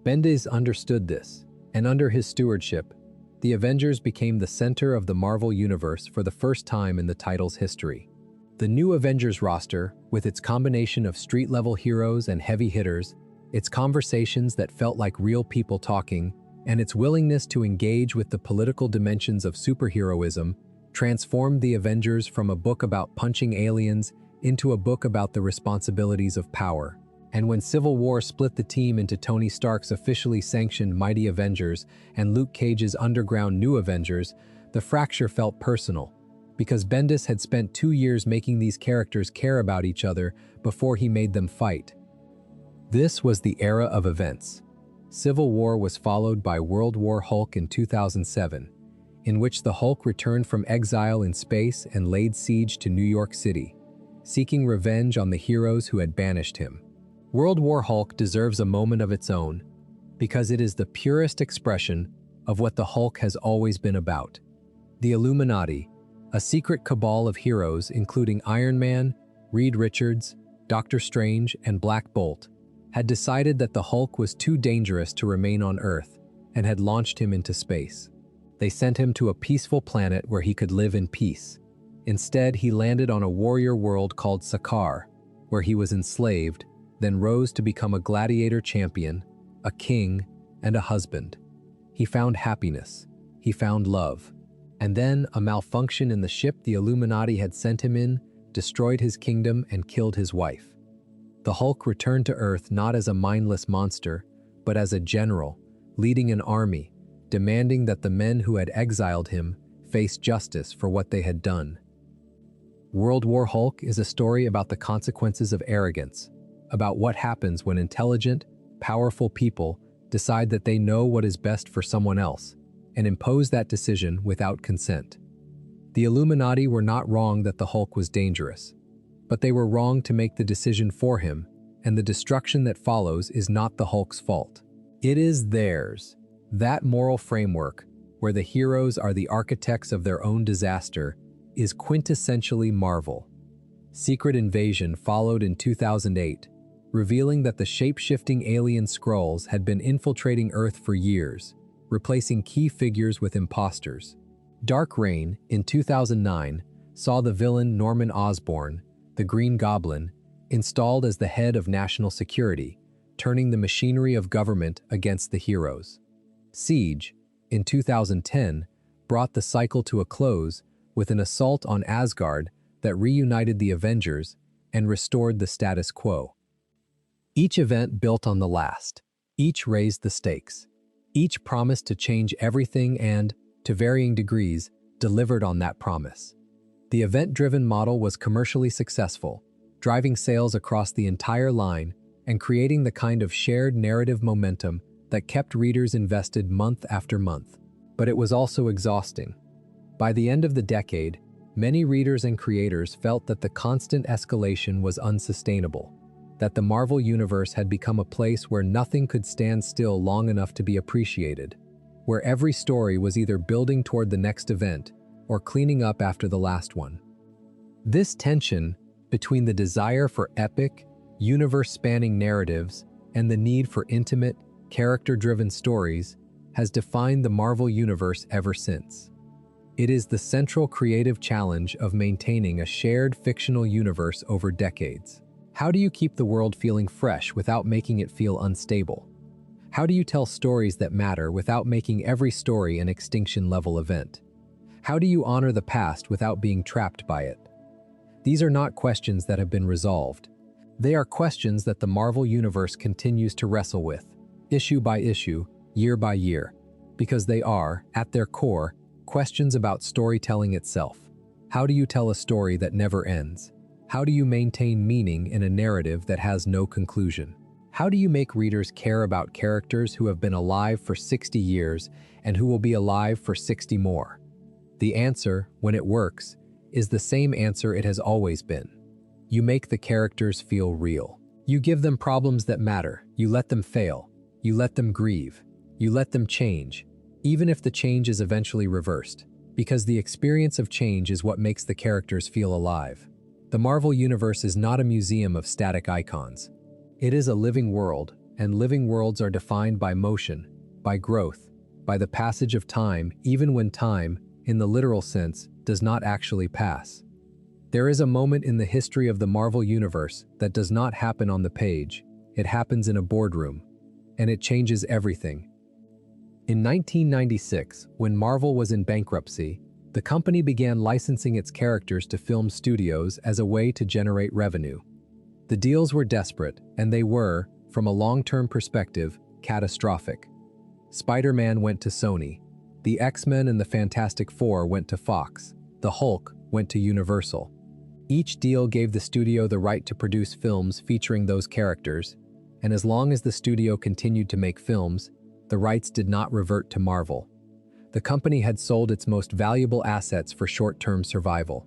Bendis understood this, and under his stewardship, the Avengers became the center of the Marvel Universe for the first time in the title's history. The new Avengers roster, with its combination of street-level heroes and heavy hitters, its conversations that felt like real people talking, and its willingness to engage with the political dimensions of superheroism, transformed the Avengers from a book about punching aliens into a book about the responsibilities of power. And when Civil War split the team into Tony Stark's officially sanctioned Mighty Avengers and Luke Cage's underground New Avengers, the fracture felt personal, because Bendis had spent 2 years making these characters care about each other before he made them fight. This was the era of events. Civil War was followed by World War Hulk in 2007, in which the Hulk returned from exile in space and laid siege to New York City, seeking revenge on the heroes who had banished him. World War Hulk deserves a moment of its own because it is the purest expression of what the Hulk has always been about. The Illuminati, a secret cabal of heroes including Iron Man, Reed Richards, Doctor Strange, and Black Bolt, had decided that the Hulk was too dangerous to remain on Earth and had launched him into space. They sent him to a peaceful planet where he could live in peace. Instead, he landed on a warrior world called Sakaar, where he was enslaved, then rose to become a gladiator champion, a king, and a husband. He found happiness. He found love. And then a malfunction in the ship the Illuminati had sent him in destroyed his kingdom and killed his wife. The Hulk returned to Earth not as a mindless monster, but as a general, leading an army, demanding that the men who had exiled him face justice for what they had done. World War Hulk is a story about the consequences of arrogance, about what happens when intelligent, powerful people decide that they know what is best for someone else and impose that decision without consent. The Illuminati were not wrong that the Hulk was dangerous. But they were wrong to make the decision for him, and the destruction that follows is not the Hulk's fault. It is theirs. That moral framework, where the heroes are the architects of their own disaster, is quintessentially Marvel. Secret Invasion followed in 2008, revealing that the shape-shifting alien Skrulls had been infiltrating Earth for years, replacing key figures with imposters. Dark Reign, in 2009, saw the villain Norman Osborn, the Green Goblin, installed as the head of national security, turning the machinery of government against the heroes. Siege, in 2010, brought the cycle to a close with an assault on Asgard that reunited the Avengers and restored the status quo. Each event built on the last. Each raised the stakes. Each promised to change everything and, to varying degrees, delivered on that promise. The event-driven model was commercially successful, driving sales across the entire line and creating the kind of shared narrative momentum that kept readers invested month after month. But it was also exhausting. By the end of the decade, many readers and creators felt that the constant escalation was unsustainable, that the Marvel Universe had become a place where nothing could stand still long enough to be appreciated, where every story was either building toward the next event or cleaning up after the last one. This tension between the desire for epic, universe-spanning narratives and the need for intimate, character-driven stories has defined the Marvel Universe ever since. It is the central creative challenge of maintaining a shared fictional universe over decades. How do you keep the world feeling fresh without making it feel unstable? How do you tell stories that matter without making every story an extinction-level event? How do you honor the past without being trapped by it? These are not questions that have been resolved. They are questions that the Marvel Universe continues to wrestle with, issue by issue, year by year, because they are, at their core, questions about storytelling itself. How do you tell a story that never ends? How do you maintain meaning in a narrative that has no conclusion? How do you make readers care about characters who have been alive for 60 years and who will be alive for 60 more? The answer, when it works, is the same answer it has always been. You make the characters feel real. You give them problems that matter. You let them fail. You let them grieve. You let them change, even if the change is eventually reversed, because the experience of change is what makes the characters feel alive. The Marvel Universe is not a museum of static icons. It is a living world, and living worlds are defined by motion, by growth, by the passage of time, even when time, in the literal sense, does not actually pass. There is a moment in the history of the Marvel Universe that does not happen on the page. It happens in a boardroom, and it changes everything. In 1996, when Marvel was in bankruptcy, the company began licensing its characters to film studios as a way to generate revenue. The deals were desperate, and they were, from a long-term perspective, catastrophic. Spider-Man went to Sony. The X-Men and the Fantastic Four went to Fox. The Hulk went to Universal. Each deal gave the studio the right to produce films featuring those characters, and as long as the studio continued to make films, the rights did not revert to Marvel. The company had sold its most valuable assets for short-term survival.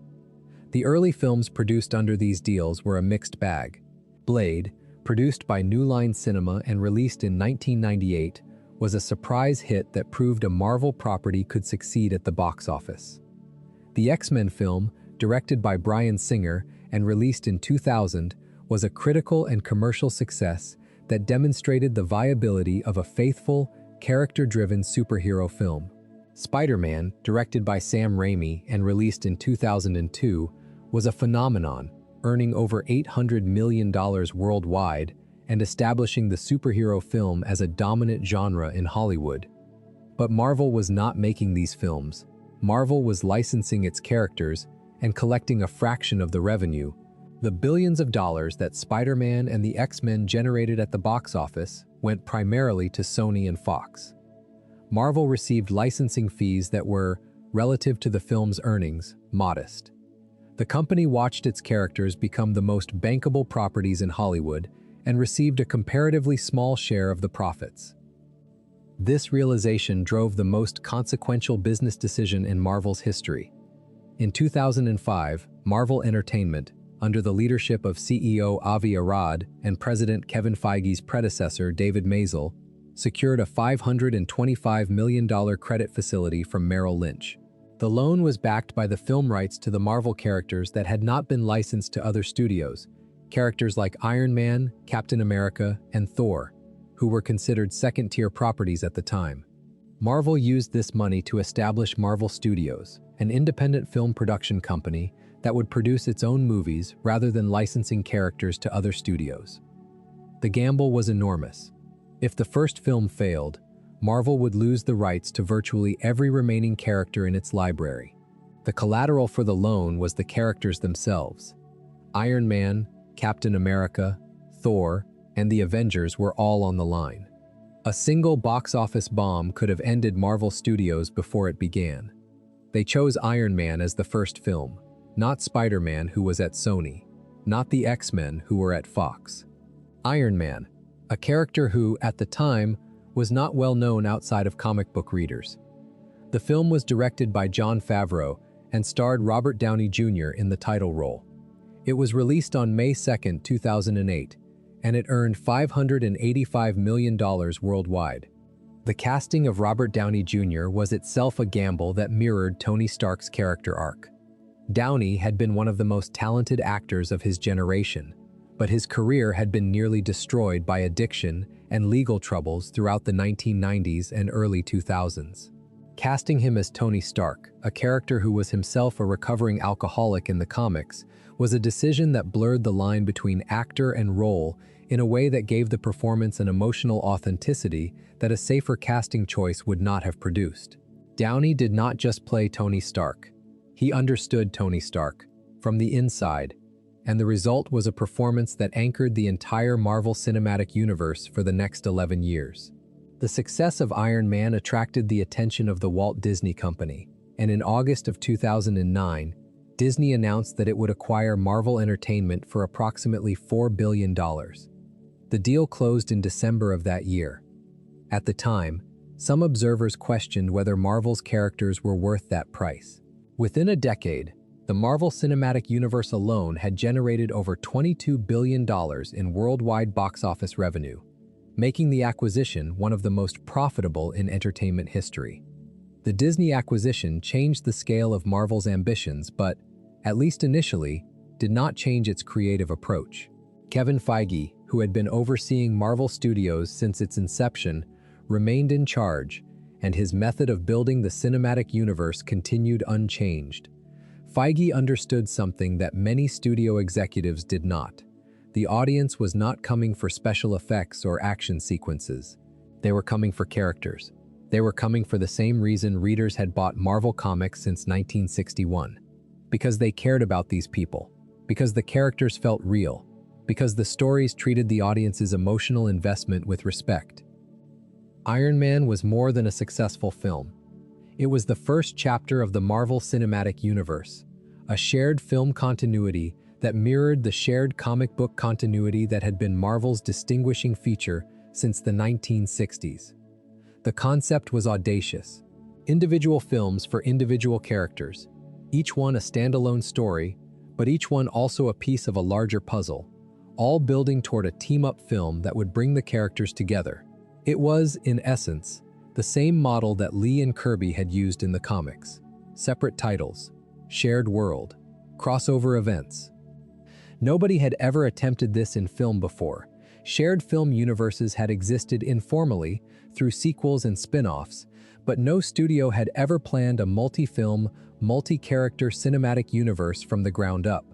The early films produced under these deals were a mixed bag. Blade, produced by New Line Cinema and released in 1998, was a surprise hit that proved a Marvel property could succeed at the box office. The X-Men film, directed by Bryan Singer and released in 2000, was a critical and commercial success that demonstrated the viability of a faithful, character-driven superhero film. Spider-Man, directed by Sam Raimi and released in 2002, was a phenomenon, earning over $800 million worldwide and establishing the superhero film as a dominant genre in Hollywood. But Marvel was not making these films. Marvel was licensing its characters and collecting a fraction of the revenue. The billions of dollars that Spider-Man and the X-Men generated at the box office went primarily to Sony and Fox. Marvel received licensing fees that were, relative to the film's earnings, modest. The company watched its characters become the most bankable properties in Hollywood and received a comparatively small share of the profits. This realization drove the most consequential business decision in Marvel's history. In 2005, Marvel Entertainment, under the leadership of CEO Avi Arad and President Kevin Feige's predecessor David Maisel, secured a $525 million credit facility from Merrill Lynch. The loan was backed by the film rights to the Marvel characters that had not been licensed to other studios, characters like Iron Man, Captain America, and Thor, who were considered second-tier properties at the time. Marvel used this money to establish Marvel Studios, an independent film production company that would produce its own movies rather than licensing characters to other studios. The gamble was enormous. If the first film failed, Marvel would lose the rights to virtually every remaining character in its library. The collateral for the loan was the characters themselves. Iron Man, Captain America, Thor, and the Avengers were all on the line. A single box office bomb could have ended Marvel Studios before it began. They chose Iron Man as the first film, not Spider-Man, who was at Sony, not the X-Men, who were at Fox. Iron Man, a character who, at the time, was not well known outside of comic book readers. The film was directed by Jon Favreau and starred Robert Downey Jr. in the title role. It was released on May 2, 2008, and it earned $585 million worldwide. The casting of Robert Downey Jr. was itself a gamble that mirrored Tony Stark's character arc. Downey had been one of the most talented actors of his generation, but his career had been nearly destroyed by addiction and legal troubles throughout the 1990s and early 2000s. Casting him as Tony Stark, a character who was himself a recovering alcoholic in the comics, was a decision that blurred the line between actor and role in a way that gave the performance an emotional authenticity that a safer casting choice would not have produced. Downey did not just play Tony Stark. He understood Tony Stark from the inside, and the result was a performance that anchored the entire Marvel Cinematic Universe for the next 11 years. The success of Iron Man attracted the attention of the Walt Disney Company, and in August of 2009, Disney announced that it would acquire Marvel Entertainment for approximately $4 billion. The deal closed in December of that year. At the time, some observers questioned whether Marvel's characters were worth that price. Within a decade, the Marvel Cinematic Universe alone had generated over $22 billion in worldwide box office revenue, making the acquisition one of the most profitable in entertainment history. The Disney acquisition changed the scale of Marvel's ambitions, but, at least initially, did not change its creative approach. Kevin Feige, who had been overseeing Marvel Studios since its inception, remained in charge, and his method of building the cinematic universe continued unchanged. Feige understood something that many studio executives did not. The audience was not coming for special effects or action sequences. They were coming for characters. They were coming for the same reason readers had bought Marvel Comics since 1961. Because they cared about these people. Because the characters felt real. Because the stories treated the audience's emotional investment with respect. Iron Man was more than a successful film. It was the first chapter of the Marvel Cinematic Universe, a shared film continuity that mirrored the shared comic book continuity that had been Marvel's distinguishing feature since the 1960s. The concept was audacious. Individual films for individual characters, each one a standalone story, but each one also a piece of a larger puzzle, all building toward a team-up film that would bring the characters together. It was, in essence, the same model that Lee and Kirby had used in the comics. Separate titles, shared world, crossover events. Nobody had ever attempted this in film before. Shared film universes had existed informally through sequels and spin-offs, but no studio had ever planned a multi-film, multi-character cinematic universe from the ground up.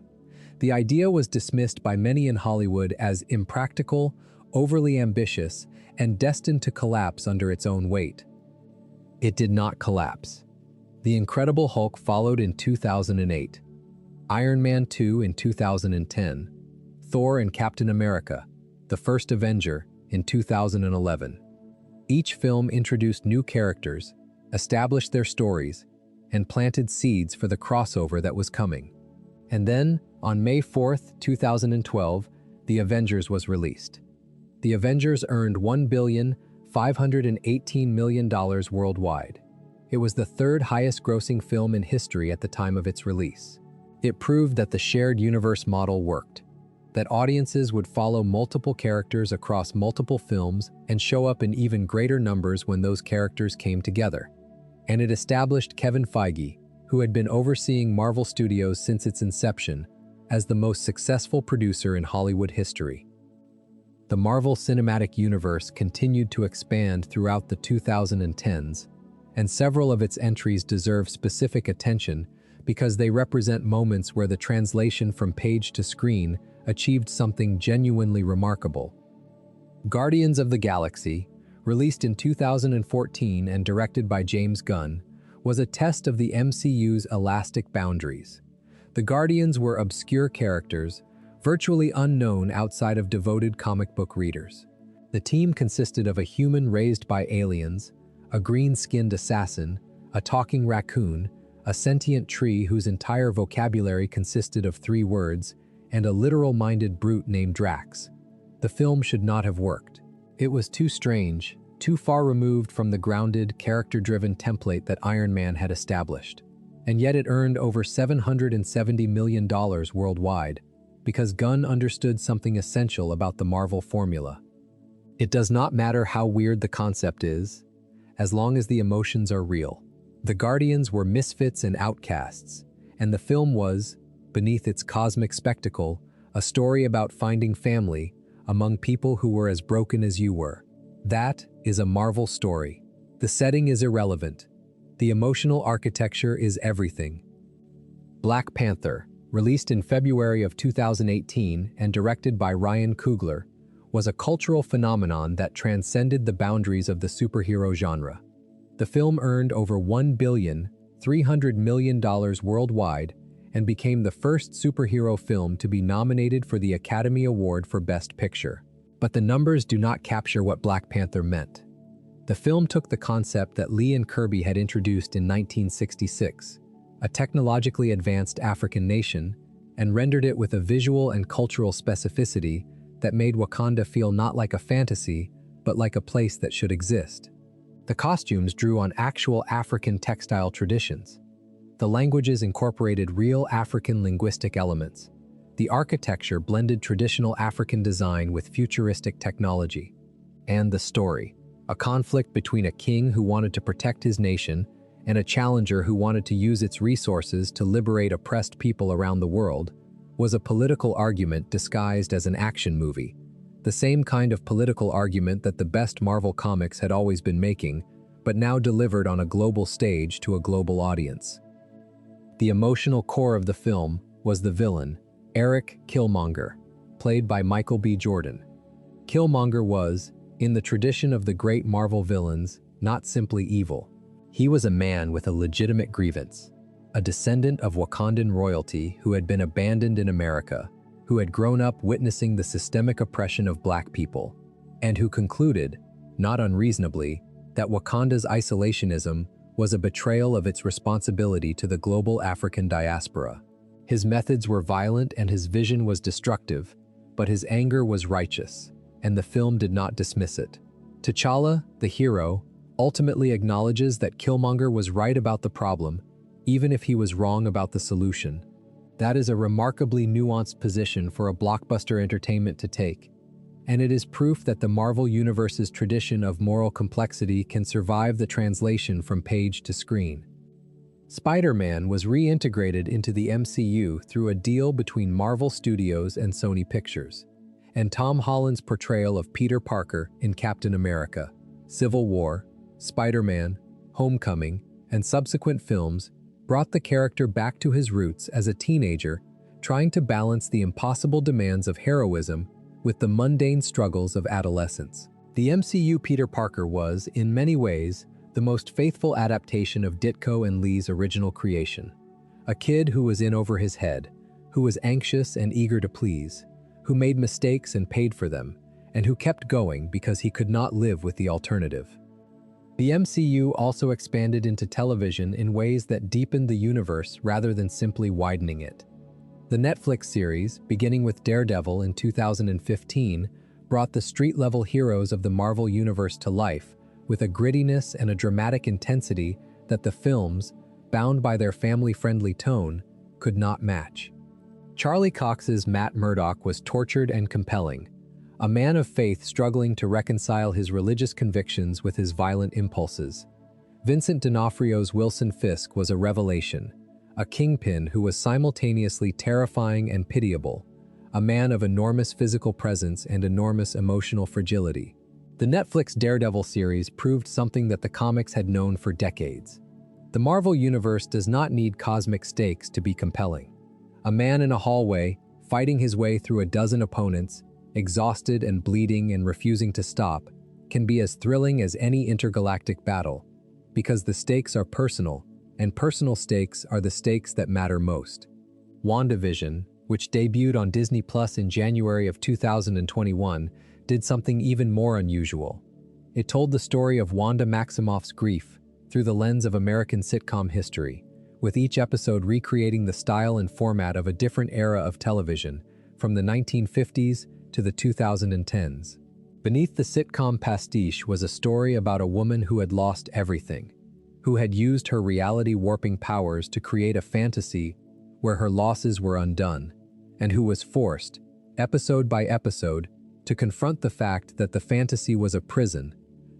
The idea was dismissed by many in Hollywood as impractical, overly ambitious, and destined to collapse under its own weight. It did not collapse. The Incredible Hulk followed in 2008, Iron Man 2 in 2010, Thor and Captain America, The First Avenger, in 2011. Each film introduced new characters, established their stories, and planted seeds for the crossover that was coming. And then, on May 4th, 2012, The Avengers was released. The Avengers earned $1,518 million worldwide. It was the third highest-grossing film in history at the time of its release. It proved that the shared universe model worked, that audiences would follow multiple characters across multiple films and show up in even greater numbers when those characters came together. And it established Kevin Feige, who had been overseeing Marvel Studios since its inception, as the most successful producer in Hollywood history. The Marvel Cinematic Universe continued to expand throughout the 2010s, and several of its entries deserve specific attention because they represent moments where the translation from page to screen achieved something genuinely remarkable. Guardians of the Galaxy, released in 2014 and directed by James Gunn, was a test of the MCU's elastic boundaries. The Guardians were obscure characters, virtually unknown outside of devoted comic book readers. The team consisted of a human raised by aliens, a green-skinned assassin, a talking raccoon, a sentient tree whose entire vocabulary consisted of 3 words, and a literal-minded brute named Drax. The film should not have worked. It was too strange, too far removed from the grounded, character-driven template that Iron Man had established. And yet it earned over $770 million worldwide, because Gunn understood something essential about the Marvel formula. It does not matter how weird the concept is, as long as the emotions are real. The Guardians were misfits and outcasts, and the film was, beneath its cosmic spectacle, a story about finding family among people who were as broken as you were. That is a Marvel story. The setting is irrelevant. The emotional architecture is everything. Black Panther, released in February of 2018 and directed by Ryan Coogler, was a cultural phenomenon that transcended the boundaries of the superhero genre. The film earned over $1.3 billion worldwide and became the first superhero film to be nominated for the Academy Award for Best Picture. But the numbers do not capture what Black Panther meant. The film took the concept that Lee and Kirby had introduced in 1966, a technologically advanced African nation, and rendered it with a visual and cultural specificity that made Wakanda feel not like a fantasy, but like a place that should exist. The costumes drew on actual African textile traditions. The languages incorporated real African linguistic elements. The architecture blended traditional African design with futuristic technology. And the story, a conflict between a king who wanted to protect his nation and a challenger who wanted to use its resources to liberate oppressed people around the world, was a political argument disguised as an action movie. The same kind of political argument that the best Marvel comics had always been making, but now delivered on a global stage to a global audience. The emotional core of the film was the villain, Eric Killmonger, played by Michael B. Jordan. Killmonger was, in the tradition of the great Marvel villains, not simply evil. He was a man with a legitimate grievance, a descendant of Wakandan royalty who had been abandoned in America, who had grown up witnessing the systemic oppression of Black people, and who concluded, not unreasonably, that Wakanda's isolationism was a betrayal of its responsibility to the global African diaspora. His methods were violent and his vision was destructive, but his anger was righteous, and the film did not dismiss it. T'Challa, the hero, ultimately acknowledges that Killmonger was right about the problem, even if he was wrong about the solution. That is a remarkably nuanced position for a blockbuster entertainment to take, and it is proof that the Marvel Universe's tradition of moral complexity can survive the translation from page to screen. Spider-Man was reintegrated into the MCU through a deal between Marvel Studios and Sony Pictures, and Tom Holland's portrayal of Peter Parker in Captain America, Civil War, Spider-Man, Homecoming, and subsequent films brought the character back to his roots as a teenager, trying to balance the impossible demands of heroism with the mundane struggles of adolescence. The MCU Peter Parker was, in many ways, the most faithful adaptation of Ditko and Lee's original creation. A kid who was in over his head, who was anxious and eager to please, who made mistakes and paid for them, and who kept going because he could not live with the alternative. The MCU also expanded into television in ways that deepened the universe rather than simply widening it. The Netflix series, beginning with Daredevil in 2015, brought the street-level heroes of the Marvel Universe to life with a grittiness and a dramatic intensity that the films, bound by their family-friendly tone, could not match. Charlie Cox's Matt Murdock was tortured and compelling, a man of faith struggling to reconcile his religious convictions with his violent impulses. Vincent D'Onofrio's Wilson Fisk was a revelation, a kingpin who was simultaneously terrifying and pitiable, a man of enormous physical presence and enormous emotional fragility. The Netflix Daredevil series proved something that the comics had known for decades. The Marvel Universe does not need cosmic stakes to be compelling. A man in a hallway, fighting his way through a dozen opponents, exhausted and bleeding and refusing to stop, can be as thrilling as any intergalactic battle, because the stakes are personal, and personal stakes are the stakes that matter most. WandaVision, which debuted on Disney Plus in January of 2021, did something even more unusual. It told the story of Wanda Maximoff's grief through the lens of American sitcom history, with each episode recreating the style and format of a different era of television, from the 1950s to the 2010s. Beneath the sitcom pastiche was a story about a woman who had lost everything, who had used her reality-warping powers to create a fantasy where her losses were undone, and who was forced, episode by episode, to confront the fact that the fantasy was a prison,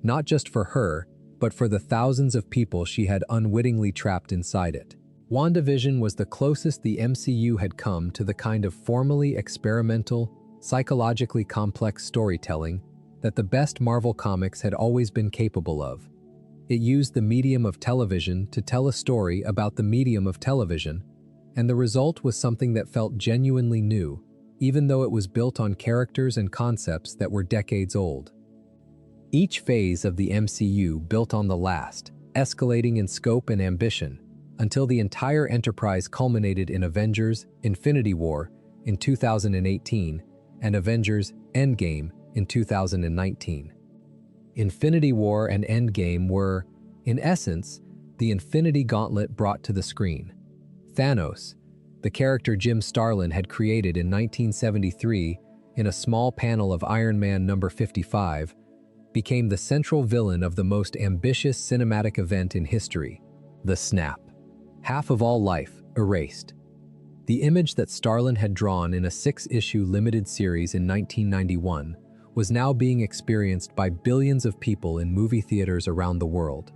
not just for her, but for the thousands of people she had unwittingly trapped inside it. WandaVision was the closest the MCU had come to the kind of formally experimental, psychologically complex storytelling that the best Marvel comics had always been capable of. It used the medium of television to tell a story about the medium of television, and the result was something that felt genuinely new, even though it was built on characters and concepts that were decades old. Each phase of the MCU built on the last, escalating in scope and ambition, until the entire enterprise culminated in Avengers: Infinity War in 2018 and Avengers: Endgame in 2019. Infinity War and Endgame were, in essence, the Infinity Gauntlet brought to the screen. Thanos, the character Jim Starlin had created in 1973 in a small panel of Iron Man number 55, became the central villain of the most ambitious cinematic event in history, the snap. Half of all life erased. The image that Starlin had drawn in a 6-issue limited series in 1991 was now being experienced by billions of people in movie theaters around the world.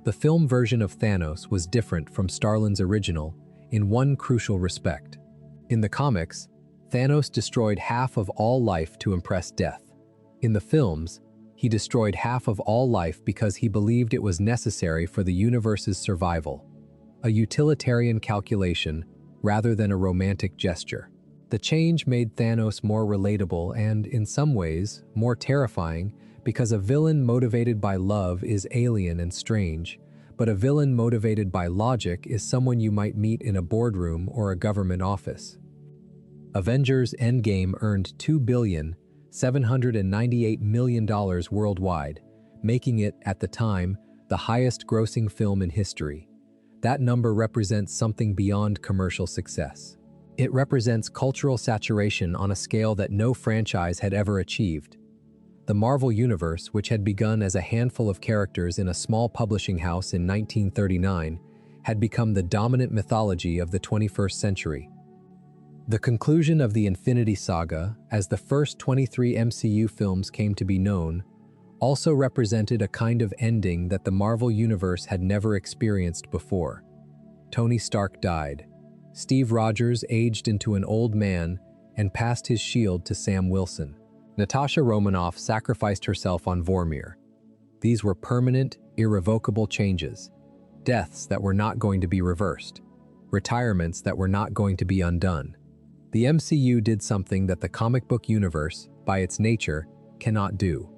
The film version of Thanos was different from Starlin's original in one crucial respect. In the comics, Thanos destroyed half of all life to impress death. In the films, he destroyed half of all life because he believed it was necessary for the universe's survival, a utilitarian calculation rather than a romantic gesture. The change made Thanos more relatable and, in some ways, more terrifying because a villain motivated by love is alien and strange, but a villain motivated by logic is someone you might meet in a boardroom or a government office. Avengers: Endgame earned $2,798 million worldwide, making it, at the time, the highest-grossing film in history. That number represents something beyond commercial success. It represents cultural saturation on a scale that no franchise had ever achieved. The Marvel Universe, which had begun as a handful of characters in a small publishing house in 1939, had become the dominant mythology of the 21st century. The conclusion of the Infinity Saga, as the first 23 MCU films came to be known, also represented a kind of ending that the Marvel Universe had never experienced before. Tony Stark died. Steve Rogers aged into an old man and passed his shield to Sam Wilson. Natasha Romanoff sacrificed herself on Vormir. These were permanent, irrevocable changes, deaths that were not going to be reversed, retirements that were not going to be undone. The MCU did something that the comic book universe, by its nature, cannot do.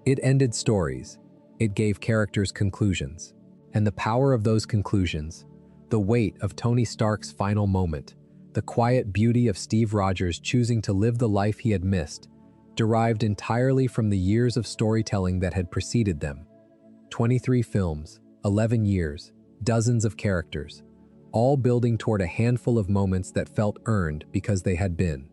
It ended stories. It gave characters conclusions. And the power of those conclusions, the weight of Tony Stark's final moment, the quiet beauty of Steve Rogers choosing to live the life he had missed, derived entirely from the years of storytelling that had preceded them. 23 films, 11 years, dozens of characters, all building toward a handful of moments that felt earned because they had been.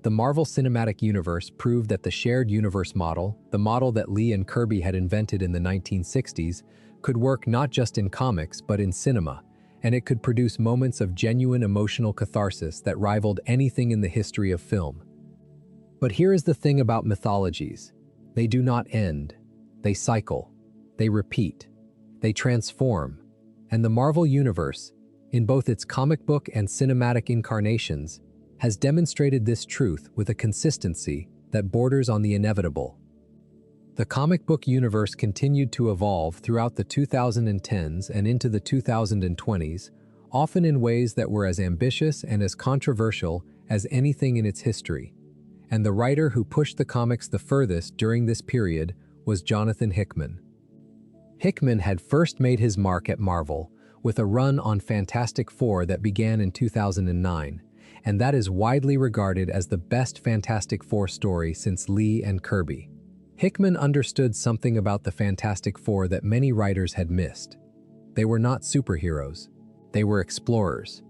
The Marvel Cinematic Universe proved that the shared universe model, the model that Lee and Kirby had invented in the 1960s, could work not just in comics but in cinema, and it could produce moments of genuine emotional catharsis that rivaled anything in the history of film. But here is the thing about mythologies. They do not end. They cycle. They repeat. They transform. And the Marvel Universe, in both its comic book and cinematic incarnations, has demonstrated this truth with a consistency that borders on the inevitable. The comic book universe continued to evolve throughout the 2010s and into the 2020s, often in ways that were as ambitious and as controversial as anything in its history. And the writer who pushed the comics the furthest during this period was Jonathan Hickman. Hickman had first made his mark at Marvel with a run on Fantastic Four that began in 2009, and that is widely regarded as the best Fantastic Four story since Lee and Kirby. Hickman understood something about the Fantastic Four that many writers had missed. They were not superheroes. They were explorers.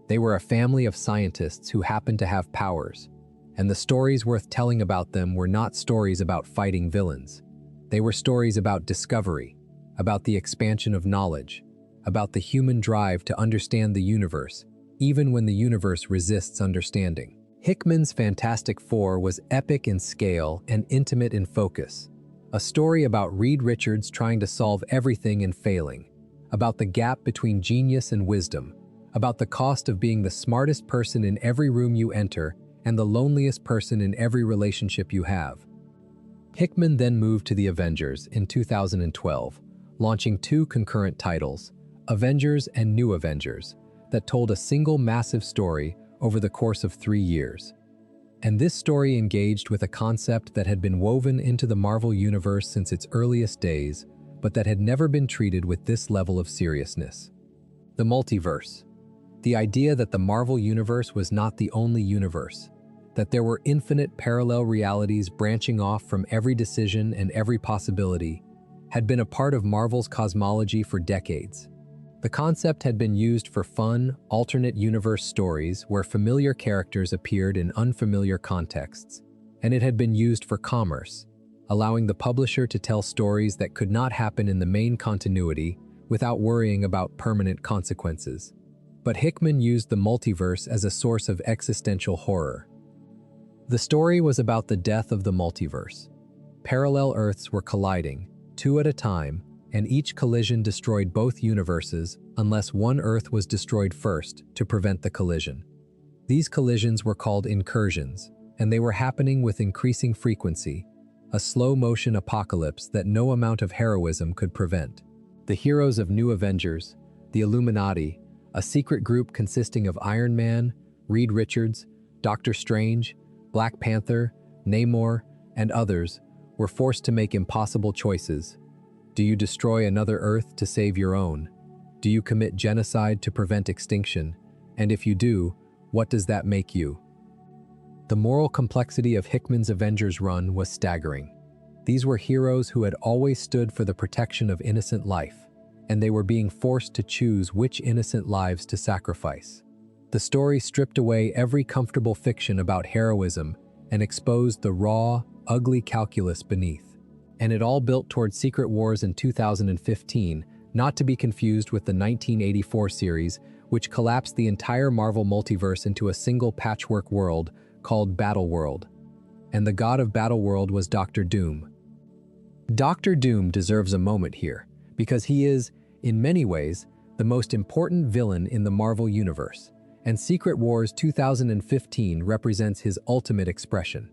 They were a family of scientists who happened to have powers. And the stories worth telling about them were not stories about fighting villains. They were stories about discovery, about the expansion of knowledge, about the human drive to understand the universe, even when the universe resists understanding. Hickman's Fantastic Four was epic in scale and intimate in focus. A story about Reed Richards trying to solve everything and failing, about the gap between genius and wisdom, about the cost of being the smartest person in every room you enter and the loneliest person in every relationship you have. Hickman then moved to the Avengers in 2012, launching 2 concurrent titles, Avengers and New Avengers, that told a single massive story over the course of 3 years. And this story engaged with a concept that had been woven into the Marvel Universe since its earliest days, but that had never been treated with this level of seriousness. The multiverse. The idea that the Marvel Universe was not the only universe, that there were infinite parallel realities branching off from every decision and every possibility, had been a part of Marvel's cosmology for decades. The concept had been used for fun, alternate universe stories where familiar characters appeared in unfamiliar contexts, and it had been used for commerce, allowing the publisher to tell stories that could not happen in the main continuity without worrying about permanent consequences. But Hickman used the multiverse as a source of existential horror. The story was about the death of the multiverse. Parallel Earths were colliding, 2 at a time, and each collision destroyed both universes unless one Earth was destroyed first to prevent the collision. These collisions were called incursions, and they were happening with increasing frequency, a slow-motion apocalypse that no amount of heroism could prevent. The heroes of New Avengers, the Illuminati, a secret group consisting of Iron Man, Reed Richards, Doctor Strange, Black Panther, Namor, and others, were forced to make impossible choices. Do you destroy another Earth to save your own? Do you commit genocide to prevent extinction? And if you do, what does that make you? The moral complexity of Hickman's Avengers run was staggering. These were heroes who had always stood for the protection of innocent life, and they were being forced to choose which innocent lives to sacrifice. The story stripped away every comfortable fiction about heroism and exposed the raw, ugly calculus beneath. And it all built toward Secret Wars in 2015, not to be confused with the 1984 series, which collapsed the entire Marvel multiverse into a single patchwork world called Battleworld. And the god of Battleworld was Doctor Doom. Doctor Doom deserves a moment here, because he is, in many ways, the most important villain in the Marvel Universe, and Secret Wars 2015 represents his ultimate expression.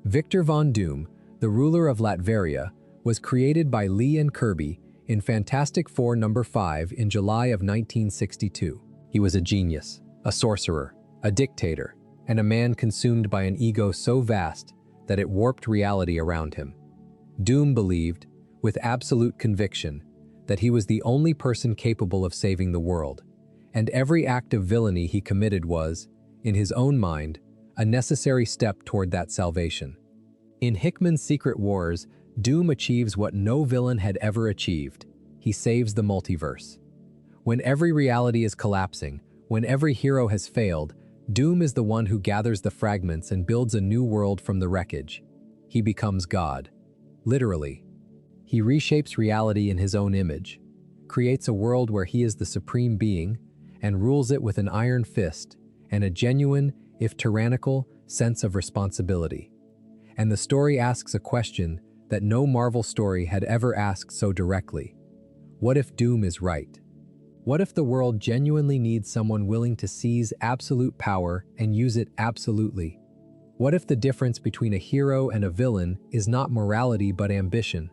Victor Von Doom, the ruler of Latveria, was created by Lee and Kirby in Fantastic Four #5 in July of 1962. He was a genius, a sorcerer, a dictator, and a man consumed by an ego so vast that it warped reality around him. Doom believed, with absolute conviction, that he was the only person capable of saving the world, and every act of villainy he committed was, in his own mind, a necessary step toward that salvation. In Hickman's Secret Wars, Doom achieves what no villain had ever achieved. He saves the multiverse. When every reality is collapsing, when every hero has failed, Doom is the one who gathers the fragments and builds a new world from the wreckage. He becomes God. Literally. He reshapes reality in his own image, creates a world where he is the supreme being, and rules it with an iron fist and a genuine, if tyrannical, sense of responsibility. And the story asks a question that no Marvel story had ever asked so directly. What if Doom is right? What if the world genuinely needs someone willing to seize absolute power and use it absolutely? What if the difference between a hero and a villain is not morality but ambition?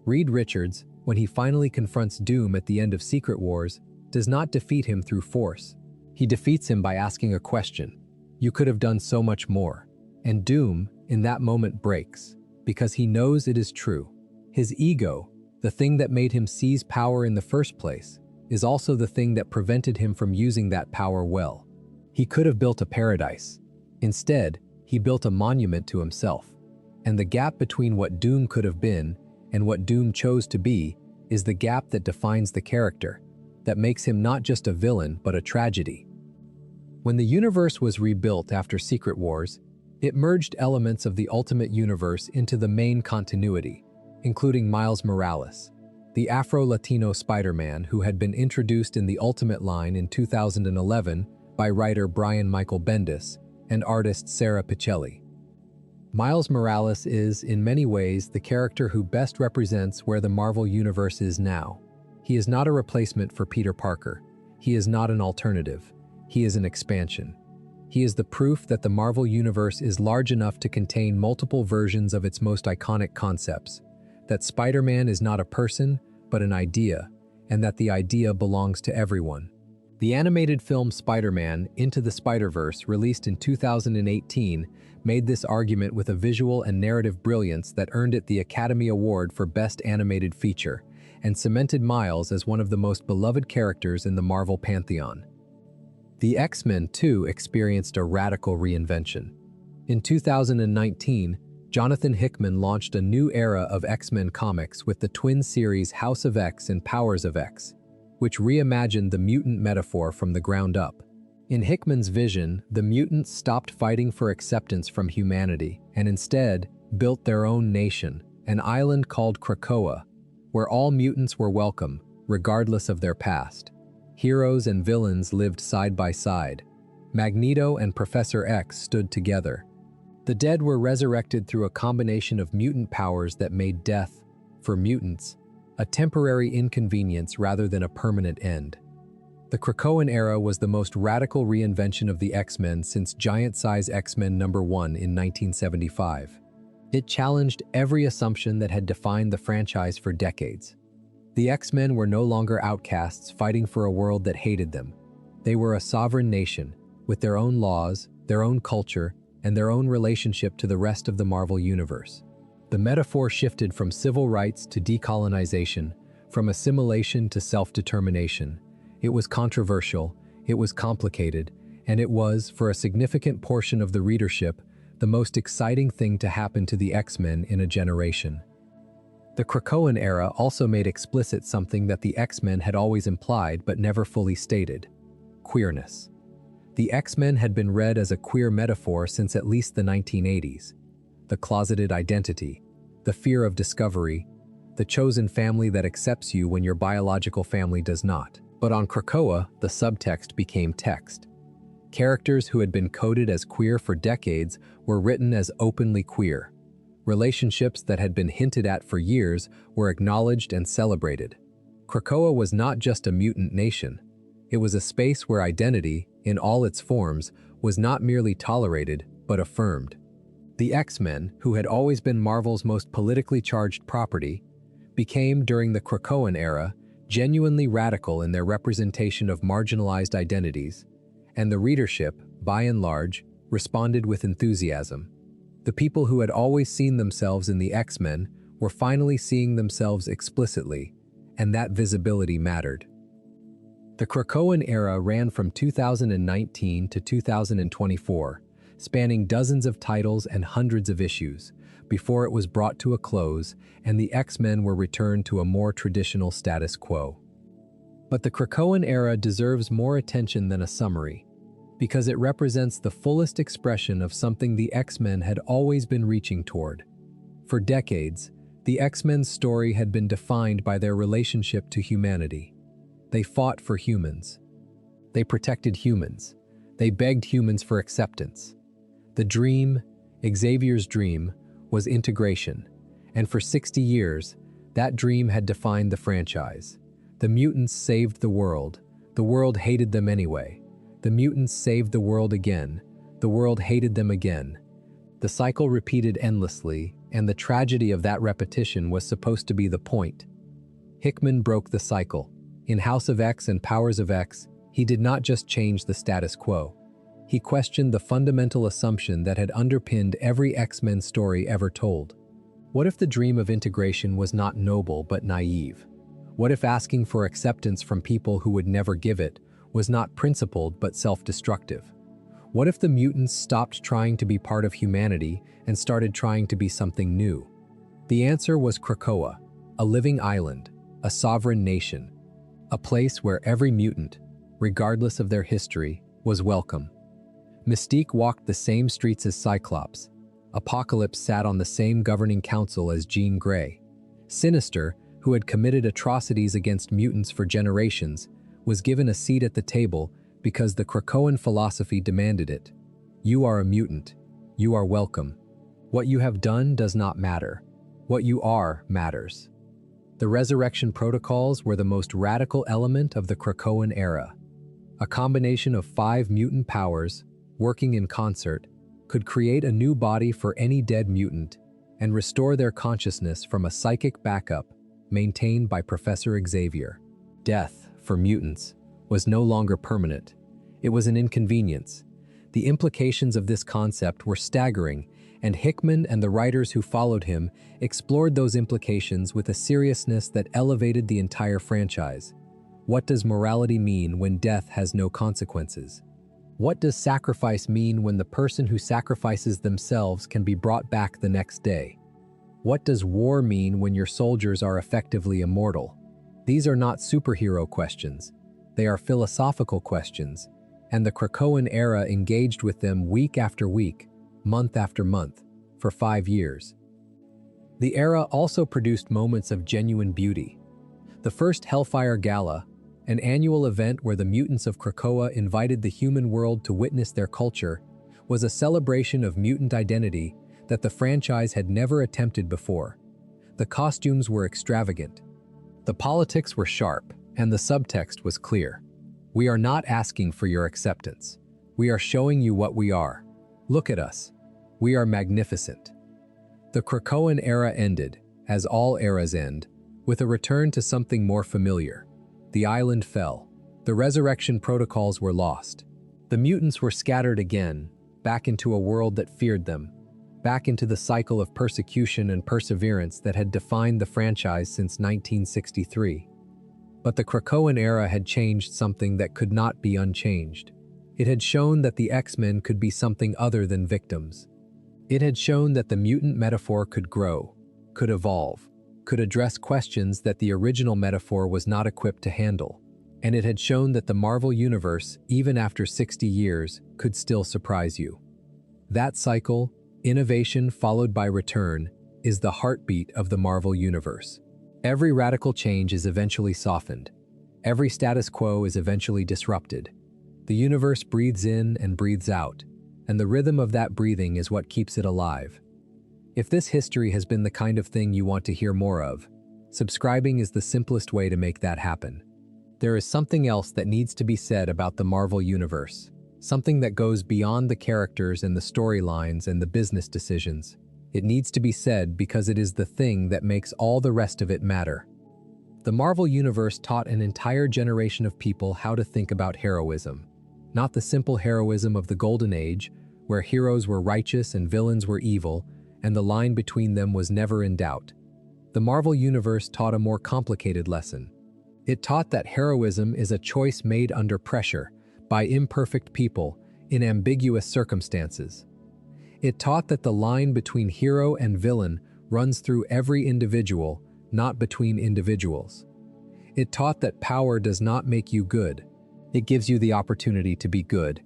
Reed Richards, when he finally confronts Doom at the end of Secret Wars, does not defeat him through force. He defeats him by asking a question. You could have done so much more. And Doom, in that moment, breaks, because he knows it is true. His ego, the thing that made him seize power in the first place, is also the thing that prevented him from using that power well. He could have built a paradise. Instead, he built a monument to himself. And the gap between what Doom could have been and what Doom chose to be is the gap that defines the character, that makes him not just a villain but a tragedy. When the universe was rebuilt after Secret Wars, it merged elements of the Ultimate Universe into the main continuity, including Miles Morales, the Afro-Latino Spider-Man who had been introduced in the Ultimate line in 2011 by writer Brian Michael Bendis and artist Sarah Pichelli. Miles Morales is, in many ways, the character who best represents where the Marvel Universe is now. He is not a replacement for Peter Parker. He is not an alternative. He is an expansion. He is the proof that the Marvel Universe is large enough to contain multiple versions of its most iconic concepts, that Spider-Man is not a person, but an idea, and that the idea belongs to everyone. The animated film Spider-Man Into the Spider-Verse, released in 2018, made this argument with a visual and narrative brilliance that earned it the Academy Award for Best Animated Feature, and cemented Miles as one of the most beloved characters in the Marvel pantheon. The X-Men, too, experienced a radical reinvention. In 2019, Jonathan Hickman launched a new era of X-Men comics with the twin series House of X and Powers of X, which reimagined the mutant metaphor from the ground up. In Hickman's vision, the mutants stopped fighting for acceptance from humanity and instead built their own nation, an island called Krakoa, where all mutants were welcome, regardless of their past. Heroes and villains lived side by side. Magneto and Professor X stood together. The dead were resurrected through a combination of mutant powers that made death, for mutants, a temporary inconvenience rather than a permanent end. The Krakoan era was the most radical reinvention of the X-Men since Giant-Size X-Men #1 in 1975. It challenged every assumption that had defined the franchise for decades. The X-Men were no longer outcasts fighting for a world that hated them. They were a sovereign nation, with their own laws, their own culture, and their own relationship to the rest of the Marvel Universe. The metaphor shifted from civil rights to decolonization, from assimilation to self-determination. It was controversial, it was complicated, and it was, for a significant portion of the readership, the most exciting thing to happen to the X-Men in a generation. The Krakoan era also made explicit something that the X-Men had always implied but never fully stated: queerness. The X-Men had been read as a queer metaphor since at least the 1980s. The closeted identity, the fear of discovery, the chosen family that accepts you when your biological family does not. But on Krakoa, the subtext became text. Characters who had been coded as queer for decades were written as openly queer. Relationships that had been hinted at for years were acknowledged and celebrated. Krakoa was not just a mutant nation. It was a space where identity, in all its forms, was not merely tolerated, but affirmed. The X-Men, who had always been Marvel's most politically charged property, became, during the Krakoan era, genuinely radical in their representation of marginalized identities, and the readership, by and large, responded with enthusiasm. The people who had always seen themselves in the X-Men were finally seeing themselves explicitly, and that visibility mattered. The Krakoan era ran from 2019 to 2024, spanning dozens of titles and hundreds of issues, before it was brought to a close and the X-Men were returned to a more traditional status quo. But the Krakoan era deserves more attention than a summary, because it represents the fullest expression of something the X-Men had always been reaching toward. For decades, the X-Men's story had been defined by their relationship to humanity. They fought for humans. They protected humans. They begged humans for acceptance. The dream, Xavier's dream, was integration, and for 60 years, that dream had defined the franchise. The mutants saved the world. The world hated them anyway. The mutants saved the world again. The world hated them again. The cycle repeated endlessly, and the tragedy of that repetition was supposed to be the point. Hickman broke the cycle. In House of X and Powers of X, he did not just change the status quo. He questioned the fundamental assumption that had underpinned every X-Men story ever told. What if the dream of integration was not noble but naive? What if asking for acceptance from people who would never give it was not principled but self-destructive? What if the mutants stopped trying to be part of humanity and started trying to be something new? The answer was Krakoa, a living island, a sovereign nation, a place where every mutant, regardless of their history, was welcome. Mystique walked the same streets as Cyclops. Apocalypse sat on the same governing council as Jean Grey. Sinister, who had committed atrocities against mutants for generations, was given a seat at the table because the Krakoan philosophy demanded it. You are a mutant. You are welcome. What you have done does not matter. What you are matters. The resurrection protocols were the most radical element of the Krakoan era. A combination of 5 mutant powers, working in concert, could create a new body for any dead mutant and restore their consciousness from a psychic backup maintained by Professor Xavier. Death, for mutants, was no longer permanent. It was an inconvenience. The implications of this concept were staggering, and Hickman and the writers who followed him explored those implications with a seriousness that elevated the entire franchise. What does morality mean when death has no consequences? What does sacrifice mean when the person who sacrifices themselves can be brought back the next day? What does war mean when your soldiers are effectively immortal? These are not superhero questions. They are philosophical questions, and the Krakoan era engaged with them week after week, month after month, for 5 years. The era also produced moments of genuine beauty. The first Hellfire Gala, an annual event where the mutants of Krakoa invited the human world to witness their culture, was a celebration of mutant identity that the franchise had never attempted before. The costumes were extravagant. The politics were sharp, and the subtext was clear. We are not asking for your acceptance. We are showing you what we are. Look at us. We are magnificent. The Krakoan era ended, as all eras end, with a return to something more familiar. The island fell. The resurrection protocols were lost. The mutants were scattered again, back into a world that feared them, back into the cycle of persecution and perseverance that had defined the franchise since 1963. But the Krakoan era had changed something that could not be unchanged. It had shown that the X-Men could be something other than victims. It had shown that the mutant metaphor could grow, could evolve, could address questions that the original metaphor was not equipped to handle. And it had shown that the Marvel Universe, even after 60 years, could still surprise you. That cycle, innovation followed by return, is the heartbeat of the Marvel Universe. Every radical change is eventually softened. Every status quo is eventually disrupted. The universe breathes in and breathes out, and the rhythm of that breathing is what keeps it alive. If this history has been the kind of thing you want to hear more of, subscribing is the simplest way to make that happen. There is something else that needs to be said about the Marvel Universe, something that goes beyond the characters and the storylines and the business decisions. It needs to be said because it is the thing that makes all the rest of it matter. The Marvel Universe taught an entire generation of people how to think about heroism. Not the simple heroism of the Golden Age, where heroes were righteous and villains were evil, and the line between them was never in doubt. The Marvel Universe taught a more complicated lesson. It taught that heroism is a choice made under pressure, by imperfect people, in ambiguous circumstances. It taught that the line between hero and villain runs through every individual, not between individuals. It taught that power does not make you good. It gives you the opportunity to be good,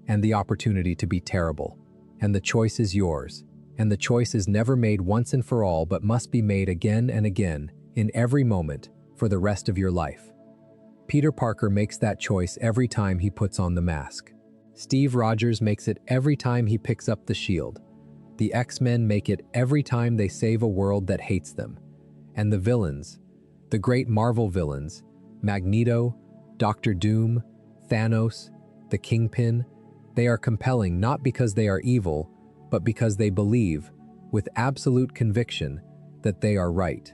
and the opportunity to be terrible. And the choice is yours. And the choice is never made once and for all, but must be made again and again, in every moment, for the rest of your life. Peter Parker makes that choice every time he puts on the mask. Steve Rogers makes it every time he picks up the shield. The X-Men make it every time they save a world that hates them. And the villains, the great Marvel villains, Magneto, Doctor Doom, Thanos, the Kingpin, they are compelling not because they are evil, but because they believe, with absolute conviction, that they are right.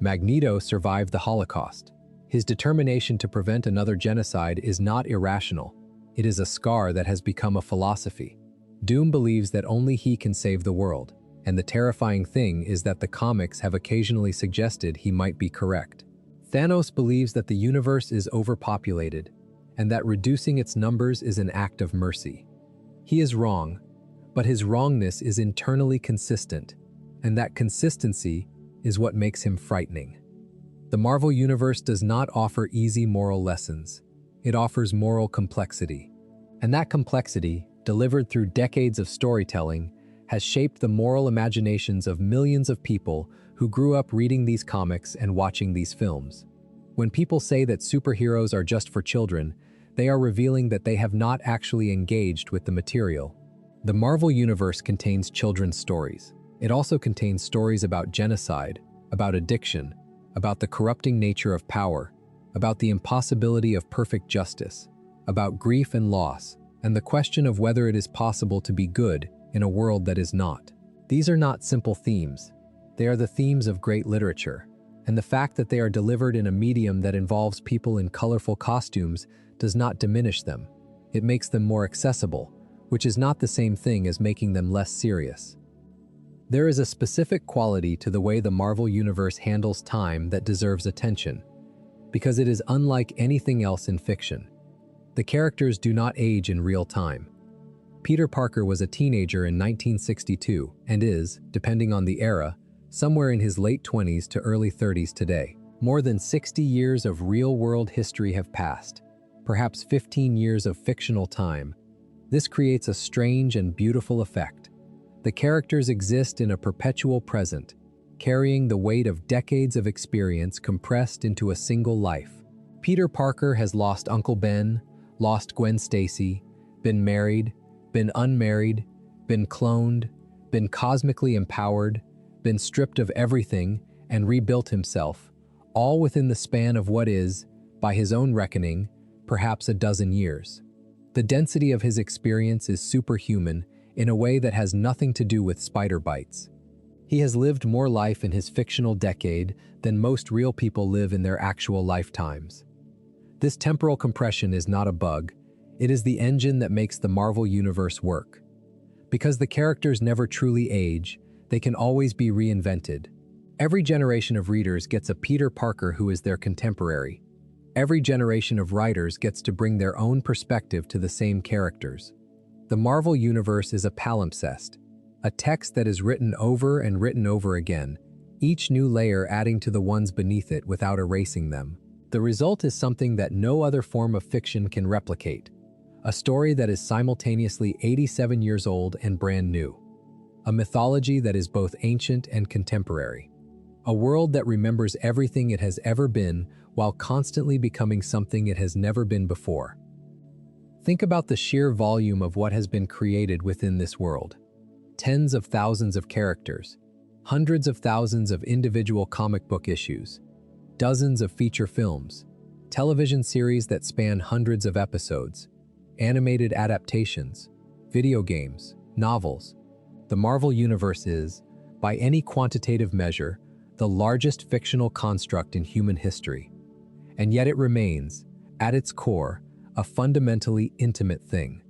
Magneto survived the Holocaust. His determination to prevent another genocide is not irrational. It is a scar that has become a philosophy. Doom believes that only he can save the world, and the terrifying thing is that the comics have occasionally suggested he might be correct. Thanos believes that the universe is overpopulated, and that reducing its numbers is an act of mercy. He is wrong, but his wrongness is internally consistent, and that consistency is what makes him frightening. The Marvel Universe does not offer easy moral lessons. It offers moral complexity. And that complexity, delivered through decades of storytelling, has shaped the moral imaginations of millions of people who grew up reading these comics and watching these films. When people say that superheroes are just for children, they are revealing that they have not actually engaged with the material. The Marvel Universe contains children's stories. It also contains stories about genocide, about addiction, about the corrupting nature of power, about the impossibility of perfect justice, about grief and loss, and the question of whether it is possible to be good in a world that is not. These are not simple themes. They are the themes of great literature, and the fact that they are delivered in a medium that involves people in colorful costumes does not diminish them. It makes them more accessible, which is not the same thing as making them less serious. There is a specific quality to the way the Marvel Universe handles time that deserves attention, because it is unlike anything else in fiction. The characters do not age in real time. Peter Parker was a teenager in 1962 and is, depending on the era, somewhere in his late 20s to early 30s today. More than 60 years of real-world history have passed, perhaps 15 years of fictional time. This creates a strange and beautiful effect. The characters exist in a perpetual present, carrying the weight of decades of experience compressed into a single life. Peter Parker has lost Uncle Ben, lost Gwen Stacy, been married, been unmarried, been cloned, been cosmically empowered, been stripped of everything, and rebuilt himself, all within the span of what is, by his own reckoning, perhaps a dozen years. The density of his experience is superhuman in a way that has nothing to do with spider bites. He has lived more life in his fictional decade than most real people live in their actual lifetimes. This temporal compression is not a bug. It is the engine that makes the Marvel Universe work. Because the characters never truly age, they can always be reinvented. Every generation of readers gets a Peter Parker who is their contemporary. Every generation of writers gets to bring their own perspective to the same characters. The Marvel Universe is a palimpsest, a text that is written over and written over again, each new layer adding to the ones beneath it without erasing them. The result is something that no other form of fiction can replicate, a story that is simultaneously 87 years old and brand new, a mythology that is both ancient and contemporary, a world that remembers everything it has ever been while constantly becoming something it has never been before. Think about the sheer volume of what has been created within this world. Tens of thousands of characters, hundreds of thousands of individual comic book issues, dozens of feature films, television series that span hundreds of episodes, animated adaptations, video games, novels. The Marvel Universe is, by any quantitative measure, the largest fictional construct in human history. And yet it remains, at its core, a fundamentally intimate thing.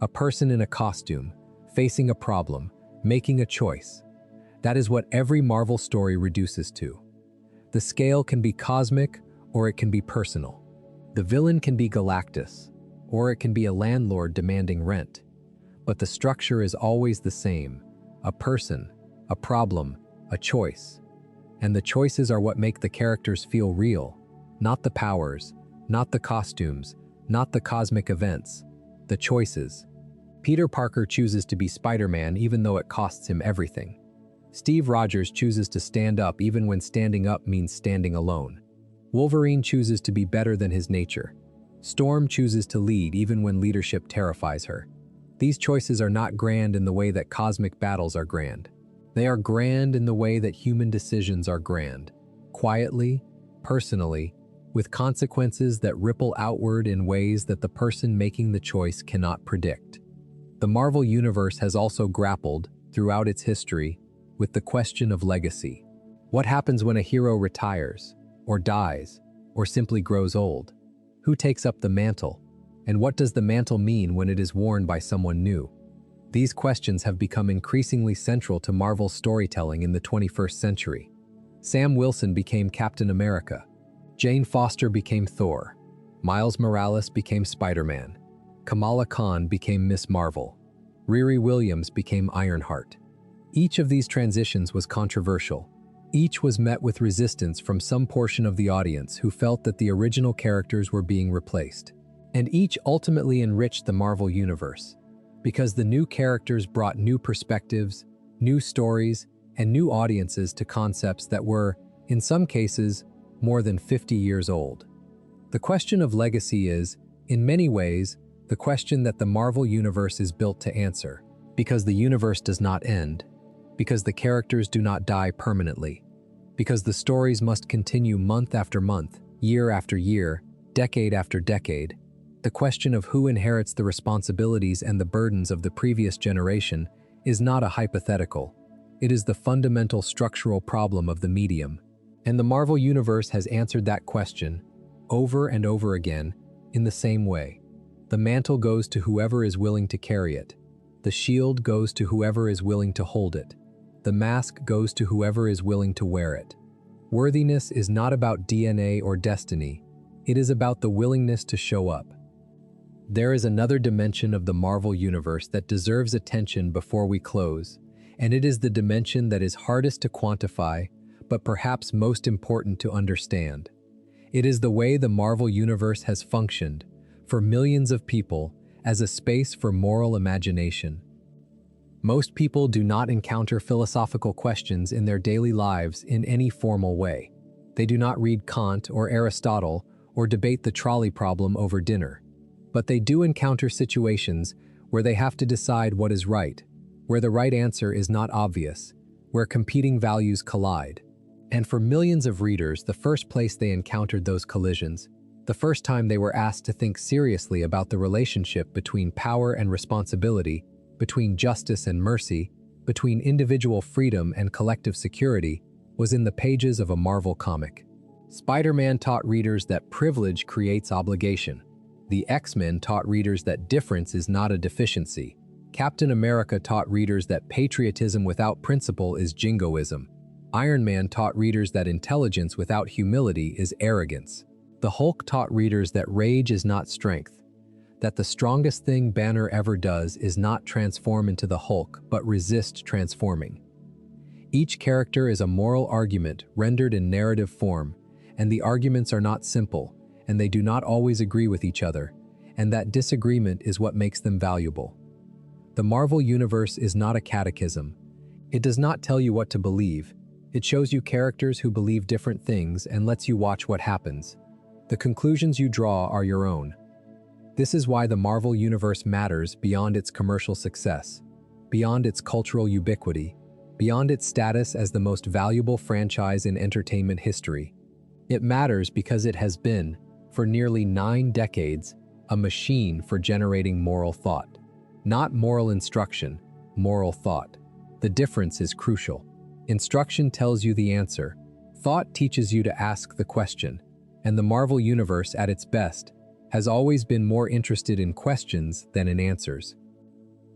A person in a costume, facing a problem, making a choice. That is what every Marvel story reduces to. The scale can be cosmic, or it can be personal. The villain can be Galactus, or it can be a landlord demanding rent. But the structure is always the same: a person, a problem, a choice. And the choices are what make the characters feel real, not the powers, not the costumes, not the cosmic events, the choices. Peter Parker chooses to be Spider-Man even though it costs him everything. Steve Rogers chooses to stand up even when standing up means standing alone. Wolverine chooses to be better than his nature. Storm chooses to lead even when leadership terrifies her. These choices are not grand in the way that cosmic battles are grand. They are grand in the way that human decisions are grand. Quietly, personally, with consequences that ripple outward in ways that the person making the choice cannot predict. The Marvel Universe has also grappled, throughout its history, with the question of legacy. What happens when a hero retires, or dies, or simply grows old? Who takes up the mantle? And what does the mantle mean when it is worn by someone new? These questions have become increasingly central to Marvel's storytelling in the 21st century. Sam Wilson became Captain America. Jane Foster became Thor. Miles Morales became Spider-Man. Kamala Khan became Miss Marvel. Riri Williams became Ironheart. Each of these transitions was controversial. Each was met with resistance from some portion of the audience who felt that the original characters were being replaced. And each ultimately enriched the Marvel Universe, because the new characters brought new perspectives, new stories, and new audiences to concepts that were, in some cases, more than 50 years old. The question of legacy is, in many ways, the question that the Marvel Universe is built to answer, because the universe does not end, because the characters do not die permanently, because the stories must continue month after month, year after year, decade after decade. The question of who inherits the responsibilities and the burdens of the previous generation is not a hypothetical. It is the fundamental structural problem of the medium. And the Marvel Universe has answered that question, over and over again, in the same way. The mantle goes to whoever is willing to carry it. The shield goes to whoever is willing to hold it. The mask goes to whoever is willing to wear it. Worthiness is not about DNA or destiny. It is about the willingness to show up. There is another dimension of the Marvel Universe that deserves attention before we close, and it is the dimension that is hardest to quantify, but perhaps most important to understand. It is the way the Marvel Universe has functioned, for millions of people, as a space for moral imagination. Most people do not encounter philosophical questions in their daily lives in any formal way. They do not read Kant or Aristotle or debate the trolley problem over dinner. But they do encounter situations where they have to decide what is right, where the right answer is not obvious, where competing values collide. And for millions of readers, the first place they encountered those collisions, the first time they were asked to think seriously about the relationship between power and responsibility, between justice and mercy, between individual freedom and collective security, was in the pages of a Marvel comic. Spider-Man taught readers that privilege creates obligation. The X-Men taught readers that difference is not a deficiency. Captain America taught readers that patriotism without principle is jingoism. Iron Man taught readers that intelligence without humility is arrogance. The Hulk taught readers that rage is not strength, that the strongest thing Banner ever does is not transform into the Hulk, but resist transforming. Each character is a moral argument rendered in narrative form, and the arguments are not simple, and they do not always agree with each other, and that disagreement is what makes them valuable. The Marvel Universe is not a catechism. It does not tell you what to believe. It shows you characters who believe different things and lets you watch what happens. The conclusions you draw are your own. This is why the Marvel Universe matters beyond its commercial success, beyond its cultural ubiquity, beyond its status as the most valuable franchise in entertainment history. It matters because it has been, for nearly 9 decades, a machine for generating moral thought. Not moral instruction, moral thought. The difference is crucial. Instruction tells you the answer. Thought teaches you to ask the question. And the Marvel Universe, at its best, has always been more interested in questions than in answers.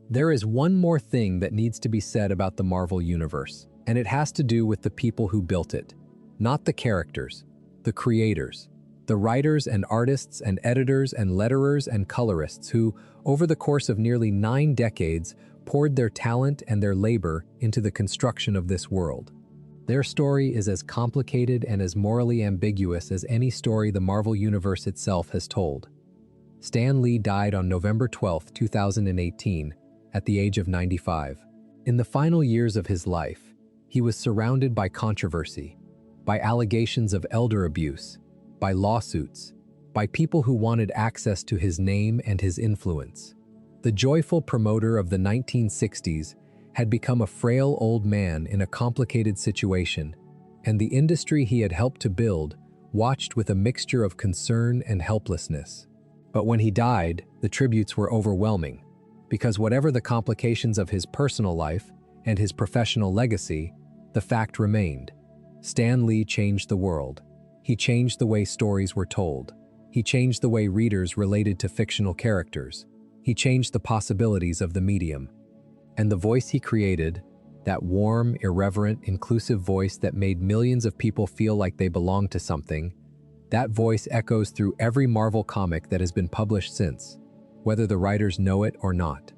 There is one more thing that needs to be said about the Marvel Universe, and it has to do with the people who built it. Not the characters, the creators. The writers and artists and editors and letterers and colorists who, over the course of nearly 9 decades, poured their talent and their labor into the construction of this world. Their story is as complicated and as morally ambiguous as any story the Marvel Universe itself has told. Stan Lee died on November 12, 2018, at the age of 95. In the final years of his life, he was surrounded by controversy, by allegations of elder abuse, by lawsuits, by people who wanted access to his name and his influence. The joyful promoter of the 1960s had become a frail old man in a complicated situation, and the industry he had helped to build watched with a mixture of concern and helplessness. But when he died, the tributes were overwhelming, because whatever the complications of his personal life and his professional legacy, the fact remained. Stan Lee changed the world. He changed the way stories were told. He changed the way readers related to fictional characters. He changed the possibilities of the medium. And the voice he created, that warm, irreverent, inclusive voice that made millions of people feel like they belonged to something, that voice echoes through every Marvel comic that has been published since, whether the writers know it or not.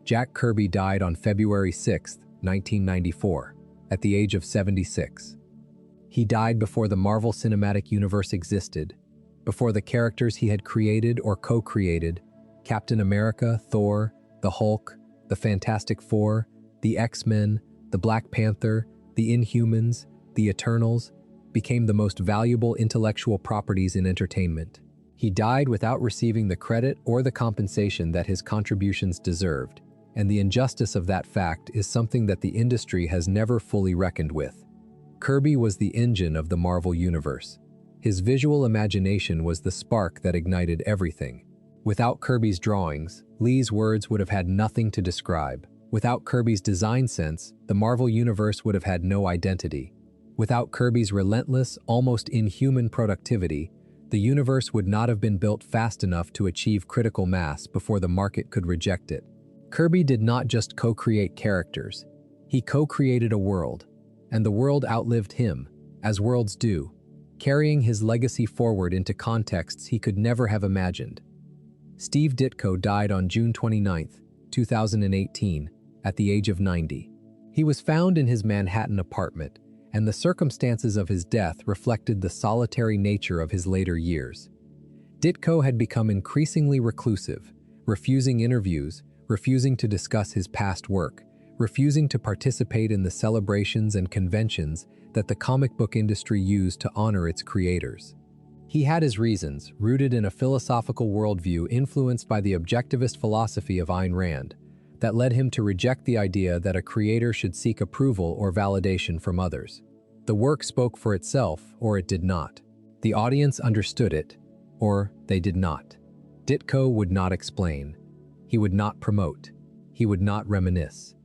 Jack Kirby died on February 6, 1994, at the age of 76. He died before the Marvel Cinematic Universe existed, before the characters he had created or co-created, Captain America, Thor, the Hulk, the Fantastic Four, the X-Men, the Black Panther, the Inhumans, the Eternals, became the most valuable intellectual properties in entertainment. He died without receiving the credit or the compensation that his contributions deserved, and the injustice of that fact is something that the industry has never fully reckoned with. Kirby was the engine of the Marvel Universe. His visual imagination was the spark that ignited everything. Without Kirby's drawings, Lee's words would have had nothing to describe. Without Kirby's design sense, the Marvel Universe would have had no identity. Without Kirby's relentless, almost inhuman productivity, the universe would not have been built fast enough to achieve critical mass before the market could reject it. Kirby did not just co-create characters. He co-created a world, and the world outlived him, as worlds do, carrying his legacy forward into contexts he could never have imagined. Steve Ditko died on June 29, 2018, at the age of 90. He was found in his Manhattan apartment, and the circumstances of his death reflected the solitary nature of his later years. Ditko had become increasingly reclusive, refusing interviews, refusing to discuss his past work, refusing to participate in the celebrations and conventions that the comic book industry used to honor its creators. He had his reasons, rooted in a philosophical worldview influenced by the objectivist philosophy of Ayn Rand, that led him to reject the idea that a creator should seek approval or validation from others. The work spoke for itself, or it did not. The audience understood it, or they did not. Ditko would not explain. He would not promote. He would not reminisce.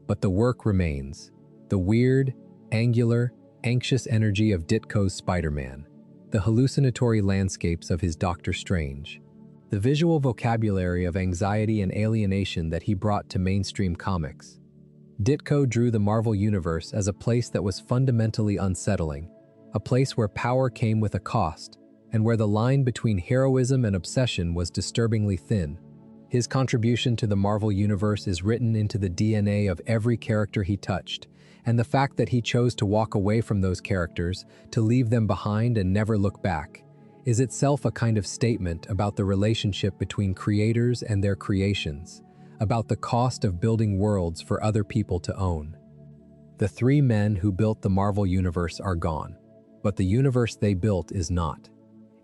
But the work remains. The weird, angular, anxious energy of Ditko's Spider-Man. The hallucinatory landscapes of his Doctor Strange. The visual vocabulary of anxiety and alienation that he brought to mainstream comics. Ditko drew the Marvel Universe as a place that was fundamentally unsettling, a place where power came with a cost, and where the line between heroism and obsession was disturbingly thin. His contribution to the Marvel Universe is written into the DNA of every character he touched, and the fact that he chose to walk away from those characters, to leave them behind and never look back, is itself a kind of statement about the relationship between creators and their creations, about the cost of building worlds for other people to own. The three men who built the Marvel Universe are gone, but the universe they built is not.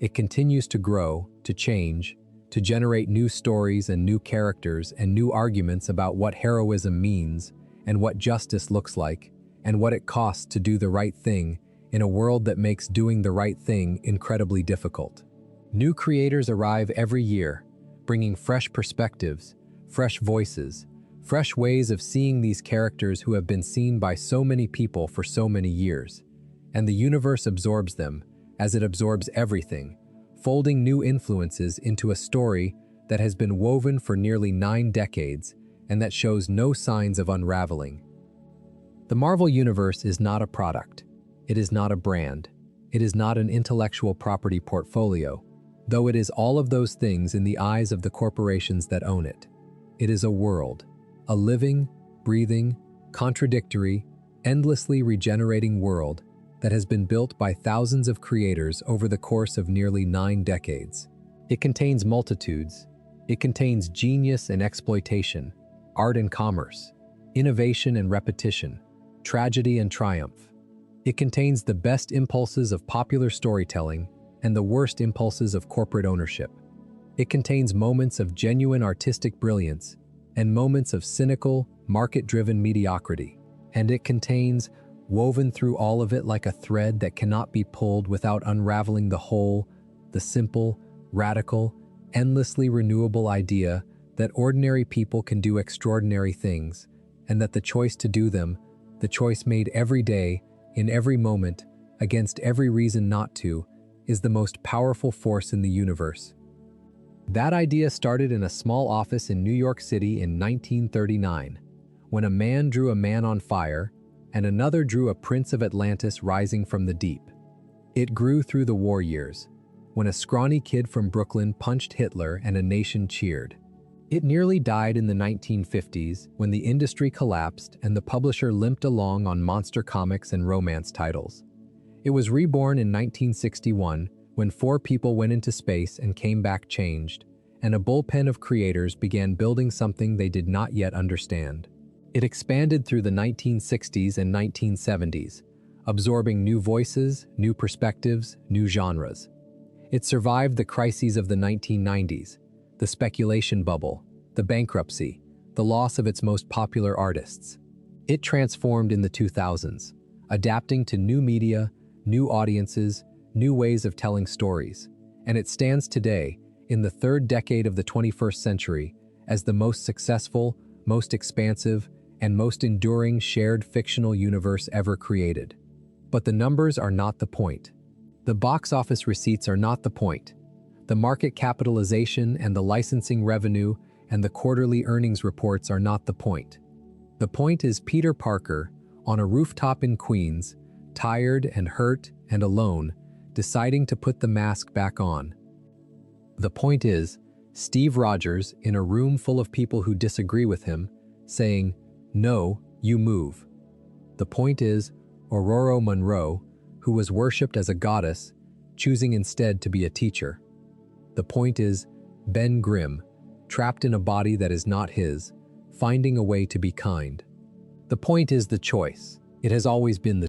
It continues to grow, to change, to generate new stories and new characters and new arguments about what heroism means and what justice looks like and what it costs to do the right thing in a world that makes doing the right thing incredibly difficult. New creators arrive every year, bringing fresh perspectives, fresh voices, fresh ways of seeing these characters who have been seen by so many people for so many years. And the universe absorbs them, as it absorbs everything, folding new influences into a story that has been woven for nearly 9 decades and that shows no signs of unraveling. The Marvel Universe is not a product. It is not a brand. It is not an intellectual property portfolio, though it is all of those things in the eyes of the corporations that own it. It is a world, a living, breathing, contradictory, endlessly regenerating world that has been built by thousands of creators over the course of nearly 9 decades. It contains multitudes. It contains genius and exploitation, art and commerce, innovation and repetition, tragedy and triumph. It contains the best impulses of popular storytelling and the worst impulses of corporate ownership. It contains moments of genuine artistic brilliance and moments of cynical, market-driven mediocrity. And it contains, woven through all of it like a thread that cannot be pulled without unraveling the whole, the simple, radical, endlessly renewable idea that ordinary people can do extraordinary things, and that the choice to do them, the choice made every day, in every moment, against every reason not to, is the most powerful force in the universe. That idea started in a small office in New York City in 1939, when a man drew a man on fire, and another drew a prince of Atlantis rising from the deep. It grew through the war years, when a scrawny kid from Brooklyn punched Hitler and a nation cheered. It nearly died in the 1950s when the industry collapsed and the publisher limped along on monster comics and romance titles. It was reborn in 1961 when 4 people went into space and came back changed, and a bullpen of creators began building something they did not yet understand. It expanded through the 1960s and 1970s, absorbing new voices, new perspectives, new genres. It survived the crises of the 1990s, the speculation bubble, the bankruptcy, the loss of its most popular artists. It transformed in the 2000s, adapting to new media, new audiences, new ways of telling stories, and it stands today, in the 3rd decade of the 21st century, as the most successful, most expansive, and most enduring shared fictional universe ever created. But the numbers are not the point. The box office receipts are not the point. The market capitalization and the licensing revenue and the quarterly earnings reports are not the point. The point is Peter Parker, on a rooftop in Queens, tired and hurt and alone, deciding to put the mask back on. The point is Steve Rogers, in a room full of people who disagree with him, saying, "No, you move." The point is Aurora Monroe, who was worshipped as a goddess, choosing instead to be a teacher. The point is Ben Grimm, trapped in a body that is not his, finding a way to be kind. The point is the choice. It has always been the